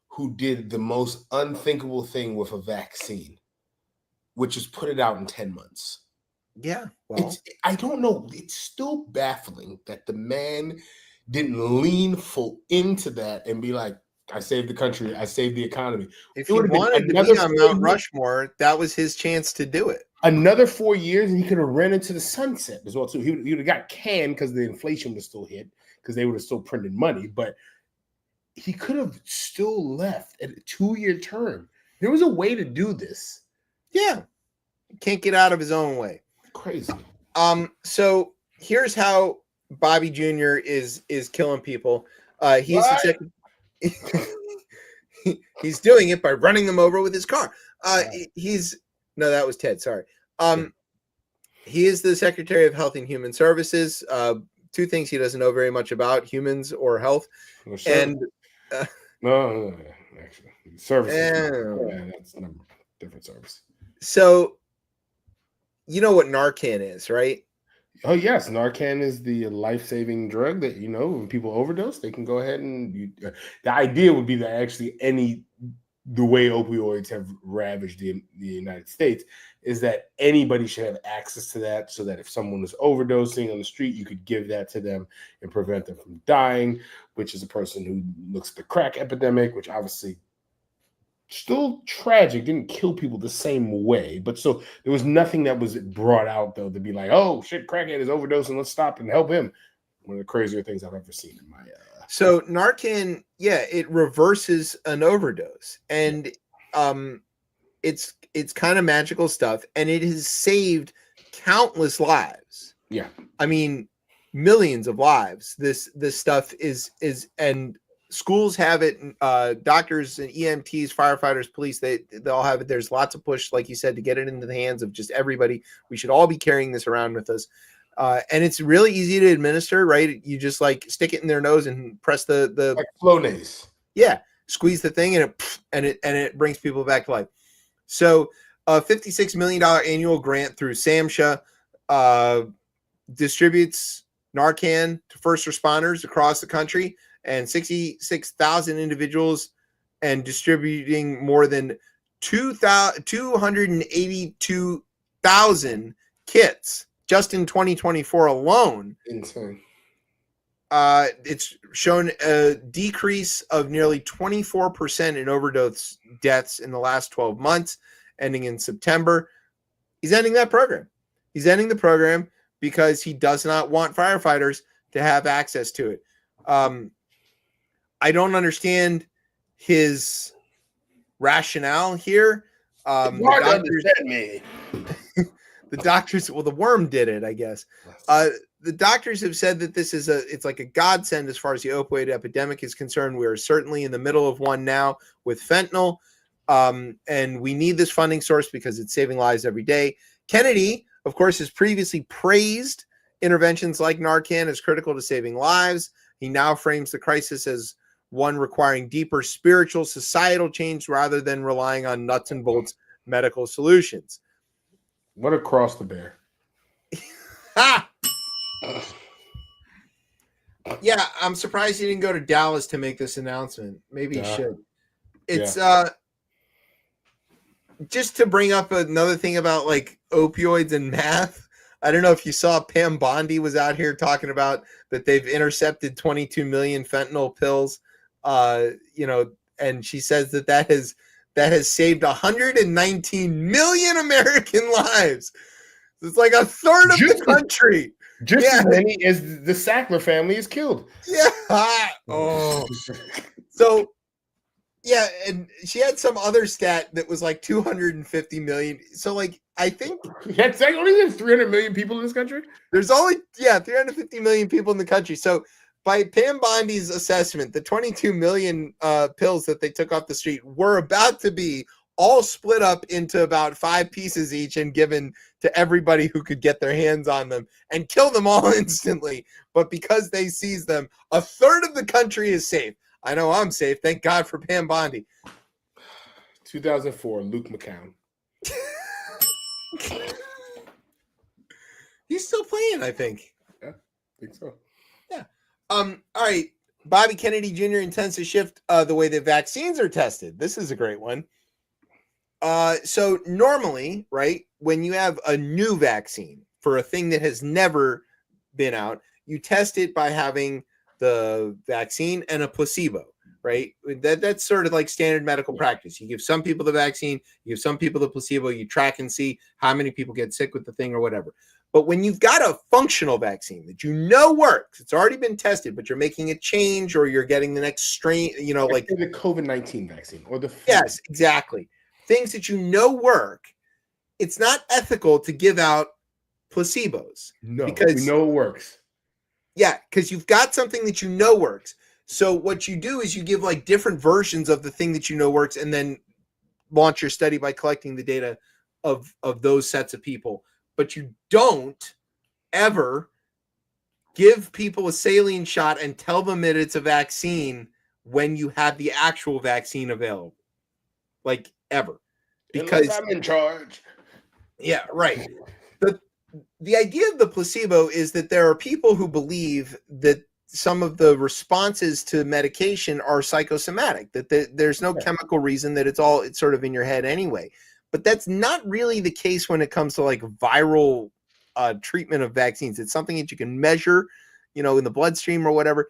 who did the most unthinkable thing with a vaccine, which is put it out in 10 months. Yeah. Well, I don't know. It's still baffling that the man didn't lean full into that and be like, I saved the country. I saved the economy. If he wanted to be on Mount Rushmore, that was his chance to do it. Another 4 years, and he could have ran into the sunset as well, too. He would have got canned because the inflation was still hit, because they would have still printed money. But he could have still left at a 2-year term. There was a way to do this. Yeah. Can't get out of his own way. Crazy. So here's how Bobby Jr. is killing people. He's the second. He's doing it by running them over with his car. No, that was Ted. Sorry. He is the Secretary of Health and Human Services. Two things he doesn't know very much about: humans or health. And no, actually, services. Yeah, that's a different service. So, you know what Narcan is, right? Oh yes, Narcan is the life-saving drug that, you know, when people overdose, they can go ahead and the idea would be that actually the way opioids have ravaged the United States is that anybody should have access to that, so that if someone is overdosing on the street, you could give that to them and prevent them from dying, which is a person who looks at the crack epidemic, which obviously still tragic, didn't kill people the same way, but so there was nothing that was brought out though to be like, oh shit, crackhead is overdosing, let's stop and help him. One of the crazier things I've ever seen in my So Narcan, it reverses an overdose, and it's kind of magical stuff, and it has saved countless lives. Yeah, I mean, millions of lives. This stuff is and schools have it. Doctors and EMTs, firefighters, police, they all have it. There's lots of push, like you said, to get it into the hands of just everybody. We should all be carrying this around with us. And it's really easy to administer, right? You just like stick it in their nose and press the like Flonase. Yeah, squeeze the thing and it brings people back to life. So, $56 million annual grant through SAMHSA distributes Narcan to first responders across the country. and 66,000 individuals and distributing more than 282,000 kits just in 2024 alone. Insane. It's shown a decrease of nearly 24% in overdose deaths in the last 12 months, ending in September. He's ending that program. He's ending the program because he does not want firefighters to have access to it. I don't understand his rationale here. Hard to understand me. The doctors, well, the worm did it, I guess. The doctors have said that it's like a godsend as far as the opioid epidemic is concerned. We're certainly in the middle of one now with fentanyl. And we need this funding source because it's saving lives every day. Kennedy, of course, has previously praised interventions like Narcan as critical to saving lives. He now frames the crisis as one requiring deeper spiritual, societal change rather than relying on nuts and bolts medical solutions. What a cross to bear. Ha! Yeah, I'm surprised he didn't go to Dallas to make this announcement. Maybe he should. It's just to bring up another thing about like opioids and math. I don't know if you saw Pam Bondi was out here talking about that they've intercepted 22 million fentanyl pills. And she says that has saved 119 million American lives. It's like a third of the country. Just as many as the Sackler family is killed. Yeah. Oh. So, yeah, and she had some other stat that was like 250 million. So, like, I think that's like only 300 million people in this country. There's only 350 million people in the country. So, by Pam Bondi's assessment, the 22 million pills that they took off the street were about to be all split up into about 5 pieces each and given to everybody who could get their hands on them and kill them all instantly. But because they seized them, a third of the country is safe. I know I'm safe. Thank God for Pam Bondi. 2004, Luke McCown. He's still playing, I think. Yeah, I think so. Yeah. All right. Bobby Kennedy Jr. intends to shift the way that vaccines are tested. This is a great one. So normally, right, when you have a new vaccine for a thing that has never been out, you test it by having the vaccine and a placebo, right? That's sort of like standard medical practice. You give some people the vaccine, you give some people the placebo, you track and see how many people get sick with the thing or whatever. But when you've got a functional vaccine that you know works, it's already been tested, but you're making a change or you're getting the next strain, like the COVID-19 vaccine or the flu. Yes, exactly. Things that you know work, it's not ethical to give out placebos. No, because we know it works. Yeah, because you've got something that you know works. So what you do is you give like different versions of the thing that you know works and then launch your study by collecting the data of those sets of people. But you don't ever give people a saline shot and tell them that it's a vaccine when you have the actual vaccine available. Like ever. Because unless I'm in charge. Yeah, right. The idea of the placebo is that there are people who believe that some of the responses to medication are psychosomatic, that there's no chemical reason, that it's sort of in your head anyway. But that's not really the case when it comes to like viral treatment of vaccines. It's something that you can measure, in the bloodstream or whatever.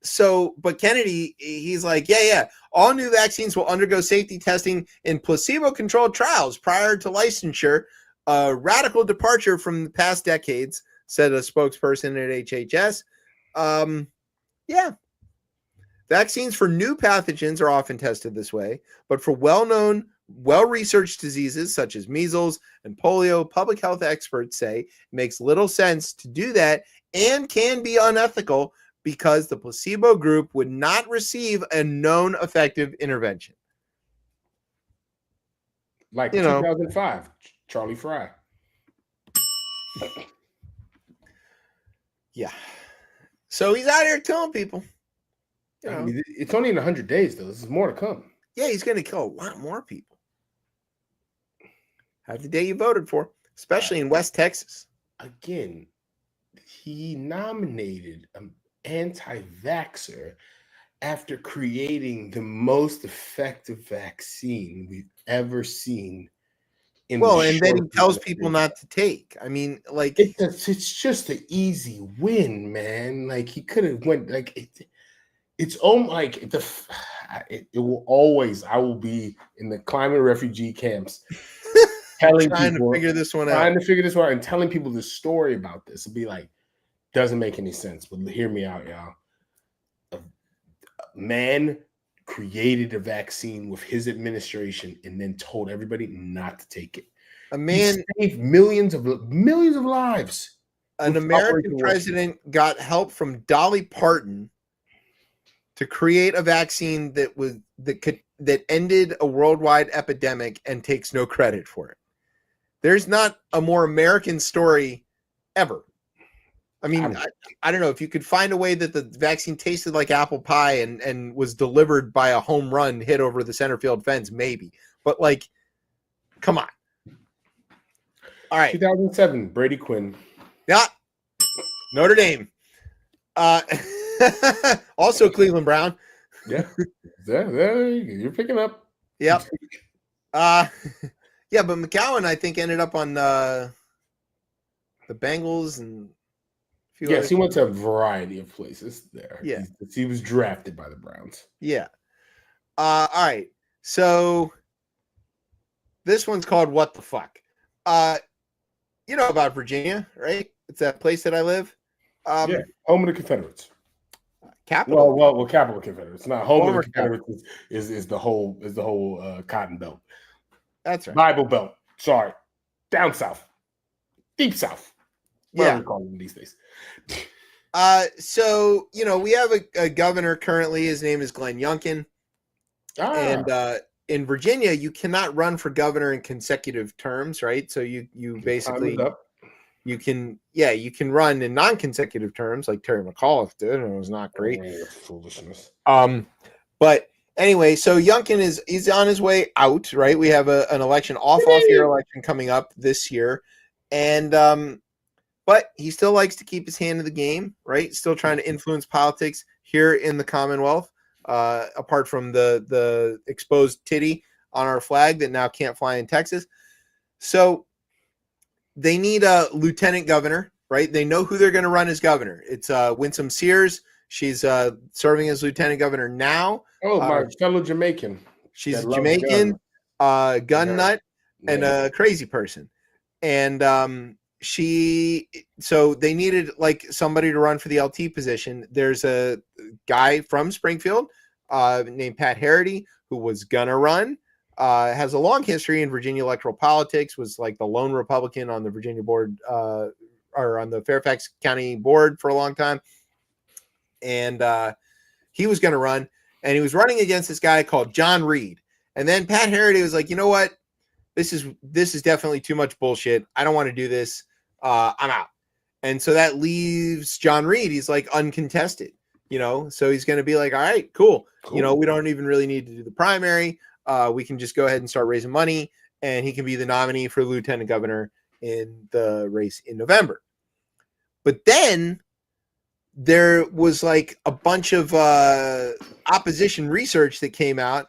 So, but Kennedy, he's like, yeah, all new vaccines will undergo safety testing in placebo-controlled trials prior to licensure. A radical departure from the past decades, said a spokesperson at HHS. Yeah. Vaccines for new pathogens are often tested this way, but for well-known, well-researched diseases such as measles and polio, public health experts say it makes little sense to do that and can be unethical because the placebo group would not receive a known effective intervention. Like 2005, Charlie Fry. Yeah. So he's out here killing people. I mean, it's only in 100 days, though. This is more to come. Yeah, he's going to kill a lot more people. Have the day you voted for, especially in West Texas. Again, he nominated anti-vaxxer after creating the most effective vaccine we've ever seen. Well, and then he tells people not to take. I mean, like it's just an easy win, man. Like he could have went like it's almost like it will always. I will be in the climate refugee camps, telling trying people to figure this one trying out. to figure this one out, and telling people the story about this. It'll be like doesn't make any sense, but hear me out, y'all. A man created a vaccine with his administration and then told everybody not to take it. A man he saved millions of lives. An American president got help from Dolly Parton to create a vaccine that ended a worldwide epidemic and takes no credit for it. There's not a more American story ever. I mean, I don't know if you could find a way that the vaccine tasted like apple pie and was delivered by a home run hit over the center field fence, maybe. But like, come on. All right. 2007, Brady Quinn. Yeah. Notre Dame. Also Cleveland Brown. Yeah. There you're picking up. Yep. Yeah, but McCowan, I think, ended up on the Bengals and yes, he went to a variety of places there. Yeah. He was drafted by the Browns. Yeah. All right. So this one's called What the Fuck? You know about Virginia, right? It's that place that I live. Yeah, home of the Confederates. Capital. Well, capital Confederates. Not home of the Confederates is the whole Cotton Belt. That's right. Bible Belt. Sorry, down south, deep south. Whatever Yeah, we call them these days. So we have a governor currently. His name is Glenn Youngkin, and in Virginia, you cannot run for governor in consecutive terms, right? So you basically you can run in non-consecutive terms like Terry McAuliffe did, and it was not great. Foolishness. But anyway, so Youngkin he's on his way out, right? We have an election, off-year election coming up this year, and but he still likes to keep his hand in the game, right? Still trying to influence politics here in the Commonwealth. Apart from the exposed titty on our flag that now can't fly in Texas. So they need a lieutenant governor, right? They know who they're going to run as governor. It's Winsome Sears. She's serving as lieutenant governor now. Oh, my fellow Jamaican. She's a Jamaican, gun nut, and a crazy person. And so they needed like somebody to run for the LT position. There's a guy from Springfield named Pat Harity who was gonna run, has a long history in Virginia electoral politics, was like the lone Republican on the Virginia board or on the Fairfax County board for a long time. And he was gonna run, and he was running against this guy called John Reed. And then Pat Harity was like, you know what? This is definitely too much bullshit. I don't want to do this. I'm out. And so that leaves John Reed. He's like uncontested, so he's going to be like, all right, cool. We don't even really need to do the primary. We can just go ahead and start raising money, and he can be the nominee for lieutenant governor in the race in November. But then there was like a bunch of opposition research that came out,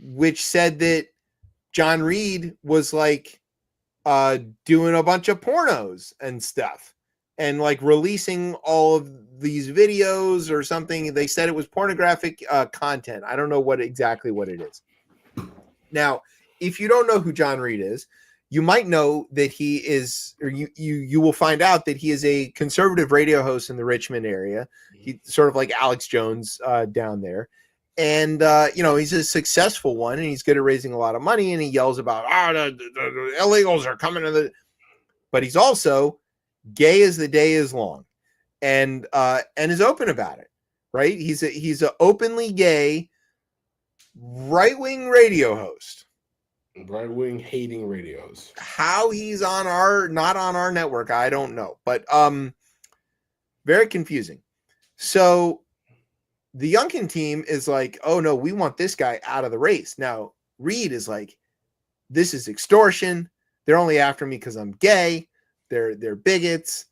which said that John Reed was like doing a bunch of pornos and stuff and like releasing all of these videos or something. They said it was pornographic content. I don't know exactly what it is. Now, if you don't know who John Reed is, you might know that he is, or you will find out that he is a conservative radio host in the Richmond area. He's sort of like Alex Jones down there. And, he's a successful one, and he's good at raising a lot of money, and he yells about, the illegals are coming to but he's also gay as the day is long, and is open about it, right? He's a openly gay right-wing radio host. Right-wing hating radio host. How he's not on our network, I don't know, but very confusing. So the Youngkin team is like, oh no, we want this guy out of the race. Now, Reed is like, this is extortion. They're only after me because I'm gay. They're bigots.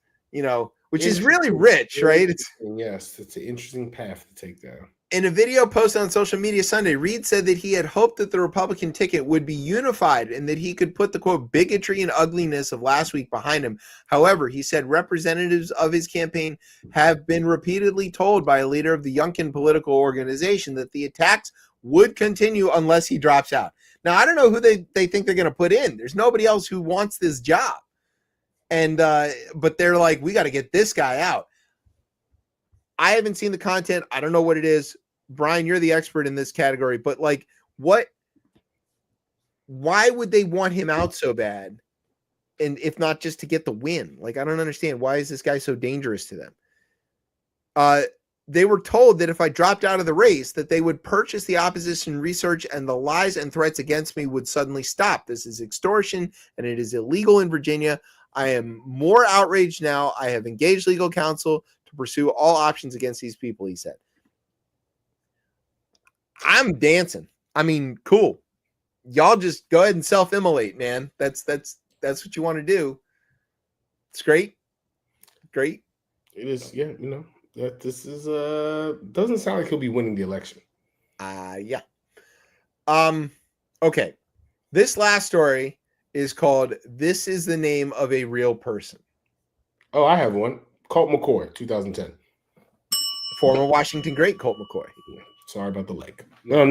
which is really rich, right? Yes, it's an interesting path to take down. In a video posted on social media Sunday, Reed said that he had hoped that the Republican ticket would be unified and that he could put the, quote, bigotry and ugliness of last week behind him. However, he said representatives of his campaign have been repeatedly told by a leader of the Youngkin political organization that the attacks would continue unless he drops out. Now, I don't know who they think they're going to put in. There's nobody else who wants this job. And but they're like, we got to get this guy out. I haven't seen the content. I don't know what it is. Brian, you're the expert in this category, but like why would they want him out so bad? And if not just to get the win, like, I don't understand. Why is this guy so dangerous to them? They were told that if I dropped out of the race, that they would purchase the opposition research and the lies and threats against me would suddenly stop. This is extortion and it is illegal in Virginia. I am more outraged now. I have engaged legal counsel to pursue all options against these people, he said. I'm dancing. I mean, cool. Y'all just go ahead and self-immolate, man. That's what you want to do. It's great. Great. It is, yeah, you know, that this is doesn't sound like he'll be winning the election. Yeah. Okay. This last story is called This is the Name of a Real Person. Oh, I have one. Colt McCoy, 2010. Former Washington great Colt McCoy. Sorry about the leg. No,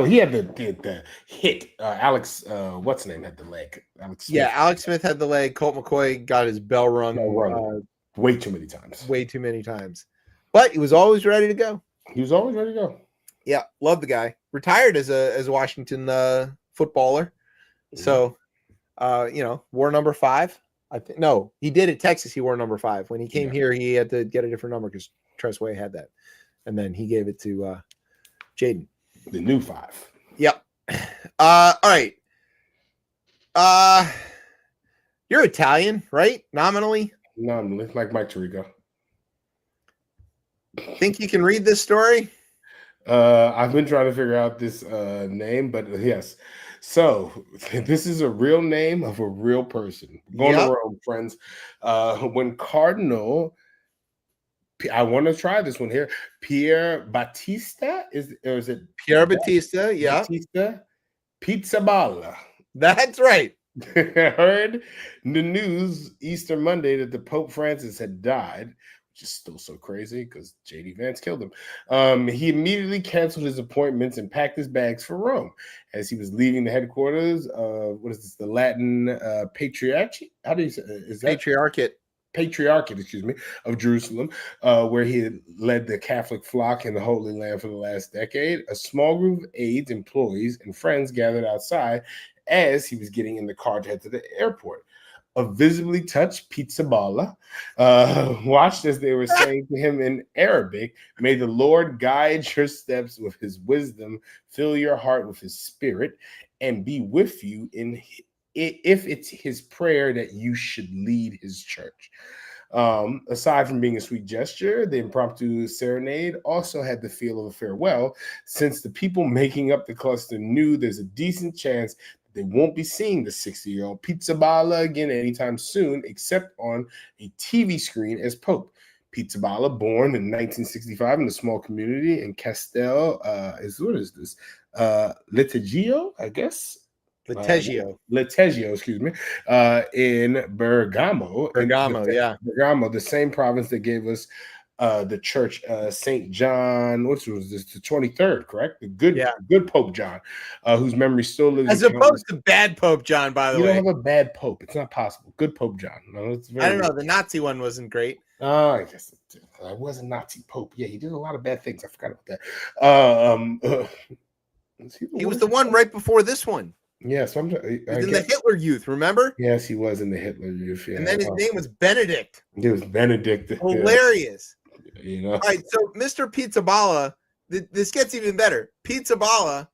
he had the hit. Alex, what's his name, had the leg. Alex Smith. Yeah, Alex Smith had the leg. Colt McCoy got his bell rung. Way too many times. Way too many times. But he was always ready to go. He was always ready to go. Yeah, love the guy. Retired as a Washington footballer. So, you know, wore number 5. I think no, he did at Texas. He wore number 5. When he came here, he had to get a different number because Tressway had that, and then he gave it to Jaden. The new 5. Yep. All right. You're Italian, right? Nominally. Nominally, like Mike Tirico. Think you can read this story? I've been trying to figure out this name, but yes. So this is a real name of a real person. Going to Rome, friends. When Cardinal, I want to try this one here. Pier Battista is it Pier Battista? Yeah. Battista Pizzaballa. That's right. Heard the news Easter Monday that the Pope Francis had died, which is still so crazy because J.D. Vance killed him. He immediately canceled his appointments and packed his bags for Rome as he was leaving the headquarters of the Latin Patriarchy? How do you say? Is that Patriarchate, excuse me, of Jerusalem, where he had led the Catholic flock in the Holy Land for the last decade. A small group of aides, employees, and friends gathered outside as he was getting in the car to head to the airport. A visibly touched Pizzaballa watched as they were saying to him in Arabic, "May the Lord guide your steps with his wisdom, fill your heart with his spirit, and be with you if it's his prayer that you should lead his church." Aside from being a sweet gesture, the impromptu serenade also had the feel of a farewell, since the people making up the cluster knew there's a decent chance they won't be seeing the 60-year-old Pizzaballa again anytime soon, except on a TV screen as Pope. Pizzaballa, born in 1965 in a small community in Castel, Leteggio, I guess. Leteggio, excuse me, in Bergamo. Bergamo, the same province that gave us the church, St. John, which was this, the 23rd, correct? The good Pope John, whose memory still lives. As opposed to bad Pope John, by the way. You don't have a bad Pope. It's not possible. Good Pope John. No, it's very I don't know. The Nazi one wasn't great. I guess I was a Nazi Pope. Yeah, he did a lot of bad things. I forgot about that. He was the one right before this one. Yeah, so he was in the Hitler Youth, remember? Yes, he was in the Hitler Youth. Yeah. And then his name was Benedict. It was Benedict. Hilarious. Yeah. You know. All right, so Mr. Pizzaballa, this gets even better. Pizzaballa,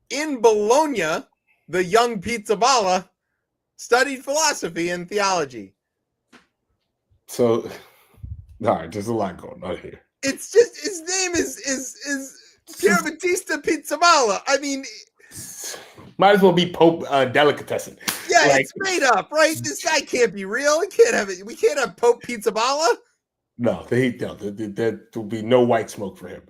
in Bologna, the young Pizzaballa studied philosophy and theology. So, all right, there's a lot going on here. It's just his name is Pier Battista Pizzaballa. I mean, Might as well be Pope Delicatessen. Yeah, Like- it's made up, right? This guy can't be real. We can't have it. We can't have Pope Pizza Balla. No, there will be no white smoke for him.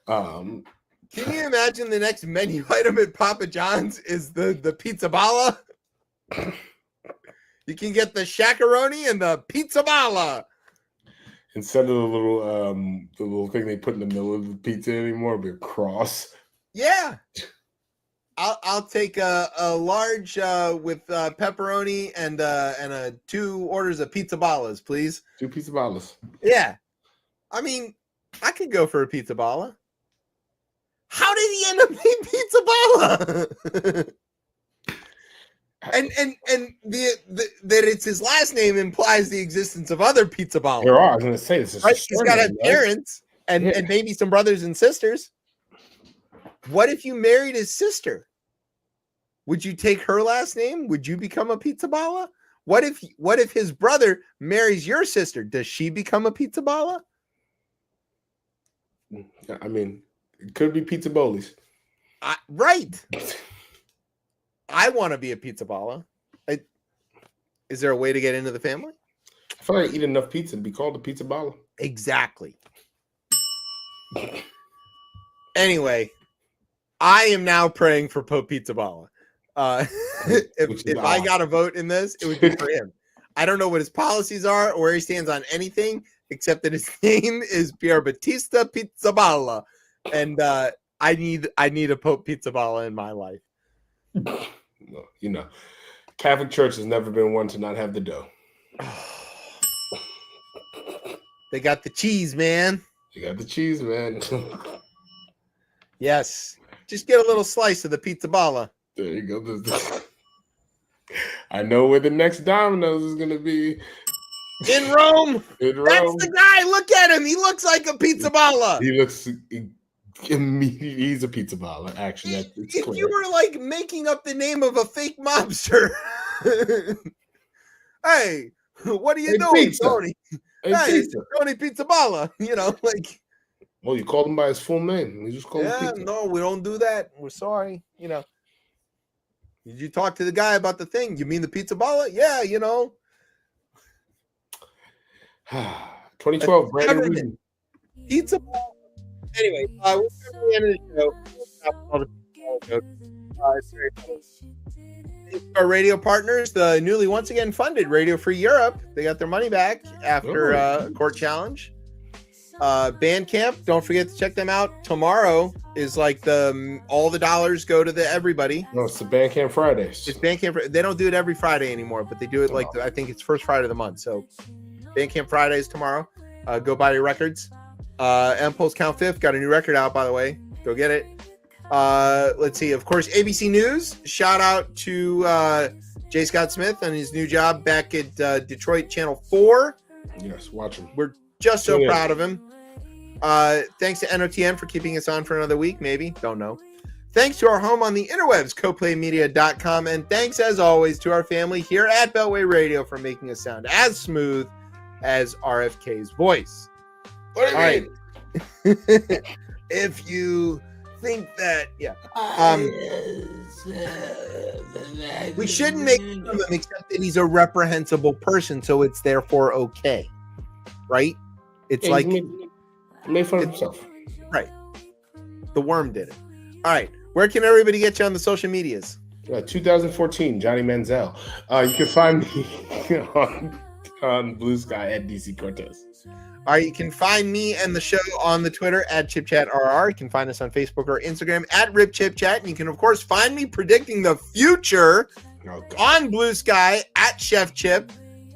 Can you imagine the next menu item at Papa John's is the Pizza Balla? You can get the shakaroni and the Pizza Balla. Instead of the little thing they put in the middle of the pizza anymore, it'll be a cross. Yeah. I'll take a large with pepperoni and 2 orders of Pizza Ballas, please. 2 pizza ballas. Yeah. I mean, I could go for a Pizza Balla. How did he end up being Pizza Balla? and that it's his last name implies the existence of other Pizza Ballas. There are. I was going to say this is Right? He's got to have parents and maybe some brothers and sisters. What if you married his sister? Would you take her last name? Would you become a Pizza Balla? What if his brother marries your sister? Does she become a Pizza Balla? I mean, it could be Pizza Boli's. Right. I want to be a Pizza Balla. Is there a way to get into the family? I feel like I eat enough pizza to be called a Pizza Balla. Exactly. Anyway, I am now praying for Pope Pizza Balla. If I got a vote in this, it would be for him. I don't know what his policies are or where he stands on anything, except that his name is Pier Battista Pizza Balla, and I need a Pope Pizza Balla in my life. You know, Catholic Church has never been one to not have the dough. They got the cheese, man. You got the cheese, man. Yes, just get a little slice of the Pizza Balla. There you go. I know where the next Domino's is going to be. In Rome. In Rome. That's the guy. Look at him. He looks like a Pizza Balla. He looks immediately. He's a Pizza Balla. Actually, it's if clear. you were like making up the name of a fake mobster, hey, what are you doing, pizza. Tony? Hey, Pizza. Tony Pizza Balla. You know, like. Well, you called him by his full name. You just called him Yeah, Pizza. no, we don't do that. We're sorry. You know. Did you talk to the guy about the thing? You mean the Pizza Balla? Yeah, you know. 2012, Brandon Whedon. Pizza Balla. Anyway, we're coming to the end of the show. It's very funny. Thanks to our radio partners, the newly once again funded Radio Free Europe. They got their money back after a court challenge. Bandcamp, don't forget to check them out. Tomorrow is like all the dollars go to the everybody. No, it's the Bandcamp Fridays. It's Bandcamp. They don't do it every Friday anymore, but they do it like I think it's first Friday of the month. So Bandcamp Fridays tomorrow. Go buy your records. Impulse Count Fifth got a new record out, by the way. Go get it. Let's see. Of course, ABC News. Shout out to J. Scott Smith and his new job back at Detroit Channel 4. Yes, watch him. We're just so proud of him. Thanks to NOTN for keeping us on for another week, maybe. Don't know. Thanks to our home on the interwebs, coplaymedia.com. And thanks, as always, to our family here at Beltway Radio for making us sound as smooth as RFK's voice. What do you mean? Right. If you think that, we shouldn't make fun of him except that he's a reprehensible person, so it's therefore okay. Right? It's like he made fun of himself. Right. The worm did it. All right. Where can everybody get you on the social medias? 2014, Johnny Manziel. You can find me on Blue Sky at DC Cortez. All right. You can find me and the show on the Twitter at ChipChatRR. You can find us on Facebook or Instagram at RipChipChat. And you can, of course, find me predicting the future on Blue Sky at Chef Chip.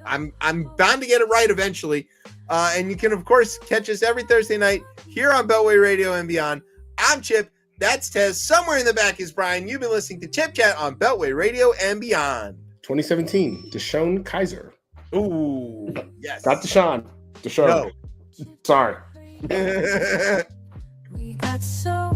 I'm bound to get it right eventually. And you can, of course, catch us every Thursday night here on Beltway Radio and beyond. I'm Chip. That's Tez. Somewhere in the back is Brian. You've been listening to Chip Chat on Beltway Radio and beyond. 2017, Deshaun Kaiser. Ooh, yes. Not Deshaun. Deshaun. No. Sorry. We got so